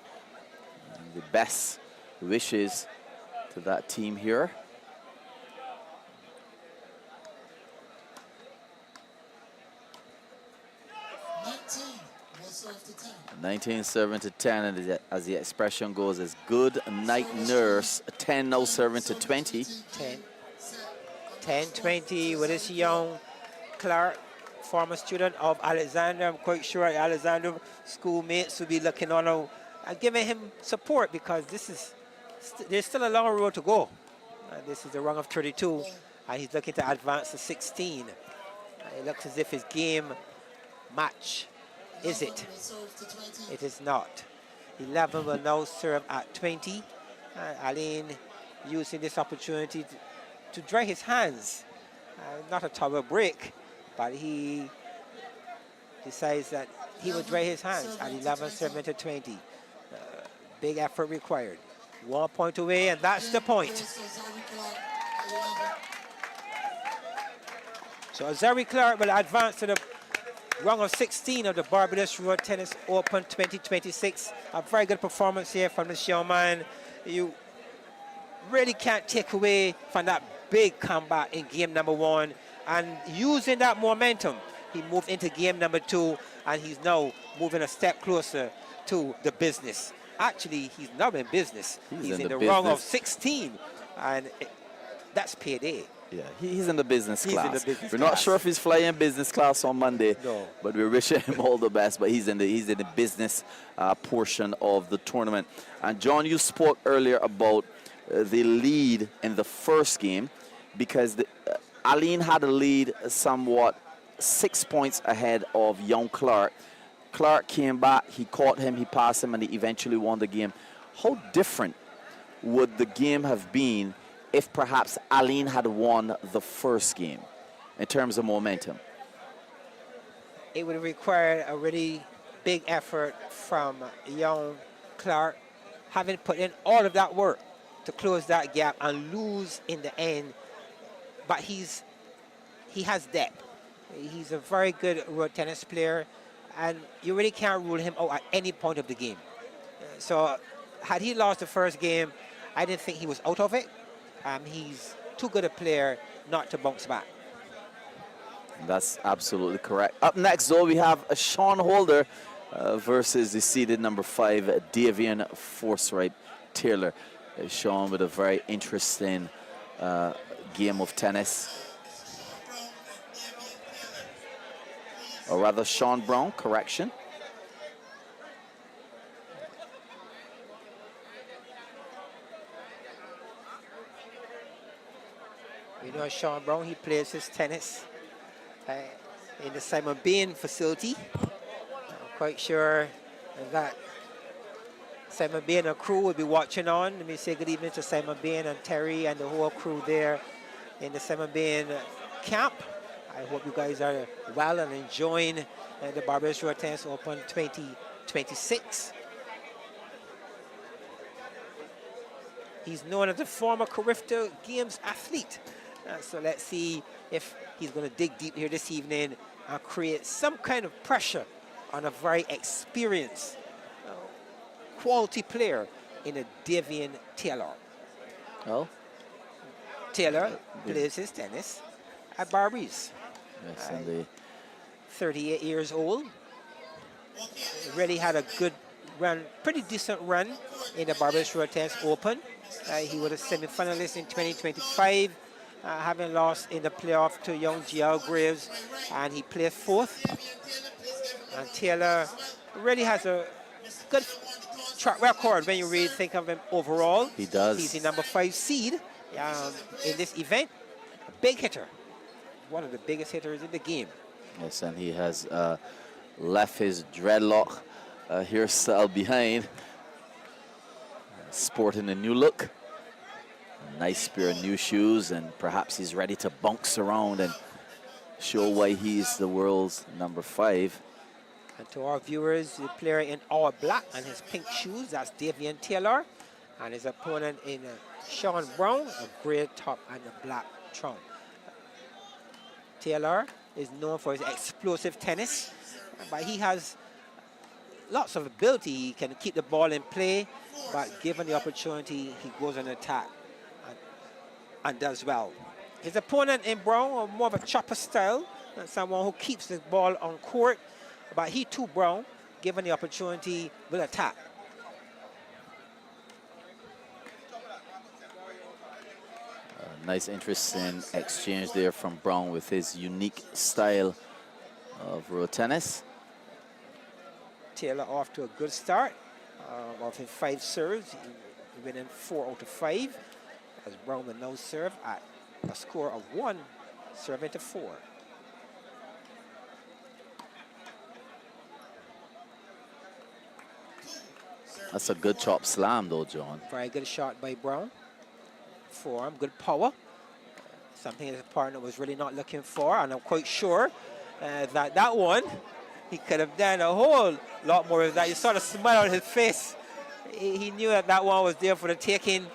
best wishes to that team here. 19 serving to 10, and as the expression goes, is good night nurse. 10 now serving to 20. 10-20 with this young Clark, former student of Alexander. I'm quite sure Alexander schoolmates will be looking on him and giving him support, because there's still a long road to go. This is the rung of 32, and he's looking to advance to 16. It looks as if his game match. Is it? It is not. 11 will now serve at 20. Aline using this opportunity to dry his hands. Not a towel break, but he decides that he will dry his hands at 11 serving to 20. Big effort required. 1 point away, and that's the point. So Zari Clark will advance to the round of 16 of the Barbados Road Tennis Open 2026. A very good performance here from this young man. You really can't take away from that big comeback in game number 1. And using that momentum, he moved into game number 2, and he's now moving a step closer to the business. Actually, he's not in business. He's in the round of 16, and that's payday. Yeah, he's in the business class. In the business We're class. not sure if he's flying business class on Monday, No. but we're wishing him all the best. But he's in the business portion of the tournament. And John, you spoke earlier about the lead in the first game, because Aline had a lead somewhat 6 points ahead of young Clark. Clark came back, he caught him, he passed him, and he eventually won the game. How different would the game have been if perhaps Aline had won the first game in terms of momentum? It would require a really big effort from young Clark, having put in all of that work to close that gap and lose in the end. But he has depth. He's a very good road tennis player, and you really can't rule him out at any point of the game. So had he lost the first game, I didn't think he was out of it. He's too good a player not to bounce back. That's absolutely correct. Up next, though, we have Sean Holder versus the seeded number 5, Davian Forsyth Taylor. Sean with a very interesting game of tennis. Or rather, Sean Brown, correction. You know, Sean Brown, he plays his tennis in the Simon Bain facility. I'm quite sure that Simon Bain and crew will be watching on. Let me say good evening to Simon Bain and Terry and the whole crew there in the Simon Bain camp. I hope you guys are well and enjoying the Barbados Road Tennis Open 2026. He's known as a former Carifta Games athlete. So let's see if he's going to dig deep here this evening and create some kind of pressure on a very experienced, quality player in a Davian Taylor. Oh, Taylor plays his tennis at Barbados. yes, and 38 years old. Really had a good run, pretty decent run in the Barbados Road Tennis Open. He was a semi-finalist in 2025, having lost in the playoff to young GL Graves, and he placed 4th. And Taylor really has a good track record when you really think of him overall. He does. He's the number 5 seed in this event. A big hitter. One of the biggest hitters in the game. Yes, and he has left his dreadlock hairstyle behind, sporting a new look. A nice pair of new shoes, and perhaps he's ready to bounce around and show why he's the world's number 5. And to our viewers, the player in all black and his pink shoes, that's Davian Taylor. And his opponent in Sean Brown, a gray top and a black trunk. Taylor is known for his explosive tennis, but he has lots of ability. He can keep the ball in play, but given the opportunity, he goes on attack and does well. His opponent in Brown, more of a chopper style, someone who keeps the ball on court, but he too, Brown, given the opportunity, will attack. Nice, interesting exchange there from Brown with his unique style of road tennis. Taylor off to a good start. Of his 5 serves, he winning 4 out of 5. As Brown will now serve at a score of 1, serving to 4. That's a good chop slam, though, John. Very good shot by Brown. Form, good power. Something his partner was really not looking for, and I'm quite sure that one, he could have done a whole lot more of that. You saw the smile on his face. He knew that one was there for the taking,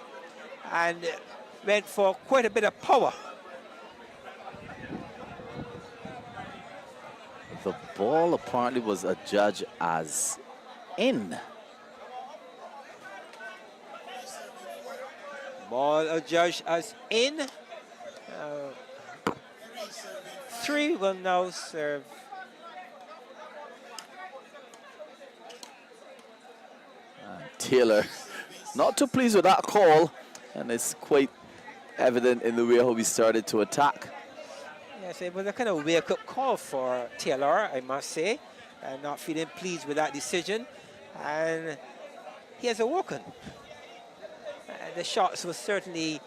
and went for quite a bit of power. The ball apparently was adjudged as in. Ball adjudged as in. 3 will now serve. Taylor not too pleased with that call, and it's quite evident in the way how he started to attack. Yes, it was a kind of wake-up call for Taylor, I must say. Not feeling pleased with that decision, and he has awoken. The shots will certainly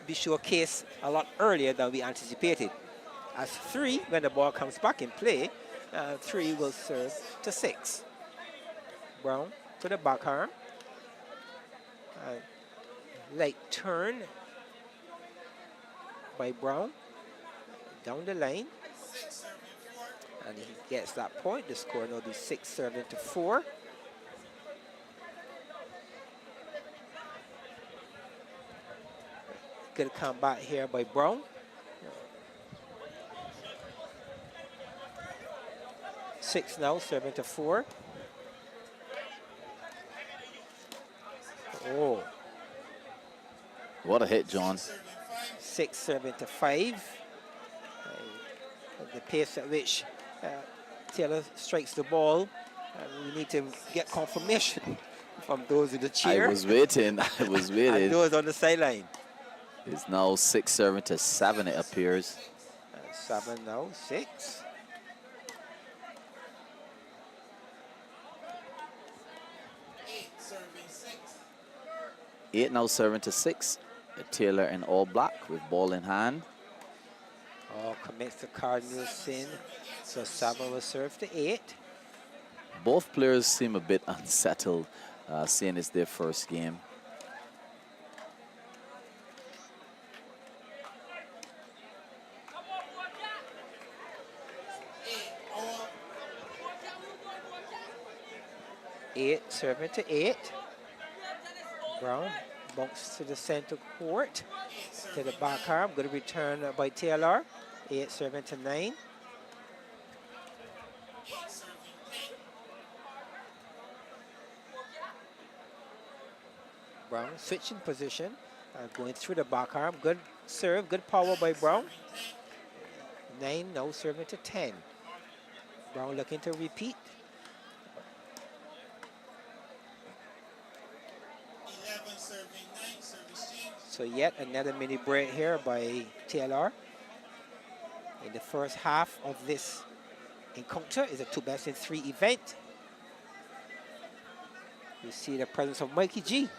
be showcased a lot earlier than we anticipated. As 3, when the ball comes back in play, 3 will serve to 6. Brown to the backhand. Light turn by Brown. Down the line. 6 serving 4. And he gets that point. The score now be 6-4. Good comeback here by Brown. 6 now, 7-4. Oh, What a hit, John. Serving 5. 6-5. The pace at which Taylor strikes the ball. We need to get confirmation from those in the chair I was waiting. I was and waiting. those on the sideline. It's now 6-7, it appears. 7 now, 6. 8 serving 6. 8 now, 7-6. Taylor in all black with ball in hand. Oh, commits the Cardinals sin. So 7 will serve to 8. Both players seem a bit unsettled, seeing it's their first game. All 8 serving to 8. Brown bunks to the center court. 8 To the serving back arm. Good return by Taylor. 8 serving to 9. 8 serving 10. Brown switching position. Going through the back arm. Good serve. Good power by Brown. 9 now serving to 10. Brown looking to repeat. 11 serving 9. Service change. So yet another mini break here by Taylor. In the first half of this encounter is a 2-best-in-3 event. You see the presence of Mikey G.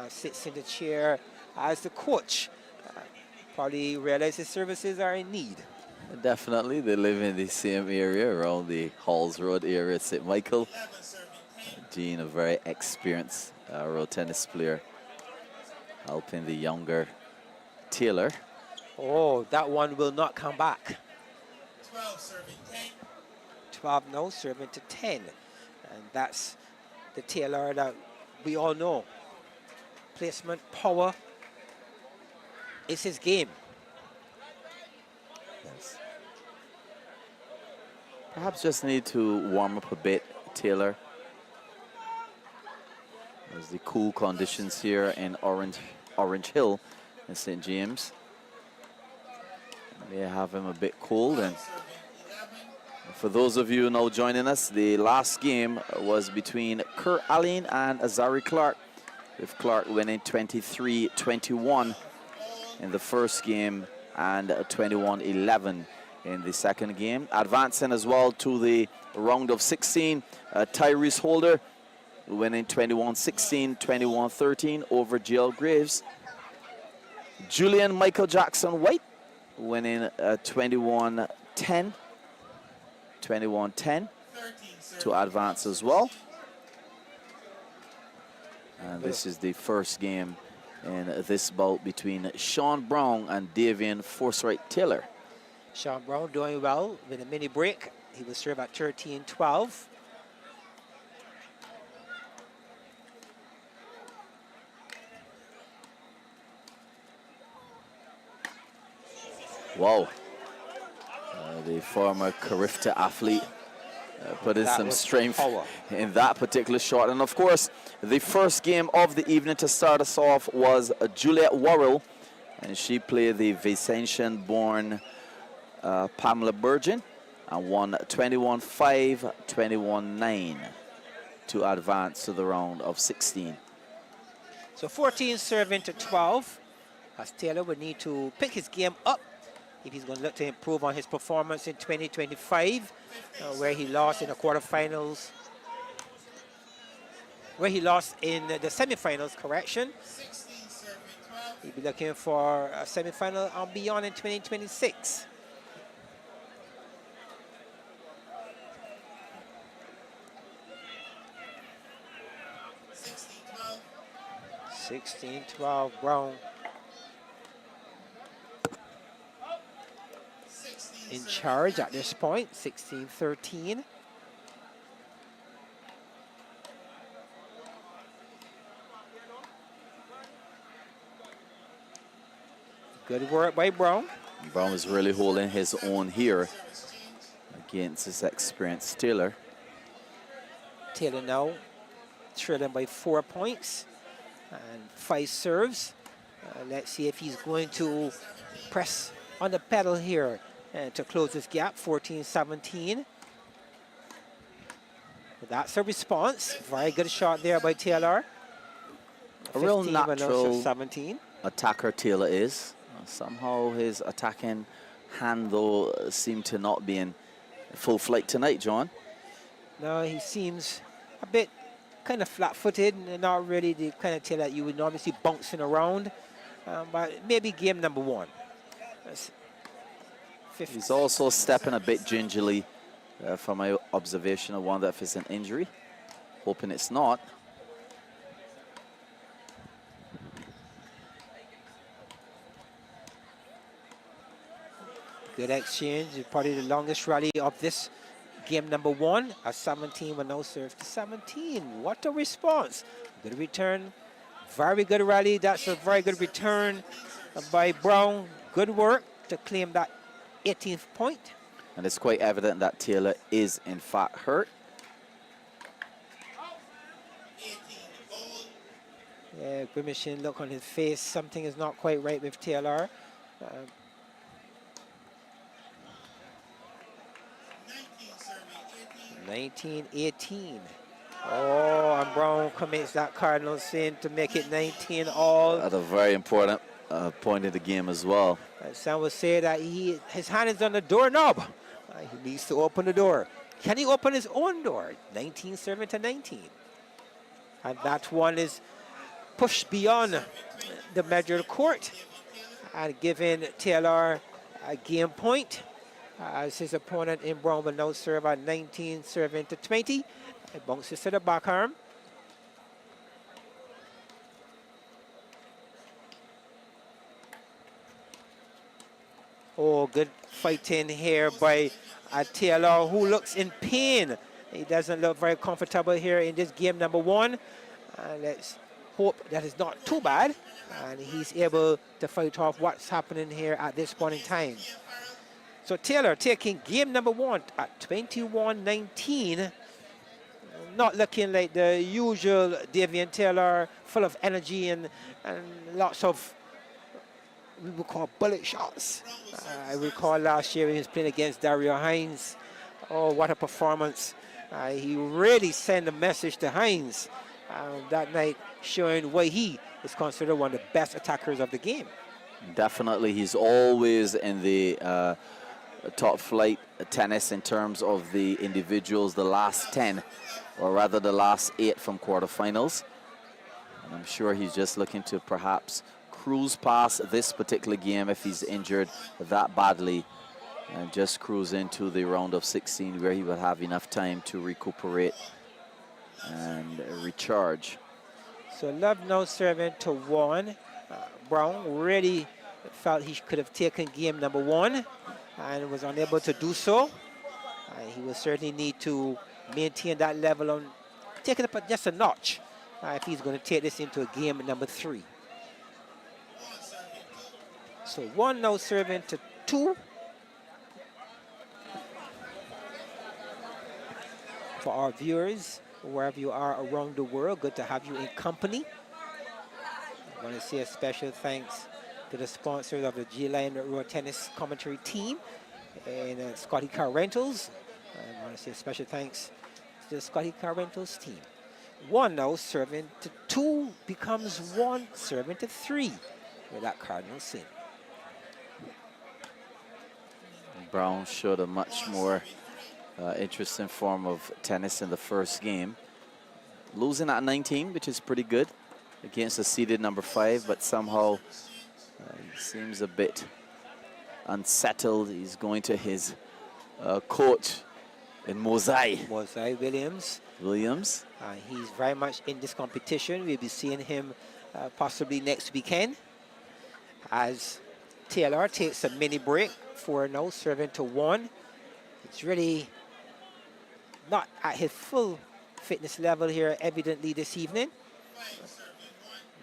Sits in the chair as the coach. Probably realize his services are in need. Definitely, they live in the same area around the Halls Road area at St. Michael. 11 serving 10. Gene, a very experienced road tennis player, helping the younger Taylor. Oh, that one will not come back. 12 serving 10. 12 now, serving to 10. And that's the Taylor that we all know. Placement, power, it's his game. Yes. Perhaps just need to warm up a bit, Taylor. There's the cool conditions here in Orange Hill in St. James. They have him a bit cold. And Serving 11. for those of you now joining us, the last game was between Kerr Allen and Azari Clark, with Clark winning 23-21 in the first game and 21-11 in the second game. Advancing as well to the round of 16, Tyrese Holder winning 21-16, 21-13 over GL Graves. Julian Michael Jackson White winning 21-10, 21-10 13 to advance as well. And this is the first game in this bout between Sean Brown and Davian Forsyth Taylor. Sean Brown doing well with a mini break. He will serve at 13-12. Wow. The former Carifta athlete put in That some was strength power. in that particular shot. And of course, the first game of the evening to start us off was Juliet Worrell, and she played the Vincentian-born Pamela Burgeon and won 21-5, 21-9 to advance to the round of 16. So 14 serving to 12, as Taylor would need to pick his game up if he's going to look to improve on his performance in 2025, where he lost in the quarterfinals, where he lost in the semifinals, correction. 16 serving 12. He'll be looking for a semifinal and beyond in 2026. Sixteen 12. 16-12 Brown. in charge at this point, 16-13. Good work by Brown. Brown is really holding his own here against his experienced Taylor. Taylor now trailing by 4 points and 5 serves. Let's see if he's going to press on the pedal here to close this gap, 14-17. That's a response. Very good shot there by Taylor. A real 15 but no natural 17. attacker Taylor is. Somehow his attacking hand, though, seemed to not be in full flight tonight, John. No, he seems a bit kind of flat-footed and not really the kind of Taylor that you would normally see bouncing around. But maybe game number 1. He's also stepping a bit gingerly from my observation. I wonder if it's an injury. Hoping it's not. Good exchange, probably the longest rally of this game number 1. A 17 with no serve to 17. What a response. Good return. Very good rally. That's a very good return by Brown. Good work to claim that 18th point. And it's quite evident that Taylor is in fact hurt. Yeah, grimacing look on his face. Something is not quite right with Taylor. 19-18. Oh, and Brown commits that cardinal sin to make it 19 all. At a very important point in the game as well. Some would say that his hand is on the doorknob. He needs to open the door. Can he open his own door? 19 serving to 19. And that one is pushed beyond the measured court and giving Taylor a game point. As his opponent in Brown will now serve at 19 serving to 20. It bounces to the back arm. Oh, good fighting here by Taylor, who looks in pain. He doesn't look very comfortable here in this game number 1. Let's hope that is not too bad. And he's able to fight off what's happening here at this point in time. So Taylor taking game number 1 at 21-19. Not looking like the usual Davian Taylor, full of energy and lots of we would call bullet shots. I recall last year when he was playing against Dario Hines. Oh, what a performance. He really sent a message to Hines that night, showing why he is considered one of the best attackers of the game. Definitely, he's always in the top flight tennis in terms of the individuals, the last 10, or rather the last 8 from quarterfinals. And I'm sure he's just looking to perhaps cruise past this particular game if he's injured that badly and just cruise into the round of 16 where he will have enough time to recuperate and recharge. So Love now serving to 1. Brown really felt he could have taken game number 1 and was unable to do so. He will certainly need to maintain that level on, take it up just a notch if he's going to take this into a game number 3. So 1 now serving to 2. For our viewers, wherever you are around the world, good to have you in company. I want to say a special thanks to the sponsors of the G-Line Road Tennis Commentary Team and Scotty Car Rentals. I want to say a special thanks to the Scotty Car Rentals team. 1 now serving to 2 becomes 1 serving to 3 with that cardinal sin. Brown showed a much more interesting form of tennis in the first game. Losing at 19, which is pretty good, against a seeded number 5, but somehow he seems a bit unsettled. He's going to his coach in Mosai. Mosai Williams. He's very much in this competition. We'll be seeing him possibly next weekend as Taylor takes a mini break, 4-0, serving to 1. It's really not at his full fitness level here, evidently, this evening.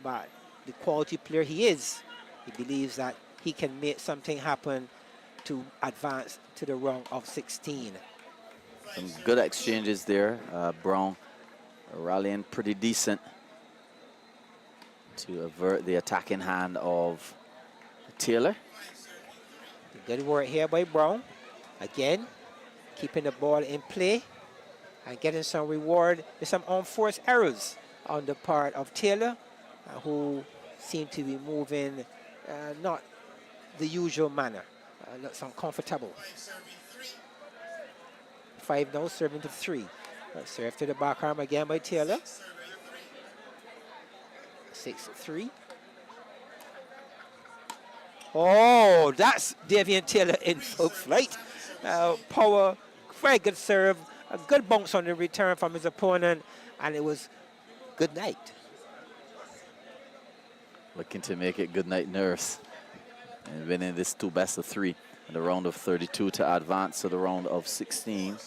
But the quality player he is, he believes that he can make something happen to advance to the round of 16. Some good exchanges there. Brown rallying pretty decent to avert the attacking hand of Taylor. Good work here by Brown. Again, keeping the ball in play and getting some reward with some unforced errors on the part of Taylor, who seem to be moving not the usual manner. Looks uncomfortable. 5-0, serving to 3. Serve to the back arm again by Taylor. 6-3. Oh, that's Davian Taylor in full flight. Power, very good serve. A good bounce on the return from his opponent, and it was good night. Looking to make it good night nurse. And winning this 2 best of 3 in the round of 32 to advance to the round of 16.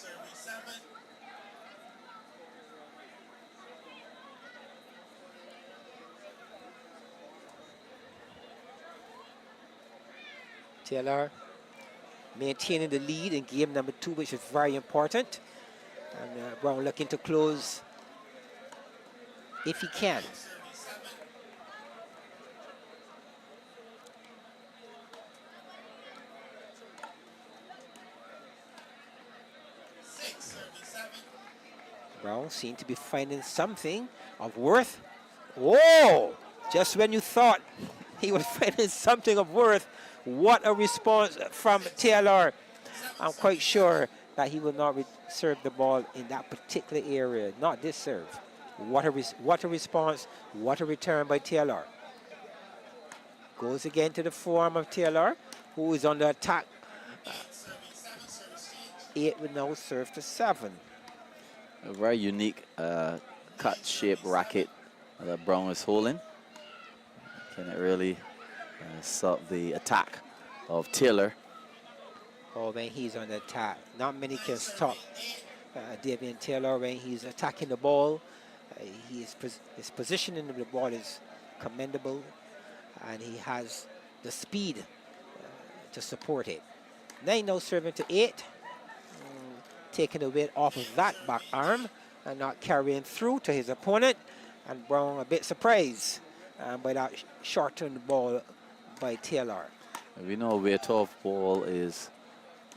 Taylor maintaining the lead in game number 2, which is very important. And Brown looking to close if he can. Brown seemed to be finding something of worth. Oh, just when you thought he was finding something of worth, what a response from Taylor. I'm quite sure that he will not serve the ball in that particular area, not this serve. What a response, what a return by Taylor. Goes again to the forearm of Taylor, who is on the attack. 8 will now serve to 7. A very unique cut-shaped racket that Brown is holding. Can it really stop the attack of Taylor? Oh, when he's on the attack, not many can stop Davian Taylor when he's attacking the ball. His positioning of the ball is commendable, and he has the speed to support it. 9 now serving to 8. Taking the weight off of that back arm and not carrying through to his opponent. And Brown a bit surprised by that shortened ball by Taylor. We know weight off ball is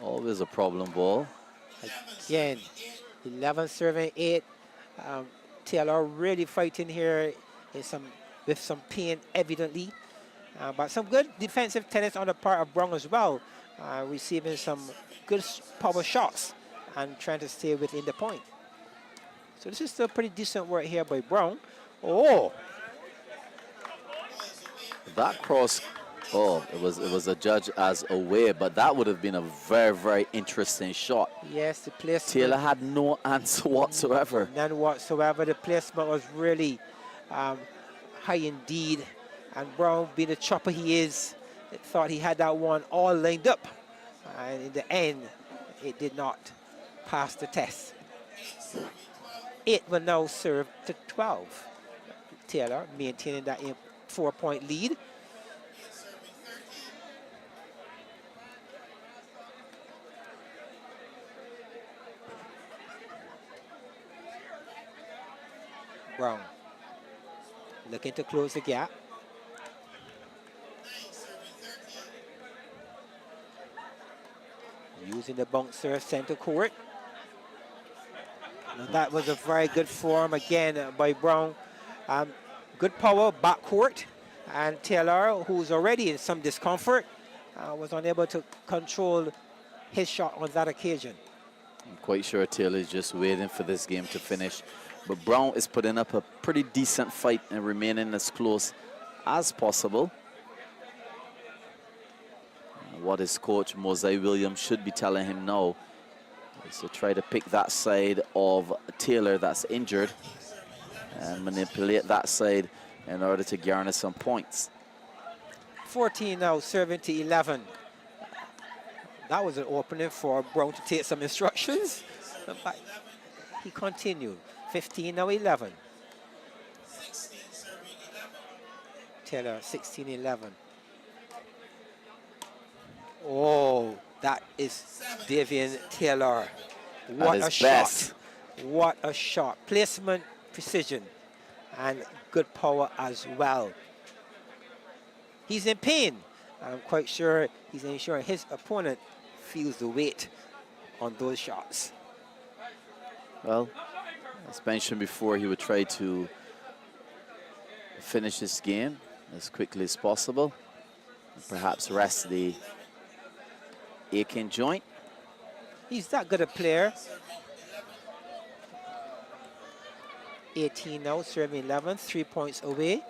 always a problem ball. Again, 11 serving 8. Taylor really fighting here with some pain evidently. But some good defensive tennis on the part of Brown as well. Receiving some good power shots and trying to stay within the point. So this is still pretty decent work here by Brown. Oh! That cross, oh, it was adjudged as away, but that would have been a very, very interesting shot. Yes, the placement. Taylor had no answer whatsoever. None whatsoever. The placement was really high indeed. And Brown, being the chopper he is, thought he had that one all lined up. And in the end, it did not pass the test. 8 will now serve to 12. Taylor maintaining that 4-point lead. Brown looking to close the gap. Using the bouncer center court. Now that was a very good form again by Brown. Good power back court. And Taylor, who's already in some discomfort, was unable to control his shot on that occasion. I'm quite sure Taylor is just waiting for this game to finish. But Brown is putting up a pretty decent fight and remaining as close as possible. What his coach, Mosai Williams, should be telling him now is to try to pick that side of Taylor that's injured and manipulate that side in order to garner some points. 14 now, serving to 11. That was an opening for Brown to take some instructions, but he continued. 15 now, 11. 16 serving 11. Taylor, 16-11. Oh, that is Davian Taylor. What At a his shot. best. What a shot. Placement, precision, and good power as well. He's in pain. I'm quite sure he's ensuring his opponent feels the weight on those shots. Well, as mentioned before, he would try to finish this game as quickly as possible. And perhaps rest the aching joint. He's that good a player. 18 now, serving 11, 3 points away.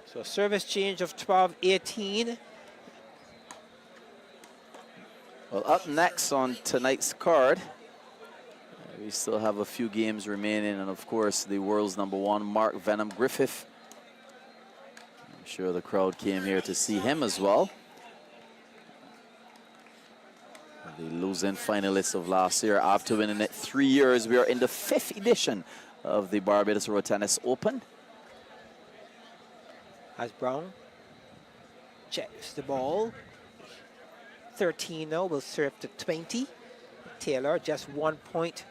So service change of 12-18. Well, up next on tonight's card, we still have a few games remaining, and of course, the world's #1, Mark Venom Griffith. I'm sure the crowd came here to see him as well. The losing finalists of last year, after winning it 3 years, we are in the 5th edition of the Barbados Road Tennis Open. As Brown checks the ball. 13 now, will serve to 20. Taylor, just 1 point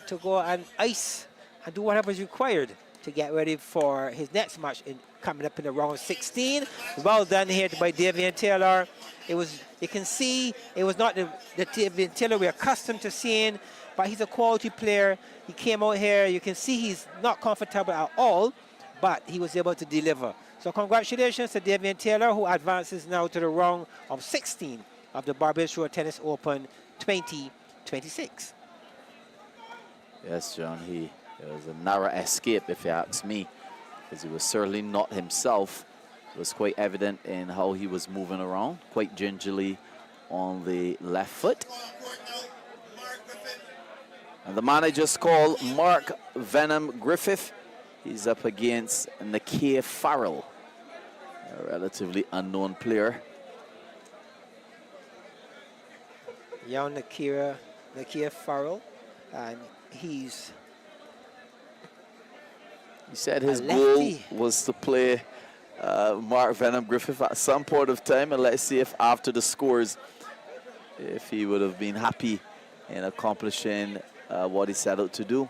to go and ice and do whatever is required to get ready for his next match coming up in the round 16. Well done here by Davian Taylor. It was, you can see, it was not the Davian Taylor we're accustomed to seeing, but he's a quality player. He came out here, you can see he's not comfortable at all, but he was able to deliver. So congratulations to Davian Taylor, who advances now to the round of 16 of the Barbados Road Tennis Open 2026. Yes, John, it was a narrow escape, if you ask me, because he was certainly not himself. It was quite evident in how he was moving around, quite gingerly on the left foot. And the man I just called, Mark Venom Griffith, he's up against Nakia Farrell, a relatively unknown player. Young Nakia Farrell, and he said his goal was to play Mark Venom Griffith at some point of time, and let's see if after the scores, if he would have been happy in accomplishing what he set out to do.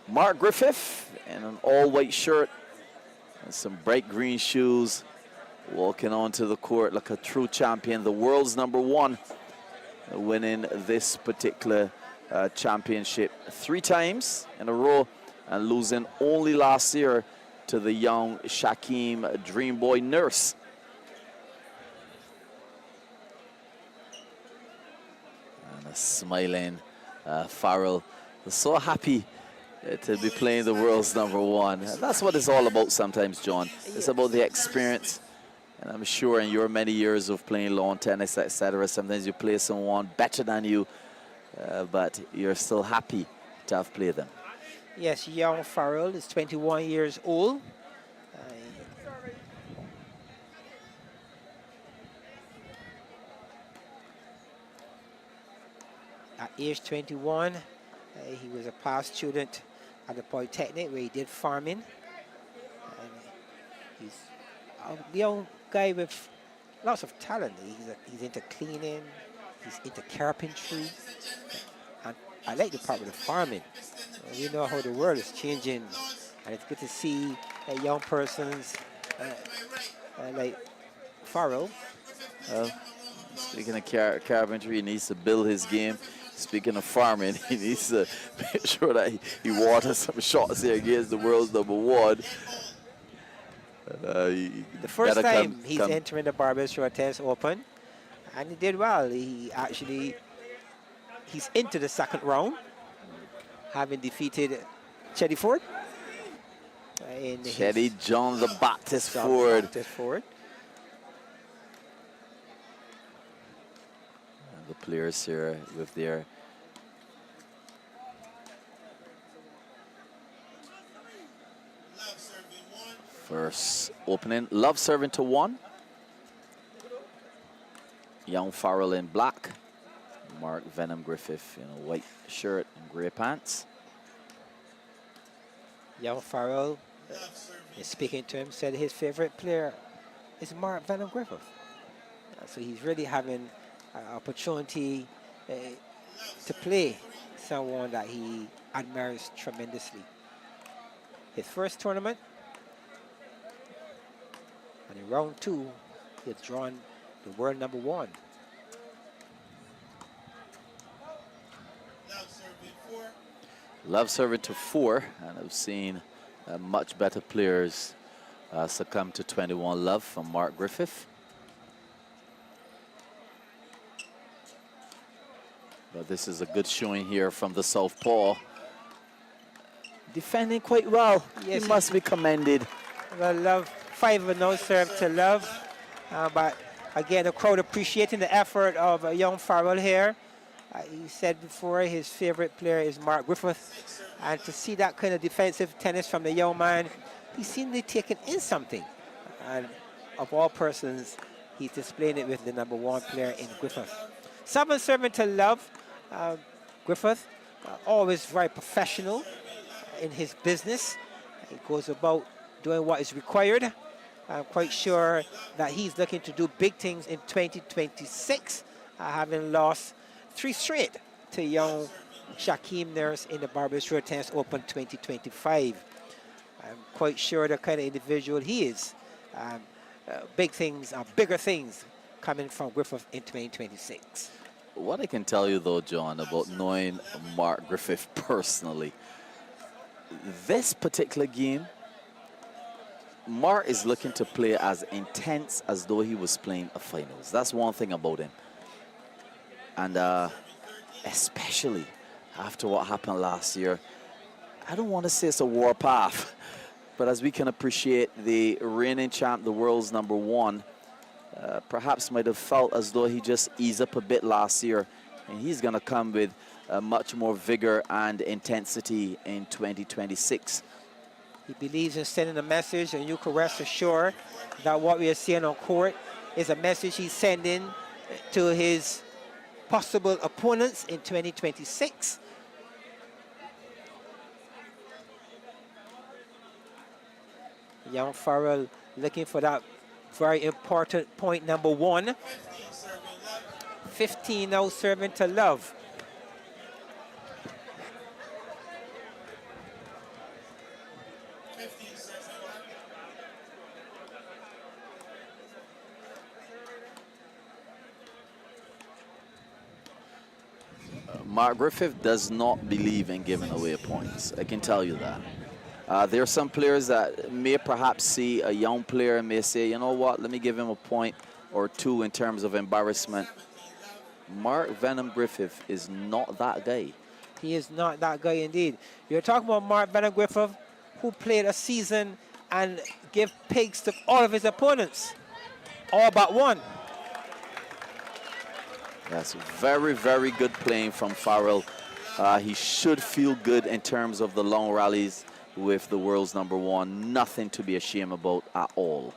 Mark Griffith in an all-white shirt and some bright green shoes, walking onto the court like a true champion, the world's #1, winning this particular championship 3 times in a row and losing only last year to the young Shaquem Dreamboy Nurse. And a smiling Farrell, so happy to be playing the world's #1. And that's what it's all about sometimes, John. It's about the experience. And I'm sure in your many years of playing lawn tennis, etc., sometimes you play someone better than you, but you're still happy to have played them. Yes, young Farrell is 21 years old. At age 21, he was a past student at the Polytechnic where he did farming. And he's a young guy with lots of talent. He's into cleaning, he's into carpentry. And I like the part with the farming. We know how the world is changing, and it's good to see young persons like Farrell. Speaking of carpentry, he needs to build his game. Speaking of farming, he needs to make sure that he waters some shots here against the world's #1. The first time he's entering the Barbados Road Tennis Open, and he did well. He's into the 2nd round, having defeated Chetty Ford. Chetty John the Baptist Ford. The players here with their First opening, Love serving to 1. Young Farrell in black. Mark Venom Griffith in a white shirt and gray pants. Young Farrell, speaking to him, said his favorite player is Mark Venom Griffith. So he's really having an opportunity to play someone that he admires tremendously. His first tournament, and in round 2, he has drawn the world number 1. Love serving to 4, and I've seen much better players succumb to 21 love from Mark Griffith. But this is a good showing here from the southpaw. Defending quite well. Yes, he must be commended. Well, Love, 5-0 serve to Love. But again, the crowd appreciating the effort of young Farrell here. He said before his favorite player is Mark Griffith. And to see that kind of defensive tennis from the young man, he seemed to be taking in something. And of all persons, he's displaying it with the number 1 player in Griffith. 7 serving to Love. Griffith, always very professional in his business. He goes about doing what is required. I'm quite sure that he's looking to do big things in 2026, having lost 3 straight to young Shaquem Nurse in the Barbados Road Tennis Open 2025. I'm quite sure the kind of individual he is. Big things, bigger things coming from Griffith in 2026. What I can tell you though, John, about knowing Mark Griffith personally, this particular game, Mark is looking to play as intense as though he was playing a finals. That's one thing about him. And especially after what happened last year, I don't want to say it's a warpath, but as we can appreciate, the reigning champ, the world's number 1, perhaps might have felt as though he just eased up a bit last year, and he's going to come with much more vigor and intensity in 2026. He believes in sending a message, and you can rest assured that what we are seeing on court is a message he's sending to his possible opponents in 2026. Young Farrell looking for that very important point number 1. 15 now serving to Love. Mark Griffith does not believe in giving away points. I can tell you that. There are some players that may perhaps see a young player and may say, you know what, let me give him a point or 2 in terms of embarrassment. Mark Venom Griffith is not that guy. He is not that guy indeed. You're talking about Mark Venom Griffith, who played a season and gave pigs to all of his opponents, all but 1. That's very, very good playing from Farrell. He should feel good in terms of the long rallies with the world's number 1. Nothing to be ashamed about at all.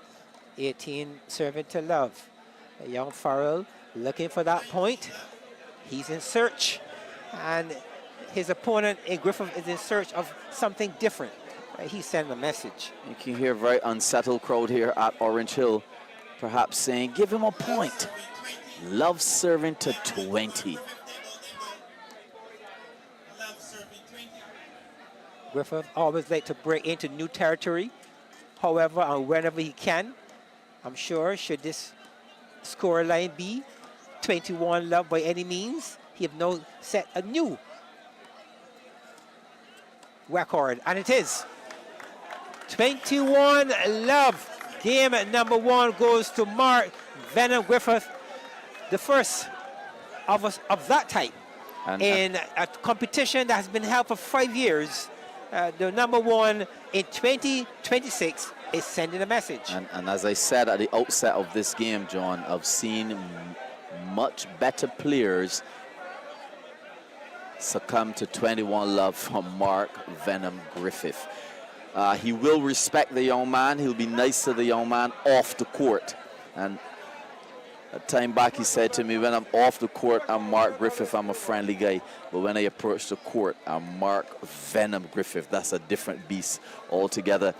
18 serving to Love. Young Farrell looking for that point. He's in search, and his opponent in Griffith is in search of something different. He's sending a message. You can hear a very unsettled crowd here at Orange Hill, perhaps saying, give him a point. Love serving to 20. Griffith always like to break into new territory. However, and whenever he can, I'm sure, should this score line be 21 Love by any means, he have now set a new record, and it is 21 Love. Game number 1 goes to Mark Venom Griffith, the first of that type in a competition that has been held for 5 years. The number 1 in 2026 is sending a message. And as I said at the outset of this game, John, I've seen much better players succumb to 21 Love from Mark Venom Griffith. He will respect the young man. He'll be nice to the young man off the court. And a time back he said to me, when I'm off the court, I'm Mark Griffith, I'm a friendly guy. But when I approach the court, I'm Mark Venom Griffith. That's a different beast altogether.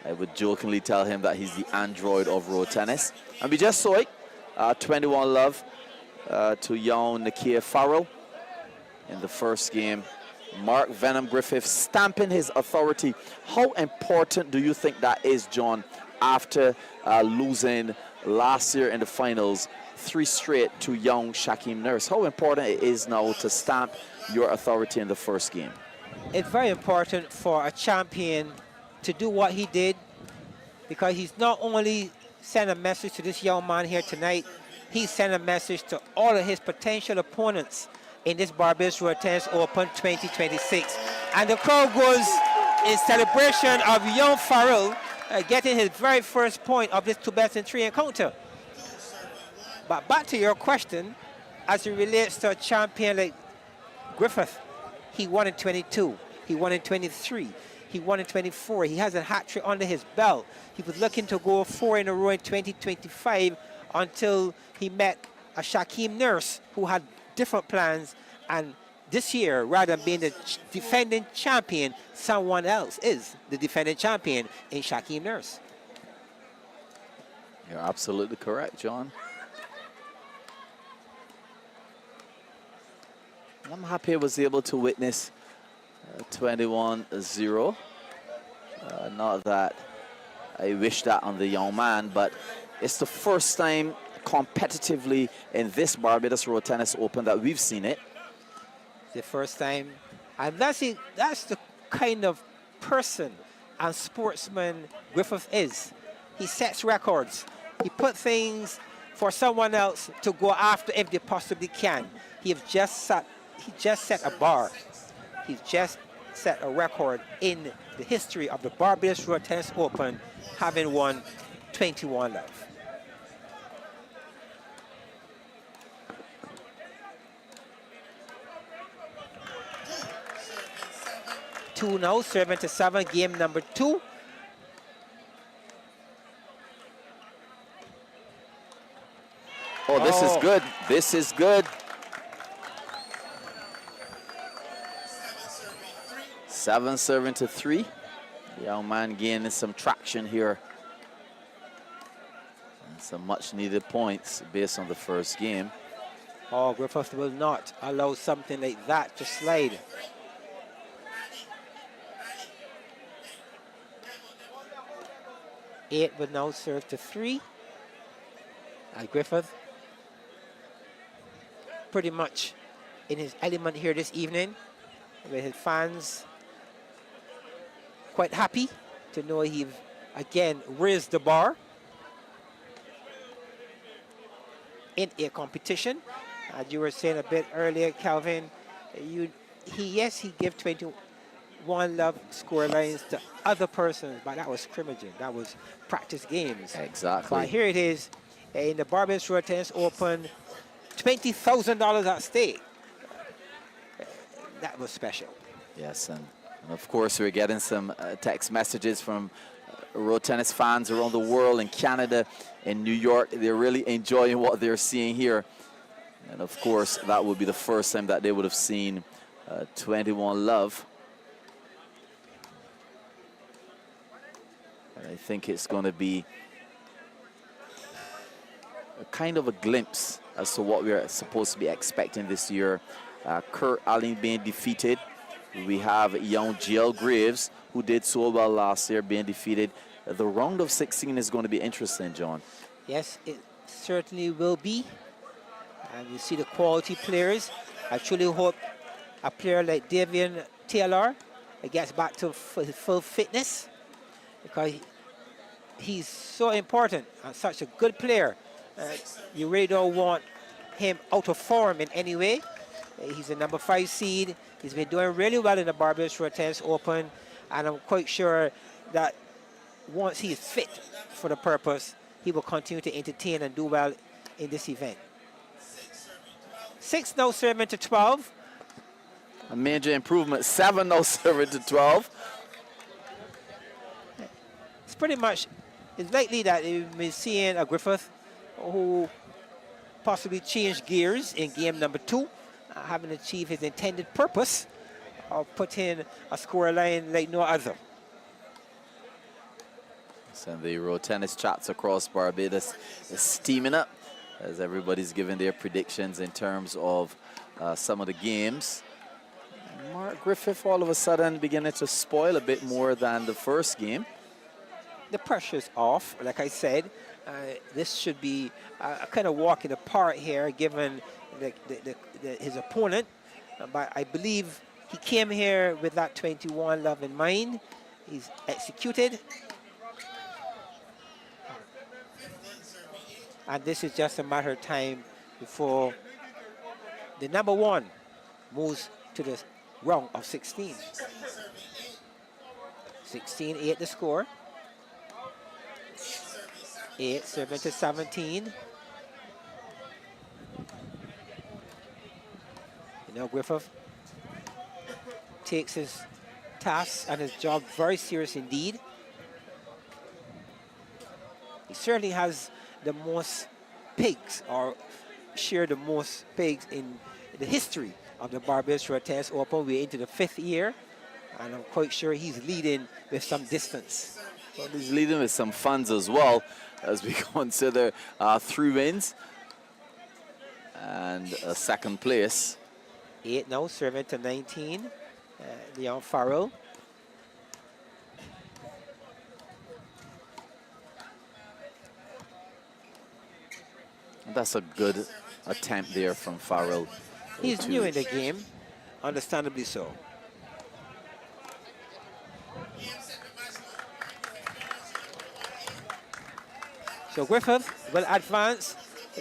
I would jokingly tell him that he's the android of road tennis. And we just saw it, 21 love to young Nakia Farrell in the first game. Mark Venom Griffith stamping his authority. How important do you think that is, John, after losing last year in the finals 3 straight to young Shaquem Nurse? How important it is now to stamp your authority in the first game? It's very important for a champion to do what he did, because he's not only sent a message to this young man here tonight, he sent a message to all of his potential opponents in this Barbados Road Tennis Open 2026. And the crowd goes in celebration of young Farrell getting his very first point of this 2-3 encounter. But back to your question, as it relates to a champion like Griffith, he won in 22, he won in 23, he won in 24. He has a hat trick under his belt. He was looking to go 4 in a row in 2025 until he met a Shaquem Nurse who had different plans. And this year, rather than being the defending champion, someone else is the defending champion in Shaquem Nurse. You're absolutely correct, John. I'm happy I was able to witness 21-0. Not that I wish that on the young man, but it's the first time competitively in this Barbados Road Tennis Open that we've seen it. The first time, and that's the kind of person and sportsman Griffith is. He sets records. He put things for someone else to go after if they possibly can. He just set a bar. He's just set a record in the history of the Barbados Road Tennis Open, having won 21 love. Two now, 7-7, game number 2. Oh, this is good. This is good. 7-3. The young man gaining some traction here. And some much needed points based on the first game. Oh, Griffith will not allow something like that to slide. Eight will now serve to 3. And Griffith pretty much in his element here this evening, with his fans quite happy to know he again raised the bar in a competition. As you were saying a bit earlier, Calvin, he gave 21 love score lines to other persons, but that was scrimmaging, that was practice games. Exactly. But here it is in the Barbados Road Tennis Open, $20,000 at stake. That was special. Yes, and of course we're getting some text messages from road tennis fans around the world, in Canada, in New York. They're really enjoying what they're seeing here. And of course, that would be the first time that they would have seen 21 love. And I think it's going to be a kind of a glimpse as to what we're supposed to be expecting this year. Kurt Allen being defeated. We have young GL Graves, who did so well last year, being defeated. The round of 16 is going to be interesting, John. Yes, it certainly will be. And you see the quality players. I truly hope a player like Davian Taylor gets back to his full fitness, because he's so important and such a good player. You really don't want him out of form in any way. He's a number 5 seed. He's been doing really well in the Barbados Road Tennis Open, and I'm quite sure that once he is fit for the purpose, he will continue to entertain and do well in this event. 6 now serving to 12. A major improvement. 7 now serving to 12. pretty much, it's likely that we may be seeing a Griffith who possibly changed gears in game number 2, having achieved his intended purpose of putting a score line like no other. So the road tennis chats across Barbados is steaming up as everybody's giving their predictions in terms of some of the games. Mark Griffith all of a sudden beginning to spoil a bit more than the first game. The pressure's off, like I said. This should be a kind of walk in the park here, given his opponent. But I believe he came here with that 21 love in mind. He's executed. And this is just a matter of time before the number 1 moves to the round of 16. 16-8 the score. 8 serving to 17. You know, Griffith takes his task and his job very serious indeed. He certainly has the most pigs, or share the most pigs in the history of the Barbados Road Tennis Open. We're into the 5th year, and I'm quite sure he's leading with some distance. Well, he's leading with some funds as well, as we consider 3 wins and a 2nd place. 8 now, serving to 19. Leon Farrell. That's a good attempt there from Farrell. He's new in the game, understandably so. So Griffith will advance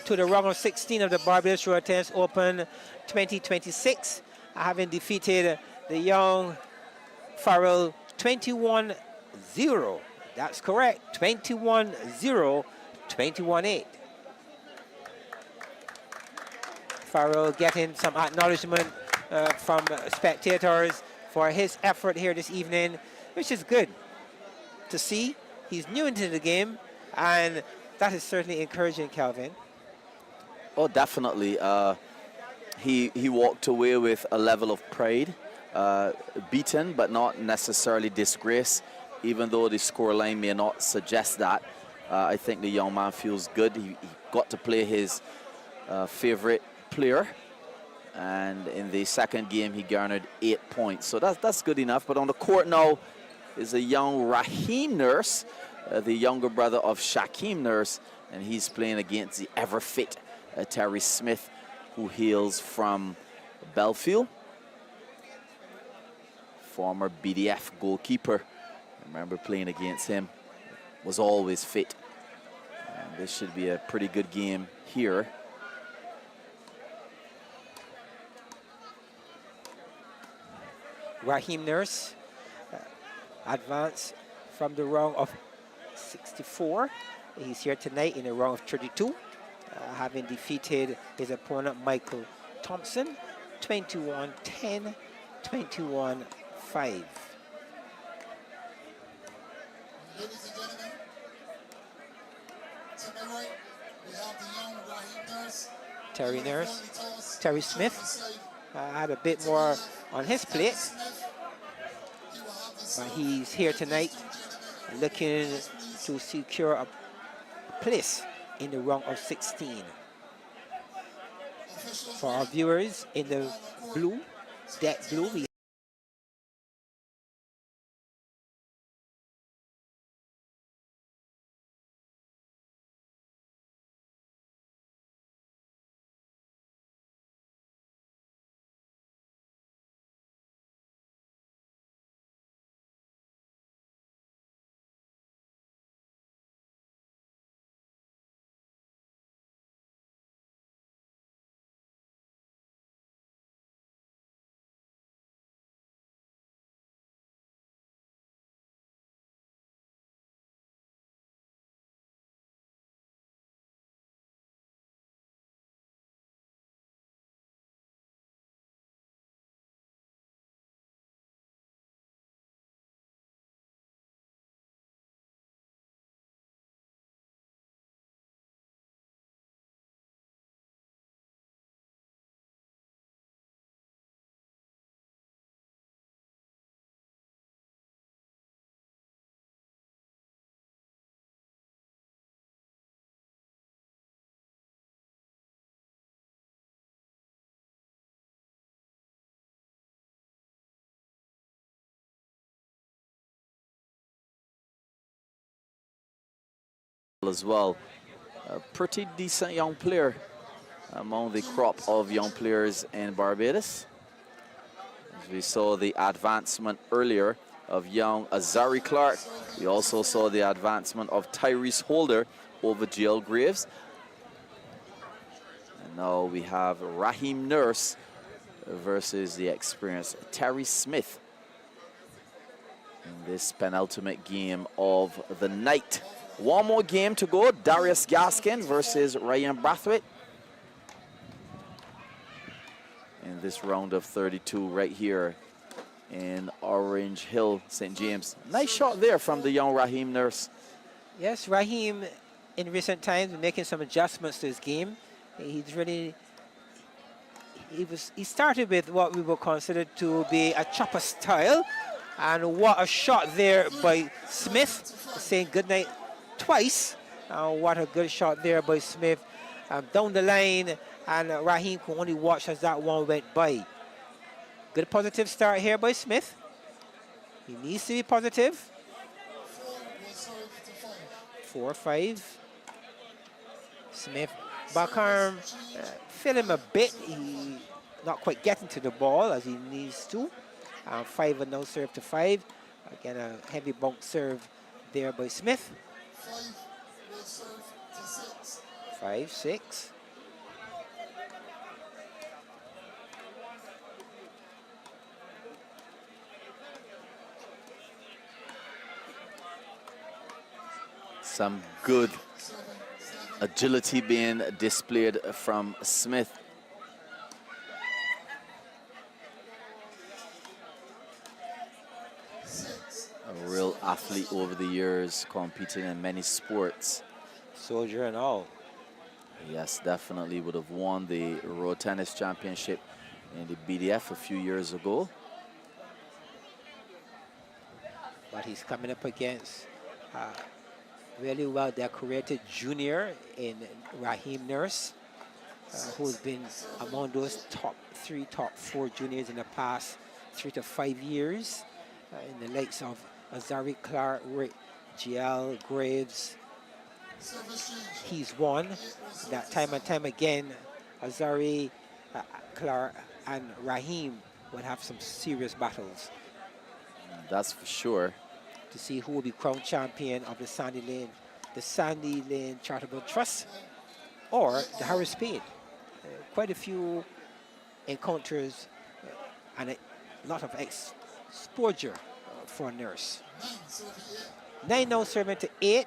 to the round of 16 of the Barbados Road Tennis Open 2026, having defeated the young Farrell 21-0. That's correct, 21-0, 21-8. Farrell getting some acknowledgement from spectators for his effort here this evening, which is good to see. He's new into the game, and that is certainly encouraging, Calvin. Oh, definitely. He walked away with a level of pride, beaten but not necessarily disgrace, even though the scoreline may not suggest that. I think the young man feels good. He got to play his favorite player, and in the 2nd game he garnered 8 points, so that's good enough. But on the court now is a young Raheem Nurse, the younger brother of Shaquem Nurse, and he's playing against the ever-fit Terry Smith, who hails from Belfield, former BDF goalkeeper. I remember playing against him, was always fit. And this should be a pretty good game here. Raheem Nurse advanced from the round of 64. He's here tonight in the round of 32, having defeated his opponent Michael Thompson 21-10, 21-5. Ladies and gentlemen, to my right, we have the young Raheem Nurse. Terry Smith had a bit more on his plate, but he's here tonight looking to secure a place in the round of 16. For our viewers in the blue, deck blue, we as well. A pretty decent young player among the crop of young players in Barbados. As we saw the advancement earlier of young Azari Clark, we also saw the advancement of Tyrese Holder over GL Graves. And now we have Raheem Nurse versus the experienced Terry Smith in this penultimate game of the night. One more game to go. Darius Gaskin versus Ryan Brathwaite in this round of 32 right here in Orange Hill, St. James. Nice shot there from the young Raheem Nurse. Yes, Raheem in recent times making some adjustments to his game. He's really, he started with what we would consider to be a chopper style, and what a shot there by Smith, saying goodnight twice. What a good shot there by Smith down the line, and Raheem could only watch as that one went by. Good positive start here by Smith. He needs to be positive. 4-5. Smith back arm, feel him a bit. He not quite getting to the ball as he needs to. 5 and now serve to 5. Again, a heavy bunk serve there by Smith. 5-6. Some good agility being displayed from Smith. A real athlete over the years, competing in many sports. Soldier and all. Yes, definitely would have won the Road Tennis Championship in the BDF a few years ago. But he's coming up against really well decorated junior in Raheem Nurse, who's been among those top 3, top 4 juniors in the past 3 to 5 years, in the likes of Azari Clark, GL Graves. He's won that time and time again. Azari Clark and Raheem will have some serious battles. That's for sure. To see who will be crowned champion of the Sandy Lane Charitable Trust or the Harris Spade. Quite a few encounters and a lot of exposure for a Nurse. 9 now serving to 8.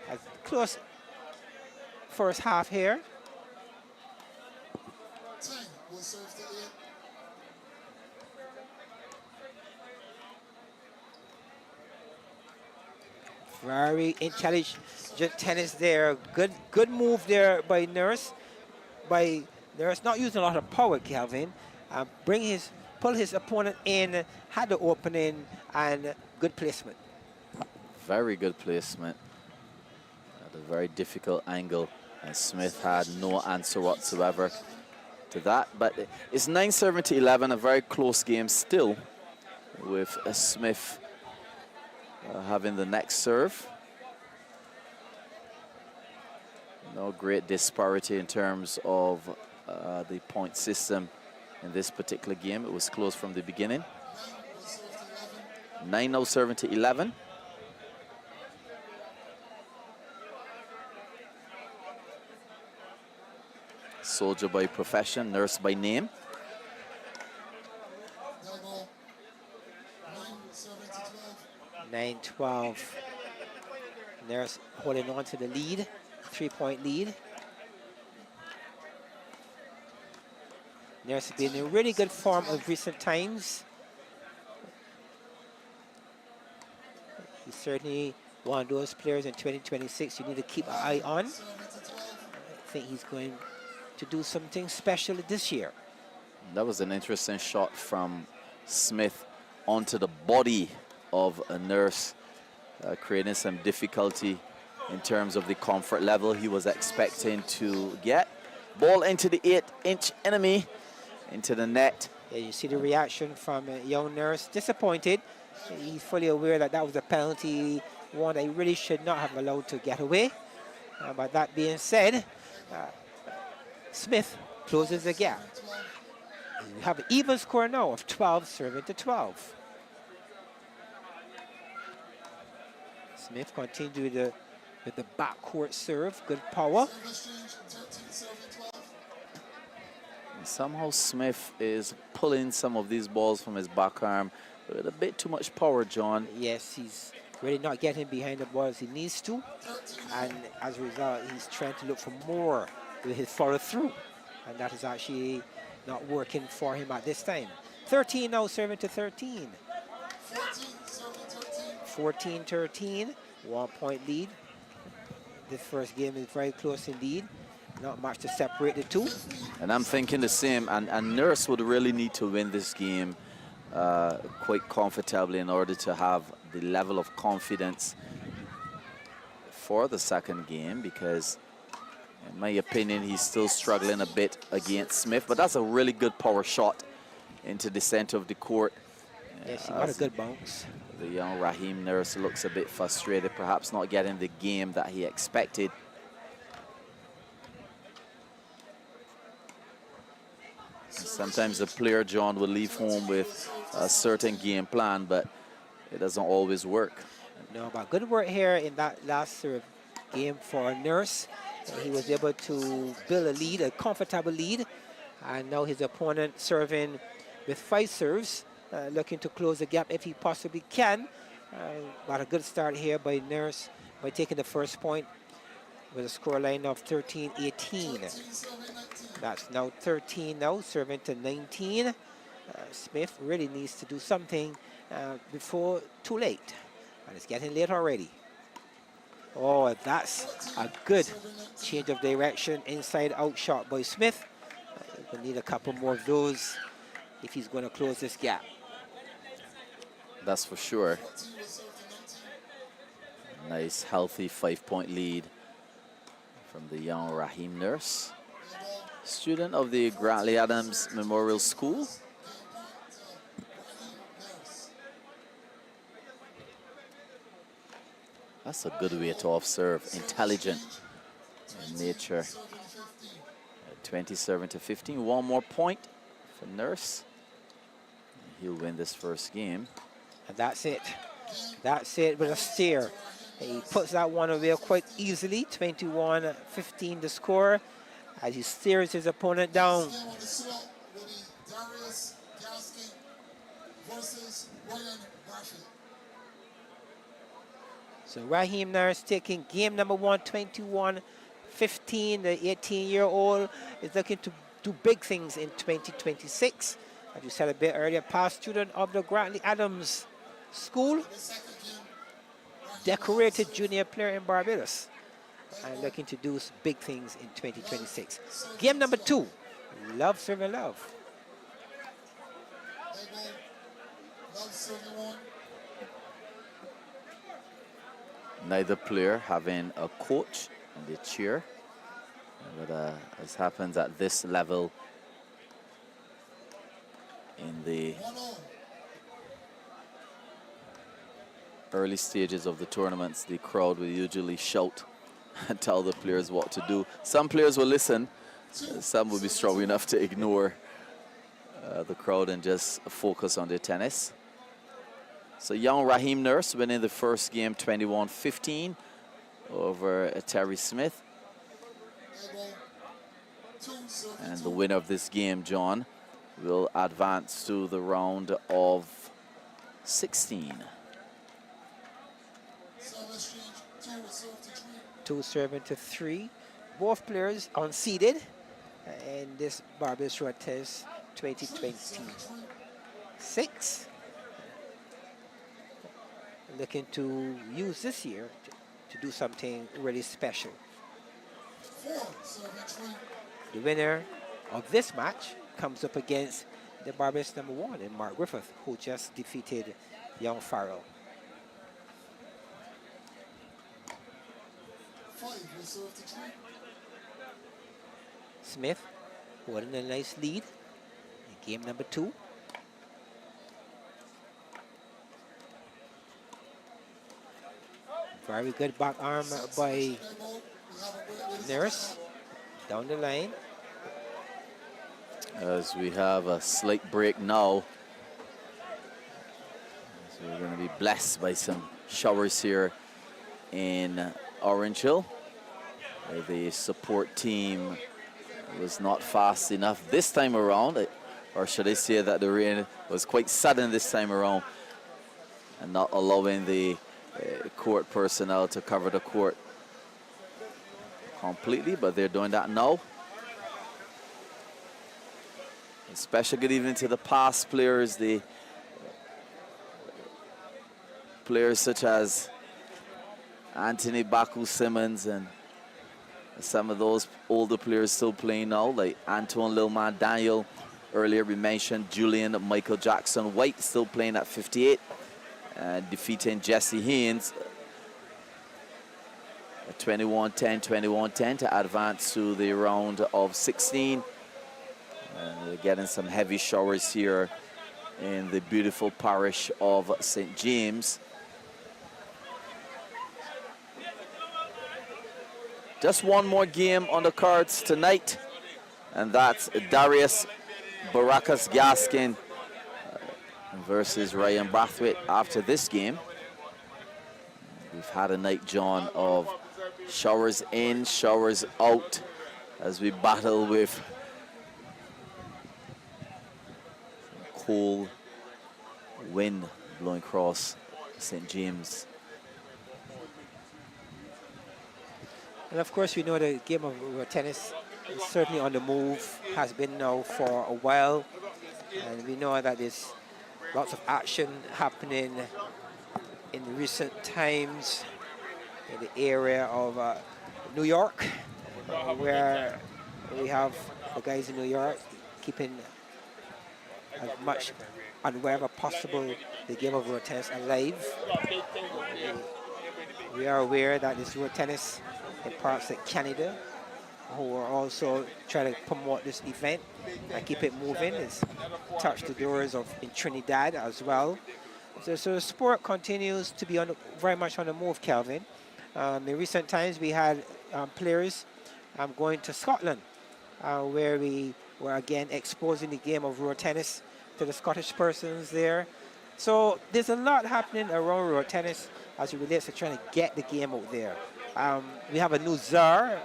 Has close first half here. 10 will serve to 8. Very intelligent tennis there. Good move there by Nurse. By Nurse not using a lot of power, Calvin. Pull his opponent in, had the opening, and good placement. Very good placement. At a very difficult angle, and Smith had no answer whatsoever to that. But it's 9-7 to 11, a very close game still, with Smith having the next serve. No great disparity in terms of the point system in this particular game. It was close from the beginning. 9 now serving to 11. Soldier by profession, Nurse by name. 9-12. Nurse holding on to the lead, 3-point lead. Nurse has been in really good form of recent times. He's certainly one of those players in 2026 you need to keep an eye on. I think he's going to do something special this year. That was an interesting shot from Smith onto the body of a Nurse, creating some difficulty in terms of the comfort level he was expecting to get. Ball into the 8-inch enemy, into the net. Yeah, you see the reaction from young Nurse, disappointed. He's fully aware that that was a penalty, one that he really should not have allowed to get away. But that being said, Smith closes the gap. We have an even score now of 12 serving to 12. Smith continued with the backcourt serve, good power. Somehow Smith is pulling some of these balls from his back arm with a bit too much power, John. Yes, he's really not getting behind the ball as he needs to. And as a result, he's trying to look for more with his follow through. And that is actually not working for him at this time. 13 now serving to 13. 14-13, 1 point lead. This first game is very close indeed. Not much to separate the two. And I'm thinking the same. And Nurse would really need to win this game quite comfortably in order to have the level of confidence for the second game, because in my opinion, he's still struggling a bit against Smith. But that's a really good power shot into the center of the court. Yes, he got a good bounce. The young Raheem Nurse looks a bit frustrated, perhaps not getting the game that he expected. Sometimes a player, John, will leave home with a certain game plan, but it doesn't always work. No, but good work here in that last serve game for Nurse. He was able to build a lead, a comfortable lead. And now his opponent serving with 5 serves, looking to close the gap if he possibly can. Got a good start here by Nurse by taking the first point with a scoreline of 13-18. That's now 13 now, serving to 19. Smith really needs to do something before too late. And it's getting late already. Oh, that's a good change of direction, inside-out shot by Smith. He'll need a couple more of those if he's going to close this gap. That's for sure. Nice, healthy 5-point lead from the young Raheem Nurse, student of the Grantley Adams Memorial School. That's a good way to off-serve, intelligent in nature. 20-15, 1 more point for Nurse. He'll win this first game. And that's it. That's it with a steer. He puts that one away quite easily. 21-15 the score as he steers his opponent down. So Raheem Nurse taking game number 1, 21-15. The 18-year-old is looking to do big things in 2026. As you said a bit earlier, past student of the Grantley Adams School, decorated junior player in Barbados, and looking to do big things in 2026. Game number 2, love serving love. Neither player having a coach and a cheer. But as happens at this level in the early stages of the tournaments, the crowd will usually shout and tell the players what to do. Some players will listen, some will be strong enough to ignore the crowd and just focus on their tennis. So young Raheem Nurse winning the first game 21-15 over Terry Smith. And the winner of this game, John, will advance to the round of 16. 2 serving to 3. Both players unseeded in this Barbados Road Test 2026. Looking to use this year to do something really special. The winner of this match comes up against the Barbados number 1 in Mark Griffith, who just defeated young Farrell. Smith holding a nice lead in game number 2. Very good back arm by Nurse down the line. As we have a slight break now. So we're going to be blessed by some showers here in Orange Hill. The support team was not fast enough this time around, or should I say that the rain was quite sudden this time around and not allowing the court personnel to cover the court completely, but they're doing that now. A special good evening to the past players, the players such as Anthony Baku Simmons and some of those older players still playing now, like Antoine Lilman Daniel. Earlier we mentioned Julian Michael Jackson White still playing at 58, defeating Jesse Haynes at 21-10, 21-10 to advance to the round of 16. And we're getting some heavy showers here in the beautiful parish of St. James. Just one more game on the cards tonight, and that's Darius Baracus Gaskin versus Ryan Brathwaite. After this game, we've had a night, John, of showers in, showers out as we battle with cold wind blowing across St. James. And of course, we know the game of tennis is certainly on the move, has been now for a while. And we know that there's lots of action happening in recent times in the area of New York, where we have the guys in New York keeping as much and wherever possible the game of road tennis alive. We are aware that there's road tennis in parts like Canada, who are also trying to promote this event and keep it moving. It's touched the doors of in Trinidad as well. So the sport continues to be very much on the move, Kelvin. In recent times, we had players going to Scotland, where we were again exposing the game of road tennis to the Scottish persons there. So there's a lot happening around road tennis as it relates to trying to get the game out there. We have a new czar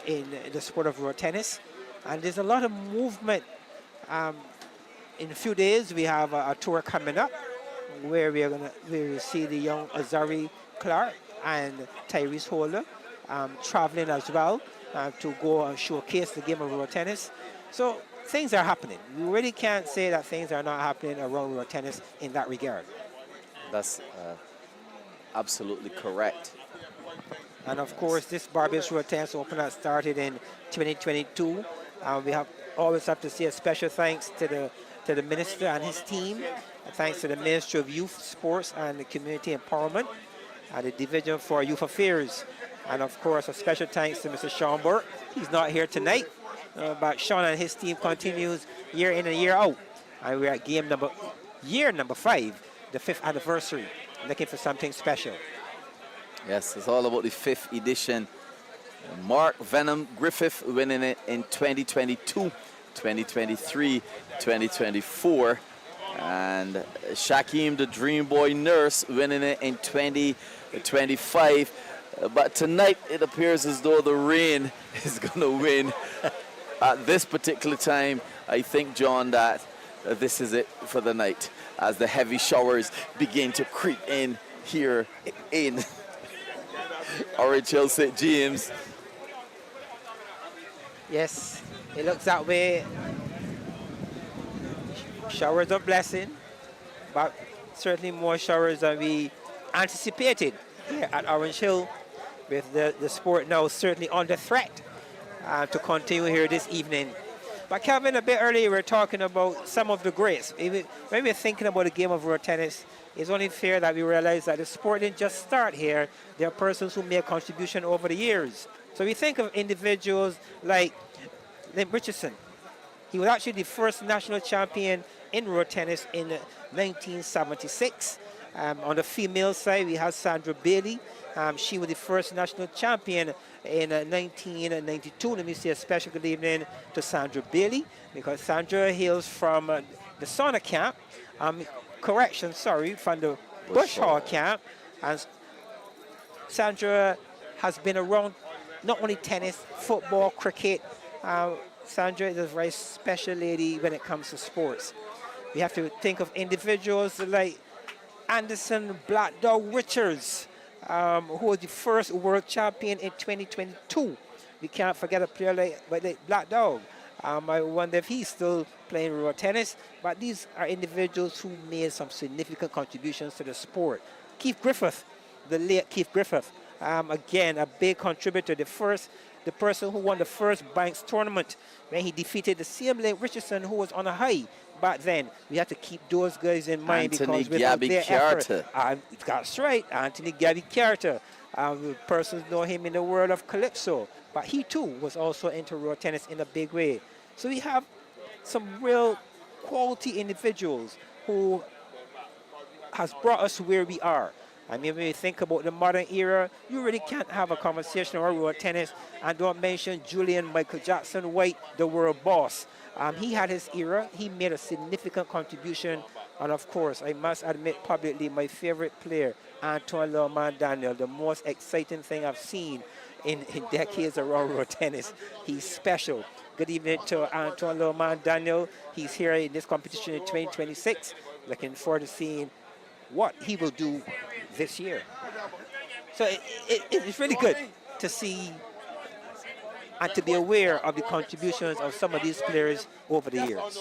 in the sport of road tennis, and there's a lot of movement. In a few days, we have a tour coming up where we will see the young Azari Clark and Tyrese Holder traveling as well to go and showcase the game of road tennis. So things are happening. We really can't say that things are not happening around road tennis in that regard. That's absolutely correct. And of course, this Barbados Road Tennis Open that started in 2022. We always have to say a special thanks to the minister and his team. Thanks to the Ministry of Youth, Sports and Community Empowerment, and the Division for Youth Affairs. And of course, a special thanks to Mr. Sean Burke. He's not here tonight, but Sean and his team continues year in and year out. And we're at year number 5, the 5th anniversary, looking for something special. Yes, it's all about the 5th edition. Mark Venom Griffith winning it in 2022, 2023, 2024. And Shaquem the Dream Boy Nurse winning it in 2025. But tonight it appears as though the rain is going to win. At this particular time, I think, John, that this is it for the night as the heavy showers begin to creep in here in Orange Hill, St. James. Yes, it looks that way. Showers of blessing, but certainly more showers than we anticipated here at Orange Hill, with the sport now certainly under threat to continue here this evening. But Kevin, a bit earlier we were talking about some of the greats. When we're thinking about the game of road tennis, it's only fair that we realize that the sport didn't just start here. There are persons who made a contribution over the years. So we think of individuals like Lim Richardson. He was actually the first national champion in road tennis in 1976. On the female side, we have Sandra Bailey. She was the first national champion in 1992. Let me say a special good evening to Sandra Bailey because Sandra hails from the Sauna camp. Correction, sorry, from the Bush Hall camp. And Sandra has been around not only tennis, football, cricket. Sandra is a very special lady when it comes to sports. We have to think of individuals like Anderson Black Dog Richards, who was the first world champion in 2022. We can't forget a player like Black Dog. I wonder if he's still playing road tennis, but these are individuals who made some significant contributions to the sport. Keith Griffith, the late Keith Griffith, again, a big contributor, the person who won the first Banks tournament when he defeated the same late Richardson who was on a high back then. We have to keep those guys in mind Anthony because without Gabby their Carter. effort, that's right, Anthony Gabby Carter. Persons know him in the world of calypso, but he too was also into road tennis in a big way. So we have some real quality individuals who has brought us where we are. I mean, when you think about the modern era, you really can't have a conversation about road tennis and don't mention Julian Michael Jackson White, the world boss. He had his era. He made a significant contribution. And of course, I must admit publicly, my favorite player, Antoine Lerman Daniel, the most exciting thing I've seen in decades around road tennis. He's special. Good evening to Antoine Lerman Daniel. He's here in this competition in 2026. Looking forward to seeing what he will do this year. So it's really good to see and to be aware of the contributions of some of these players over the years.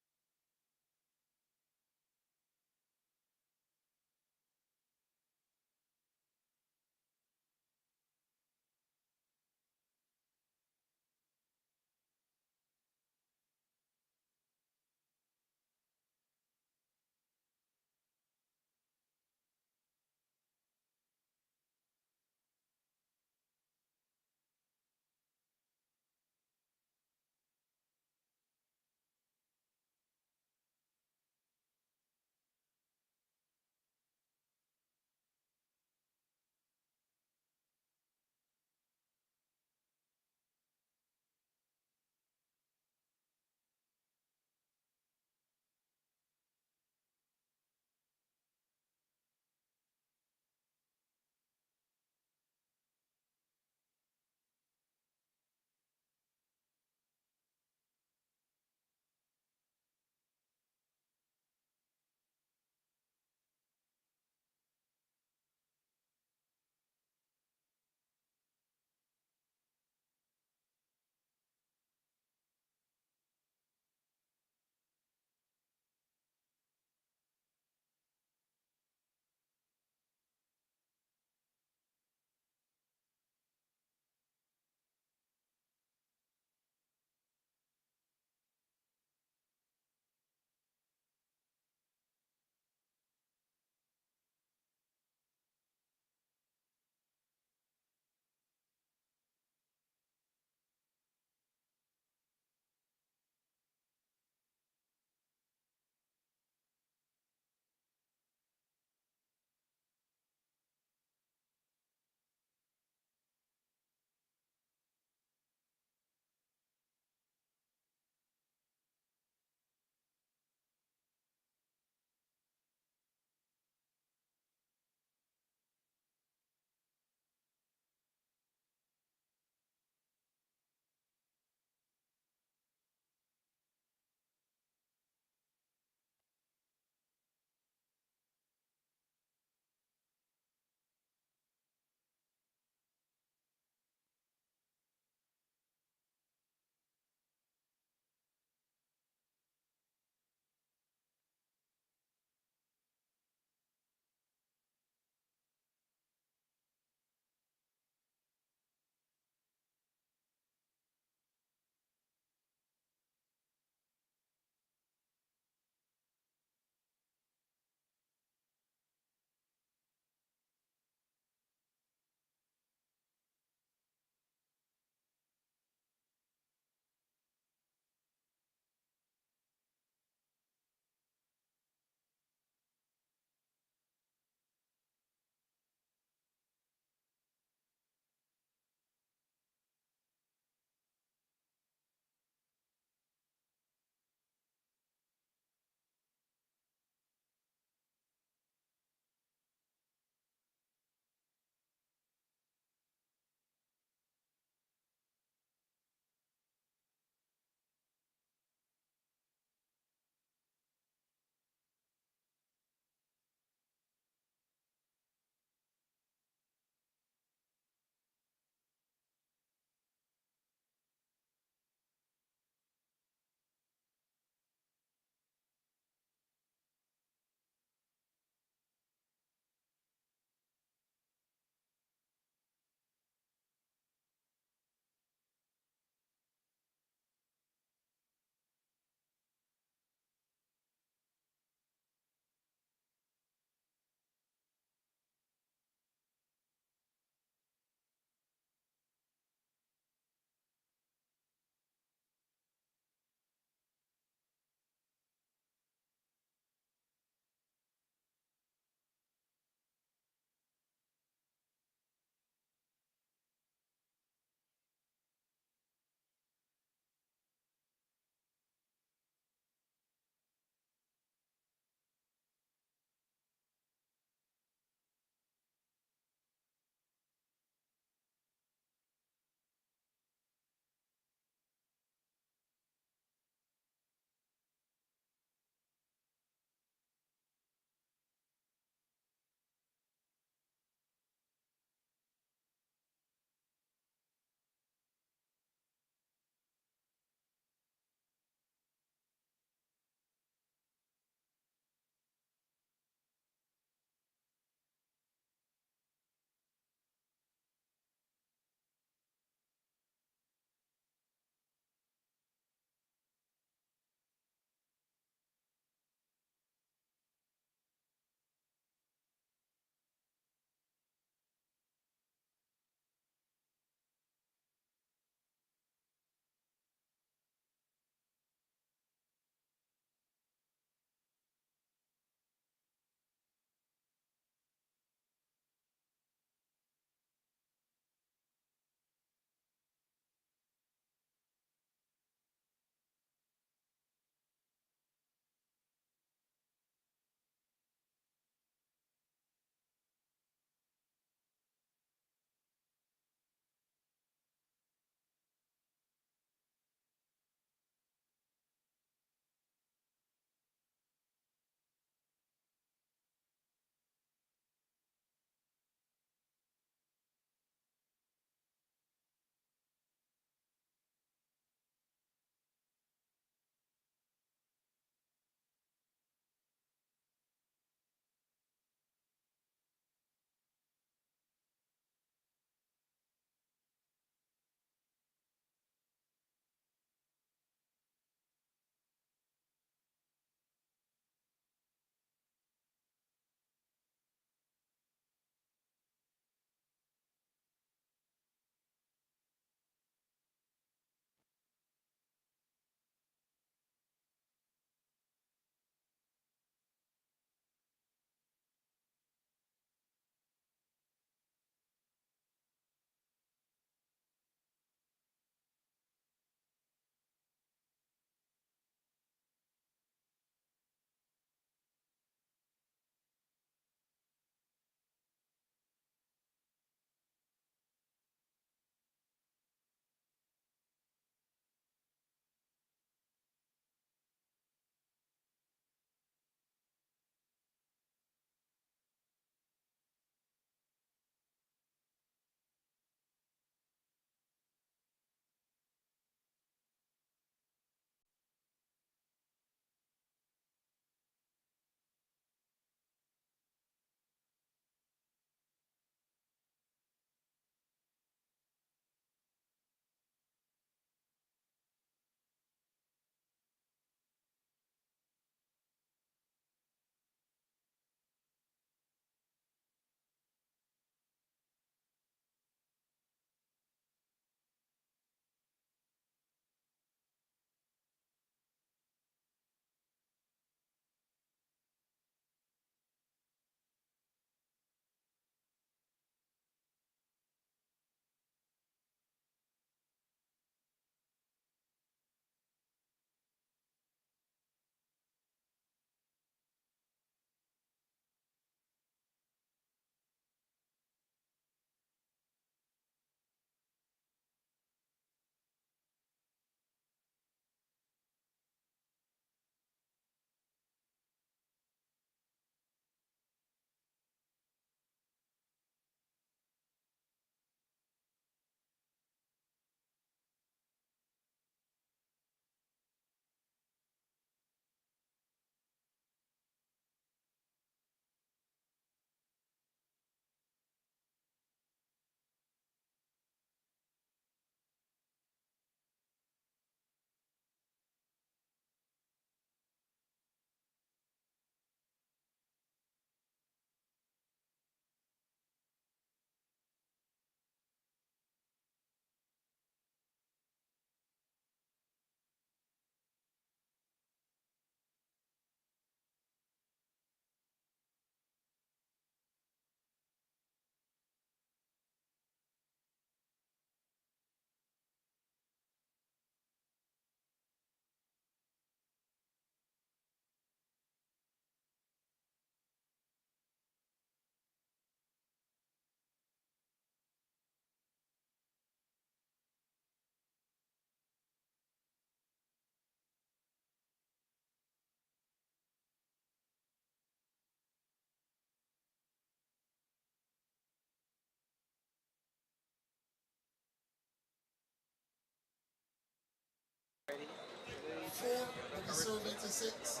4 will be serving to 6.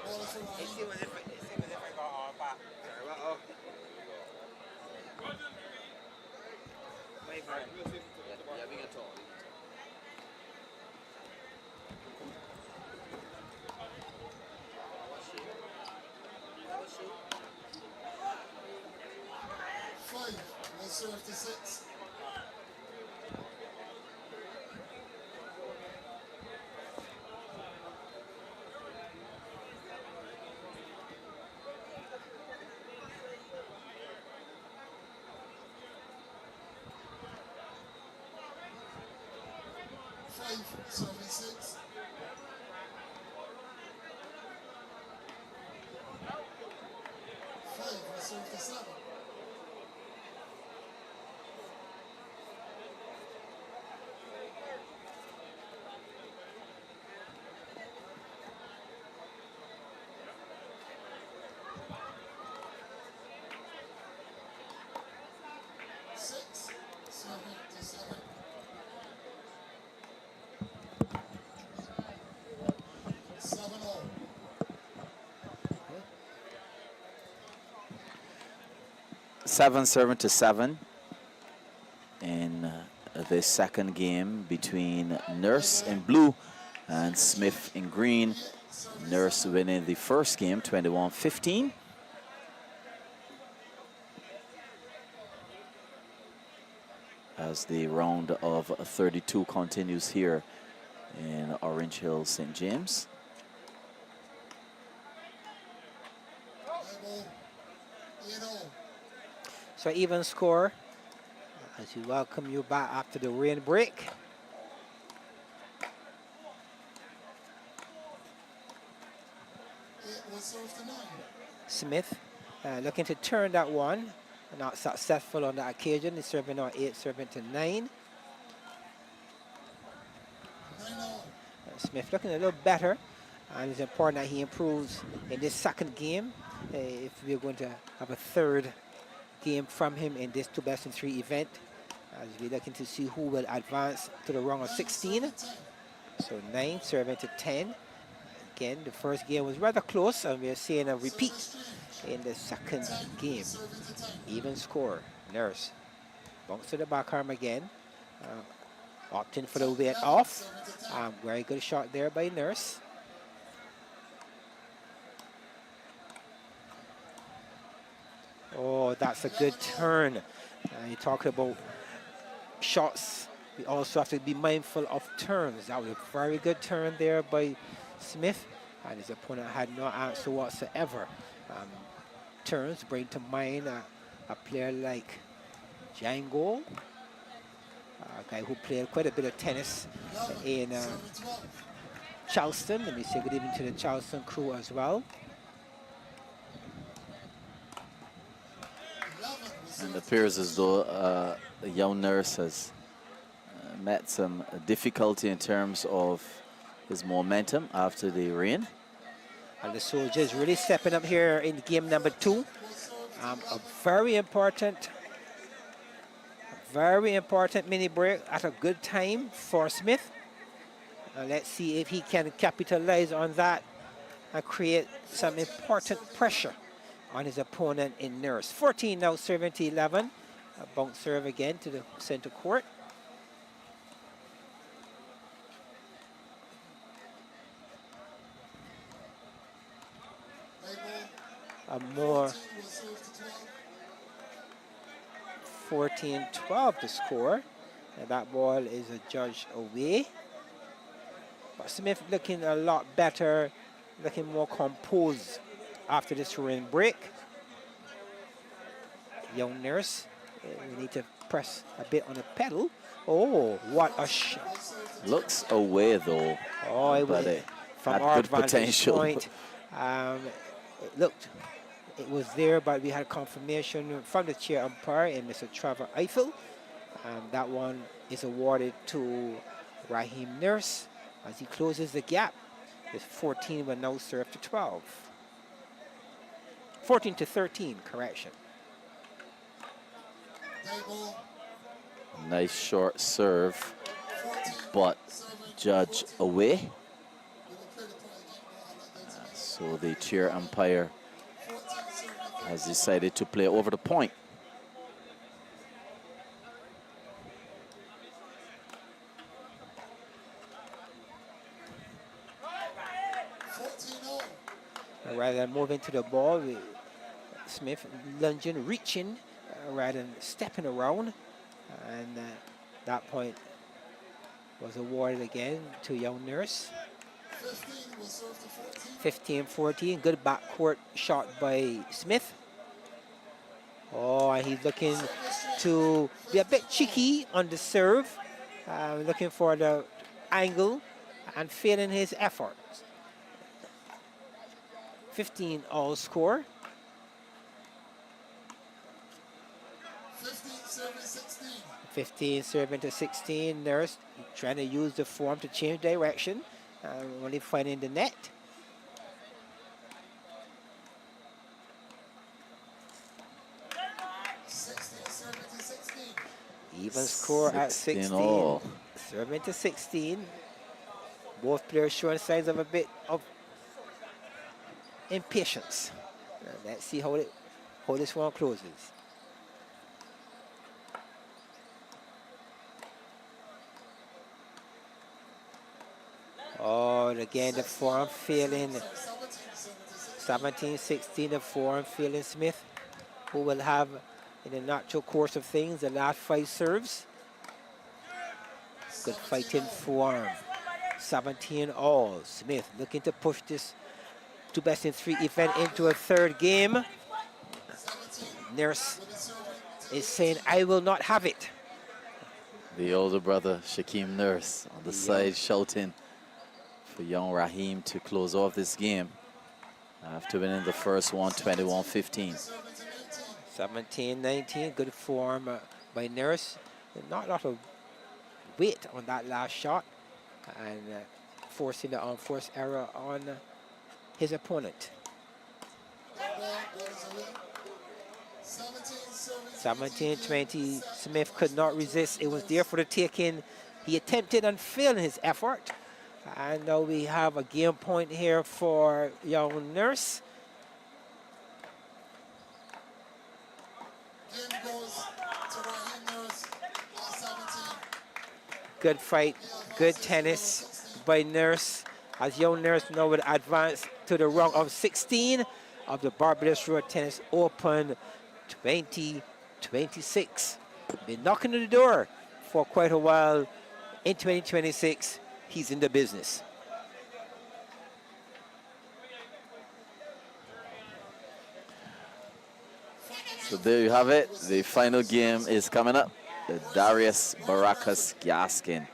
Ball is for Raheem. Yeah, we can talk. 5 will serve to 6. 5 serving 6. 5 will serve to 7. 6 serving to 7. 7 all. 7 serving to 7 in the second game between Nurse in blue and Smith in green. Nurse winning the first game 21-15. As the round of 32 continues here in Orange Hill, St. James. So even score as we welcome you back after the rain break. Smith looking to turn that one. Not successful on that occasion. He's serving on 8, serving to 9. Smith looking a little better, and it's important that he improves in this second game if we're going to have a third game from him in this 2-best-of-3 event, as we're looking to see who will advance to the round of 16. So 9 serving to 10. Again, the first game was rather close, and we're seeing a repeat in the second game. Even score. Nurse bunks to the back arm again, opting for the weight off. Very good shot there by Nurse. Oh, that's a good turn. You talk about shots. We also have to be mindful of turns. That was a very good turn there by Smith, and his opponent had no answer whatsoever. Turns bring to mind a player like Django, a guy who played quite a bit of tennis in Charleston. Let me say good evening to the Charleston crew as well. And it appears as though the young Nurse has met some difficulty in terms of his momentum after the rain. And the Soldiers really stepping up here in game number 2. A very important mini break at a good time for Smith. Let's see if he can capitalize on that and create some important pressure on his opponent in Nurse. 14 now serving to 11. A bounce serve again to the center court. A more 14-12 to score. And that ball is adjudged away. But Smith looking a lot better, looking more composed after this rain break. Young Nurse, we need to press a bit on the pedal. Oh, what a shot. Looks away though. Oh, it was from had our good vantage potential. point. It was there, but we had confirmation from the chair umpire and Mr. Trevor Eiffel. That one is awarded to Raheem Nurse as he closes the gap. His 14 will now serve to 12. 14 to 13, correction. Nice short serve, but judge away. So the chair umpire has decided to play over the point. Rather than moving to the ball, Smith lunging, reaching, rather than stepping around. And that point was awarded again to young Nurse. 15-14, good backcourt shot by Smith. Oh, and he's looking to be a bit cheeky on the serve, looking for the angle and failing his efforts. 15 all score. 15 serving to 16. Nurse trying to use the form to change direction, only finding the net. Even score at 16. All. Serving to 16. Both players showing signs of a bit of impatience. Let's see how this one closes. Oh, and again the form failing. 17-16, the form failing Smith, who will have in the natural course of things the last 5 serves. Good fighting form. 17 all. Smith looking to push this 2 best in 3 event into a 3rd game. Nurse is saying, I will not have it. The older brother, Shaquem Nurse, on the side shouting for young Raheem to close off this game after winning the first one, 21-15. 17-19, good form by Nurse. Not a lot of weight on that last shot, and forcing the unforced error on his opponent. 17-20, Smith could not resist. It was there for the taking. He attempted and failed in his effort. And now we have a game point here for young Nurse. Good fight, good tennis by Nurse, as young Nurse now would advance to the round of 16 of the Barbados Road Tennis Open 2026. Been knocking on the door for quite a while. In 2026, he's in the business. So there you have it. The final game is coming up. Darius Baracus Gaskin,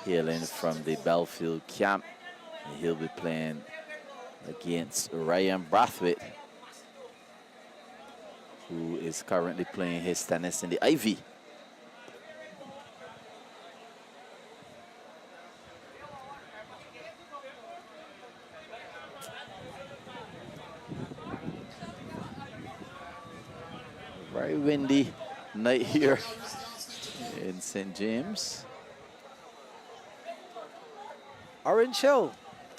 hailing from the Belfield camp. And he'll be playing against Ryan Brathwaite, who is currently playing his tennis in the Ivy. Very windy night here in St. James. Orange Hill,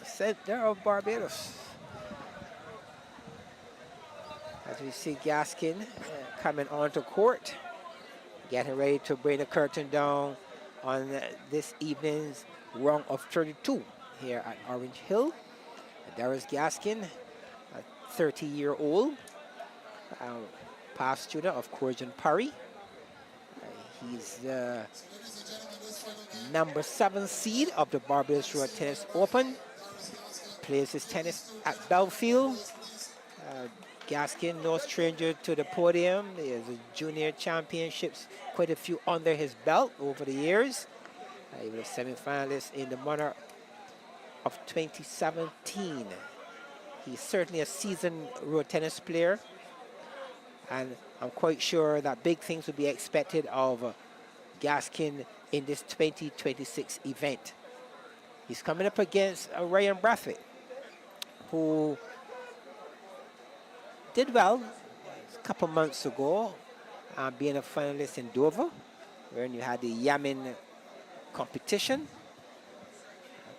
center of Barbados. As we see Gaskin coming onto court, getting ready to bring the curtain down on this evening's round of 32 here at Orange Hill. Darius Gaskin, a 30-year-old, past student of Corjan Parry. He's the number 7 seed of the Barbados Road Tennis Open. Plays his tennis at Belfield. Gaskin, no stranger to the podium. He has a junior championships, quite a few under his belt over the years. He was a semi-finalist in the Monarch of 2017. He's certainly a seasoned road tennis player, and I'm quite sure that big things will be expected of Gaskin in this 2026 event. He's coming up against Ryan Brathwaite, who did well a couple months ago, being a finalist in Dover, where you had the Yamin competition,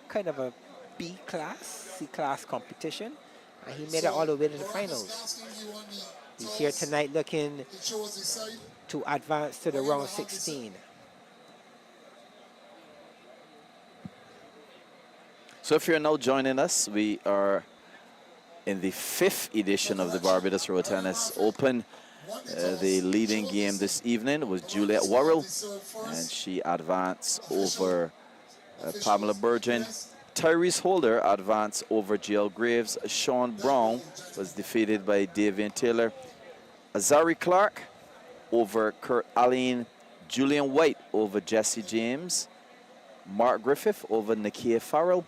kind of a B class, C class competition. and he made it all the way to the finals. He's here tonight looking to advance to the round 16. So if you're now joining us, we are in the 5th edition of the Barbados Road Tennis Open. The leading game this evening was Juliet Worrell, and she advanced over Pamela Burgeon. Tyrese Holder advanced over GL Graves. Sean Brown was defeated by Davian Taylor. Azari Clark over Kurt Allen. Julian White over Jesse James. Mark Griffith over Nakia Farrell.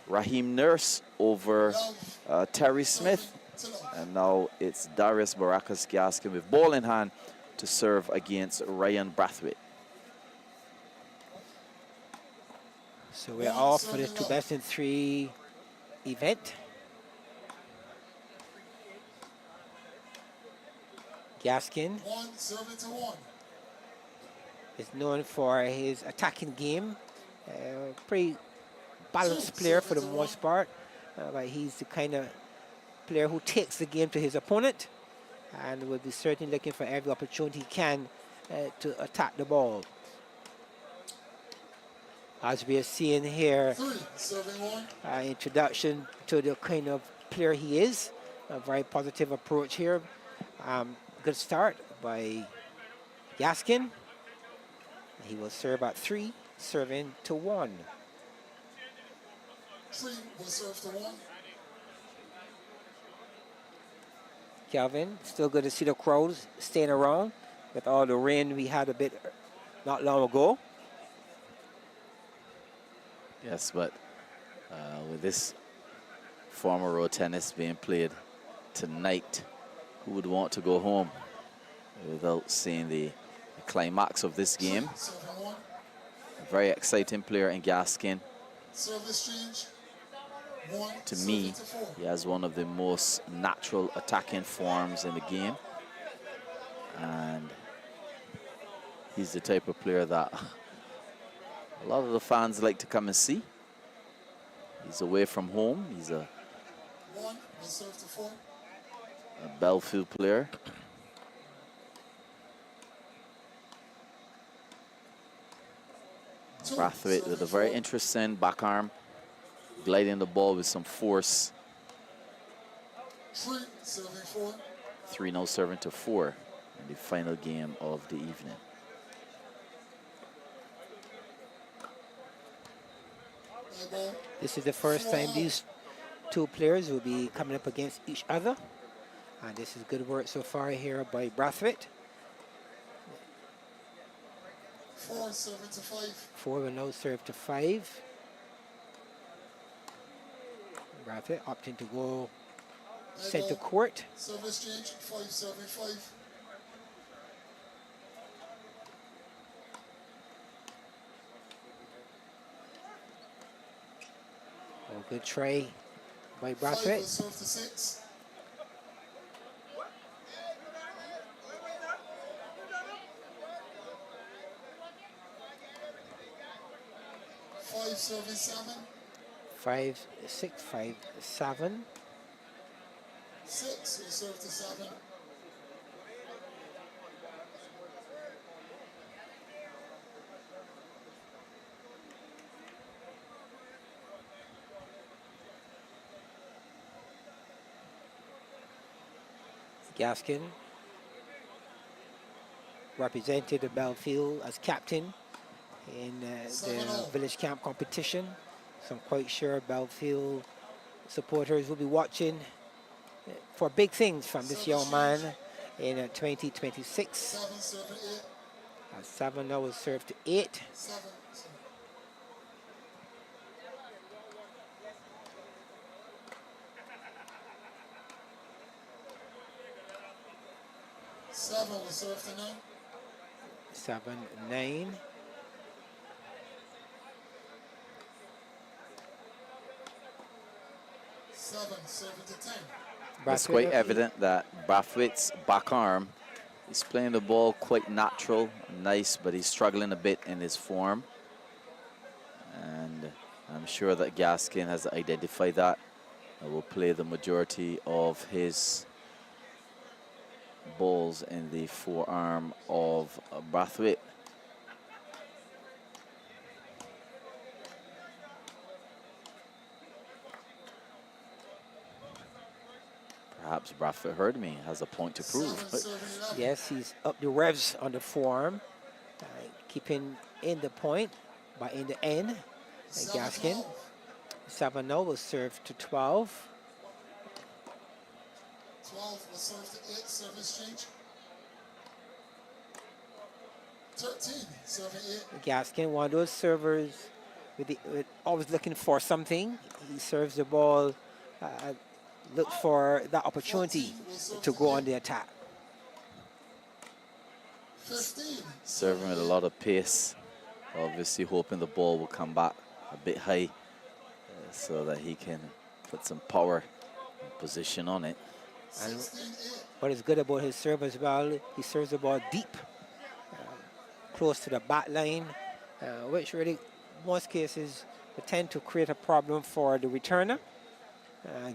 Raheem Nurse over Terry Smith. And now it's Darius Baracus Gaskin with ball in hand to serve against Ryan Brathwaite. So we're off for the 2 best in 3 event. Gaskin is known for his attacking game. Pretty balanced player for the most part. But he's the kind of player who takes the game to his opponent and will be certainly looking for every opportunity he can to attack the ball. As we are seeing here, introduction to the kind of player he is. A very positive approach here. Good start by Gaskin. He will serve at 3, serving to 1. 3 will serve to 1. Calvin, still good to see the crowds staying around with all the rain we had a bit not long ago. Yes, but with this former road tennis being played tonight, who would want to go home without seeing the climax of this game? A very exciting player in Gaskin. To me, he has one of the most natural attacking forms in the game. And he's the type of player that a lot of the fans like to come and see. He's away from home. He's a Belfield player. Brathwaite with a very interesting back arm, gliding the ball with some force. 3 now serving to 4 in the final game of the evening. This is the first time these 2 players will be coming up against each other. And this is good work so far here by Brathwaite. 4 serving to 5. 4 will now serve to 5. Brathwaite opting to go center court. Service change, 5 serving 5. Oh, good try by 5 will Brathwaite. serve to 6. 5 serving 7. 5, 6, 5, 7. 6 will serve to 7. Gaskin represented the Belfield as captain in the village camp competition. So I'm quite sure Belfield supporters will be watching for big things from this young man in 2026. 7 serving 8. 7 now will serve to 8. 7. 7 will serve to 9. 7, 9. 7 serving to 10. It's quite evident that Brathwaite's back arm is playing the ball quite natural, nice, but he's struggling a bit in his form. And I'm sure that Gaskin has identified that will play the majority of his balls in the forearm of Brathwaite. Perhaps Brathwaite heard me, has a point to prove. Yes, he's up the revs on the forearm, keeping in the point, but in the end, Gaskin. 7-0 will serve to 12. 12 will serve to 8, service change. 13, serving 8. Gaskin, one of those servers with always looking for something. He serves the ball, look for that opportunity to go on the attack. 15. Serving with a lot of pace, obviously hoping the ball will come back a bit high so that he can put some power and position on it. And what is good about his serve as well, he serves the ball deep, close to the back line, which really, most cases, tend to create a problem for the returner,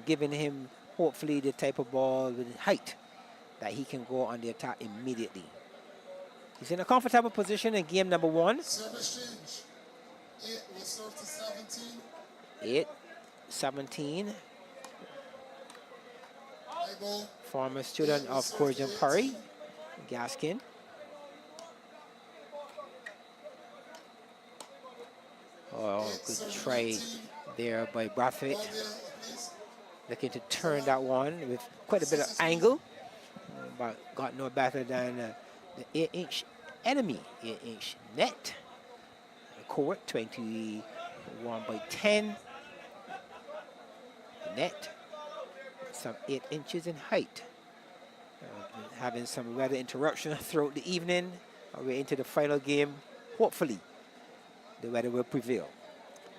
giving him hopefully the type of ball with height that he can go on the attack immediately. He's in a comfortable position in game number 1. Service change. 8 will serve to 17. 8-17. High ball. Former student of Corjan Puri, Gaskin. Oh, good try there by Brathwaite. Looking to turn that one with quite a bit of angle, but got no better than the 8-inch enemy, 8-inch net. Court 21 by 10. Net, some 8 inches in height. Having some weather interruption throughout the evening. We're into the final game. Hopefully, the weather will prevail.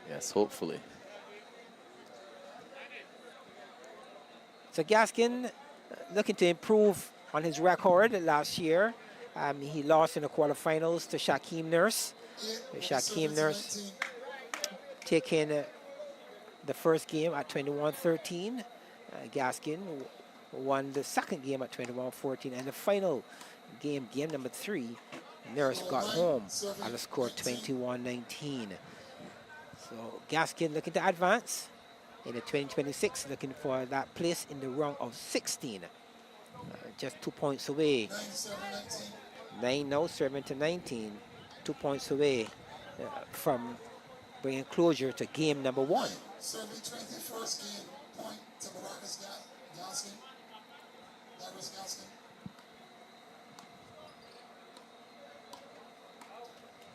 Yes, hopefully. So Gaskin looking to improve on his record last year. He lost in the quarterfinals to Shaquem Nurse. Shaquem Nurse taking the first game at 21-13. Gaskin won the second game at 21-14. And the final game, game number 3, Nurse got home at a score 21-19. So Gaskin looking to advance in the 2026, looking for that place in the round of 16. Just 2 points away. 9-0, serving to 19. 2 points away from bringing closure to game number 1. Serving 21st game point to Baracus Gaskin. Darius Gaskin.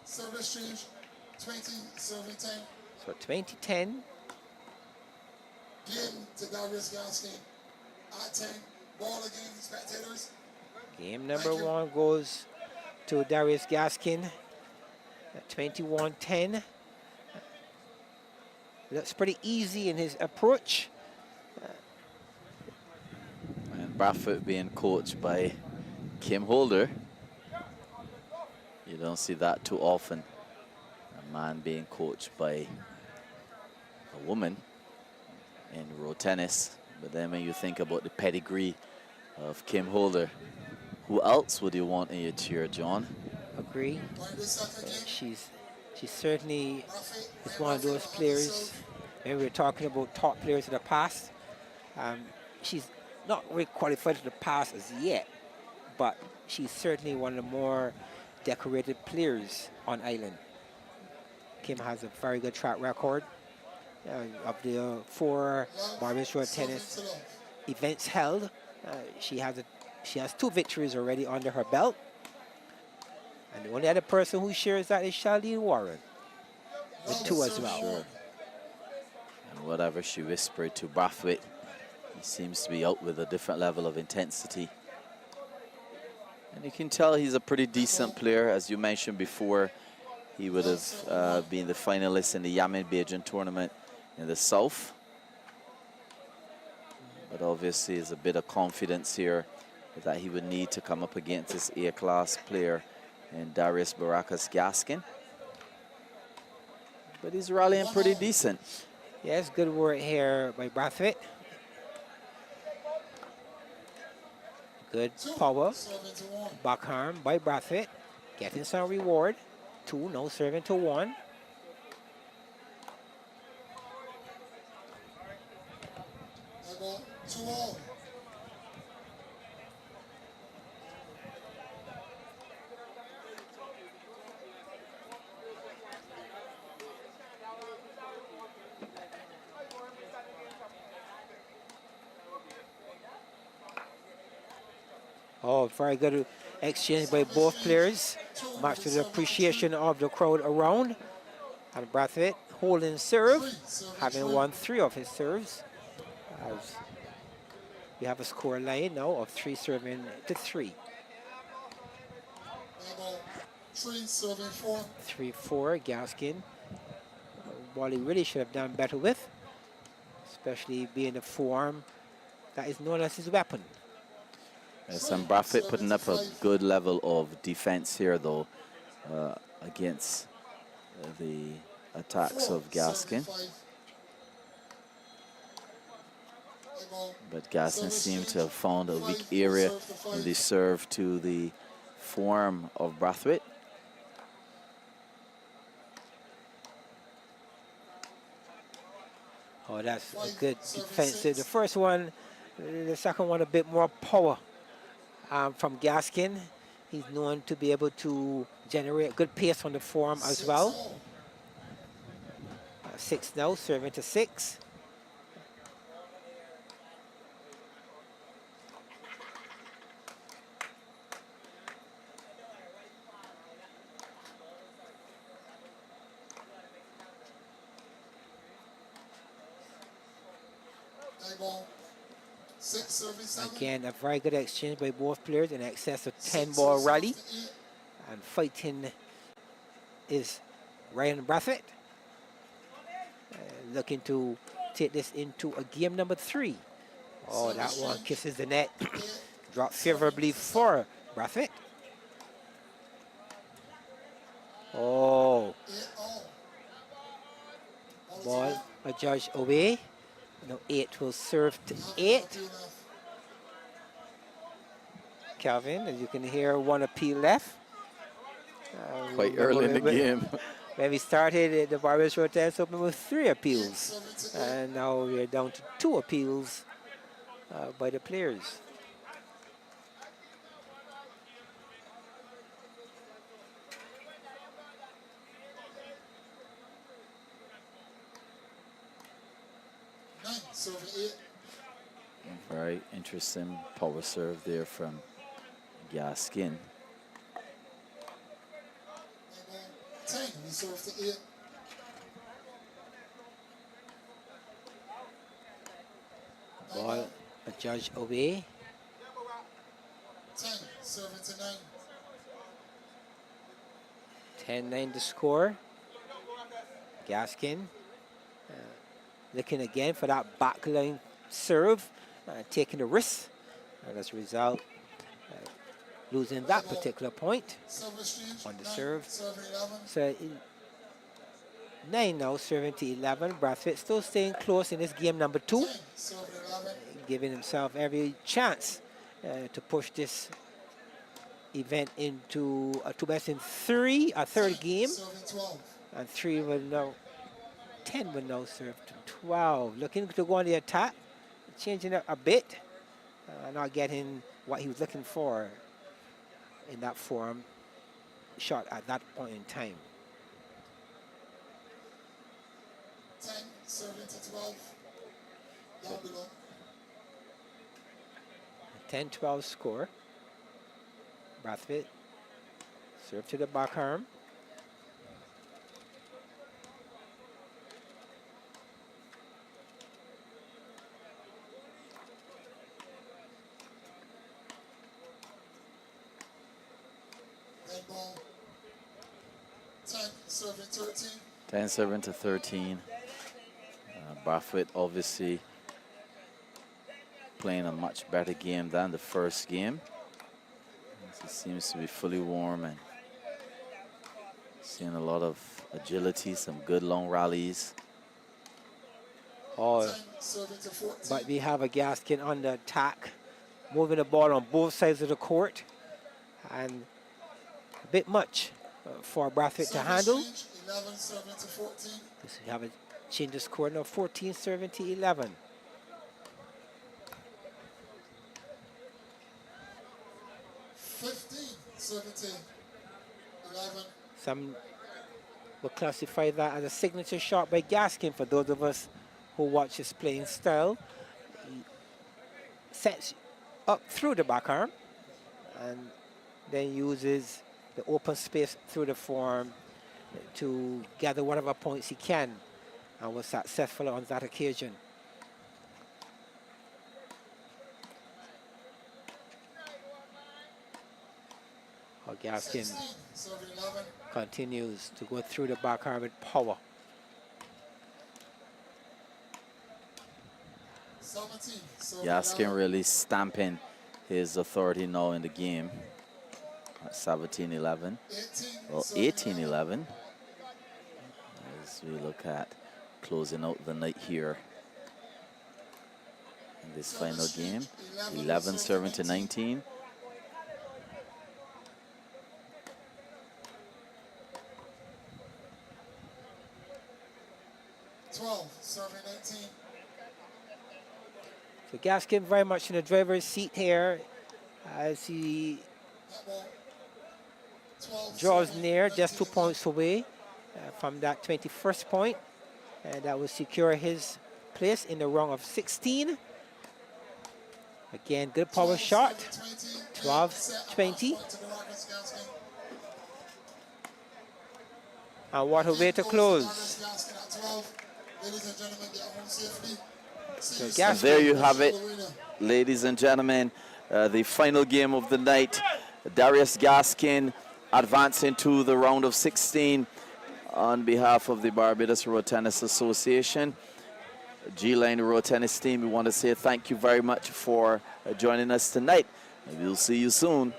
Service change. 20, serving 10. So 2010. Game to Darius Gaskin. At 10. Ball again, spectators. Game number 1 goes to Darius Gaskin at 21-10. Looks pretty easy in his approach. And Brathwaite being coached by Kim Holder. You don't see that too often. A man being coached by a woman in road tennis. But then when you think about the pedigree of Kim Holder, who else would you want in your cheer, John? Agree. She's certainly is one of those players. When we're talking about top players of the past, she's not really qualified for the past as yet, but she's certainly one of the more decorated players on island. Kim has a very good track record. Of the 4 Barbados Road Tennis events held, she has 2 victories already under her belt. And the only other person who shares that is Charlene Warren, with 2 as well. Sure. And whatever she whispered to Brathwaite, he seems to be out with a different level of intensity. And you can tell he's a pretty decent player. As you mentioned before, he would have been the finalist in the Yamin Beijing tournament in the south. But obviously there's a bit of confidence here that he would need to come up against this A-class player in Darius Baracus Gaskin. But he's rallying pretty decent. Yes, good work here by Brathwaite. Good two, power. serving to one. Backhand by Brathwaite. Getting some reward. 2, now serving to 1. They ball, 2 all. Oh, very good exchange by both players. Much to the appreciation of the crowd around. And Brathwaite holding serve, having won 3 of his serves. As we have a score line now of 3 serving to 3. They ball, 3, serving 4. 3-4, Gaskin. What he really should have done better with, especially being the forearm that is known as his weapon. Sam Brathwaite putting up a good level of defense here, though, against the attacks of Gaskin. But Gaskin seemed to have found a weak area when they serve to the form of Brathwaite. Oh, that's a good defensive. The first one, the second one a bit more power from Gaskin. He's known to be able to generate good pace on the form as well. 6 now, serving to 6. They ball, 6, serving 7. Again, a very good exchange by both players in excess of 10-ball rally. And fighting is Ryan Brathwaite. Looking to take this into a game number 3. Oh, that one kisses the net. Dropped favorably for Brathwaite. Oh, 8 all. ball adjudged away. Now 8 will serve to 8. Calvin, as you can hear, 1 appeal left. Quite early in the game. When we started the Barbara Short Tennis Open with 3 appeals. And now we're down to 2 appeals by the players. Serving 8. Very interesting power serve there from Gaskin. 10, we serve to 8. Ball adjudged away. 10, serving to 9. 10-9 the score. Gaskin looking again for that backline serve, taking the risk. And as a result, losing that particular point on the serve. So 9 now, serving to 11. Brathwaite still staying close in this game number 2, giving himself every chance to push this event into a 2-best-in-3, a third game. And 3 will now, 10 will now serve to 12. Looking to go on the attack, changing it a bit, not getting what he was looking for in that form shot at that point in time. 10, serving to 12. Down below. 10-12 score. Brathwaite serve to the back arm. Ball, 10, serving 13. 10 serving to 13. Brathwaite obviously playing a much better game than the first game. He seems to be fully warm and seeing a lot of agility, some good long rallies. Oh, 10, serving to 14. but we have a Gaskin on the attack moving the ball on both sides of the court, and a bit much for Brathwaite to handle. 11 serving to 14. So we have a change the score now, 14 serving to 11. 15 serving to 11. Some will classify that as a signature shot by Gaskin for those of us who watch his playing style. He sets up through the back arm and then uses the open space through the form to gather whatever points he can, and was successful on that occasion. Gaskin 16 serving 11. continues to go through the back arm with power. 17 serving Gaskin 11. really stamping his authority now in the game. 17-11. 18 Well, serving 18-11. As we look at closing out the night here in this final game. 11 serving to 19. 12 serving 19. So Gaskin very much in the driver's seat here as he That ball. 12 draws serving near, just 2 19. points away from that 21st point. And that will secure his place in the round of 16. Again, good power 12 shot. serving 20. 12, Set up 20. point to the Rockets, Gaskin. And what a way to close. Gaskin at 12. Ladies and gentlemen, get home safely. So See you And Gaskin, there you have it, winner. ladies and gentlemen, the final game of the night. Darius Gaskin advancing to the round of 16 on behalf of the Barbados Road Tennis Association. G-Line Road Tennis team, we want to say thank you very much for joining us tonight. And we'll see you soon.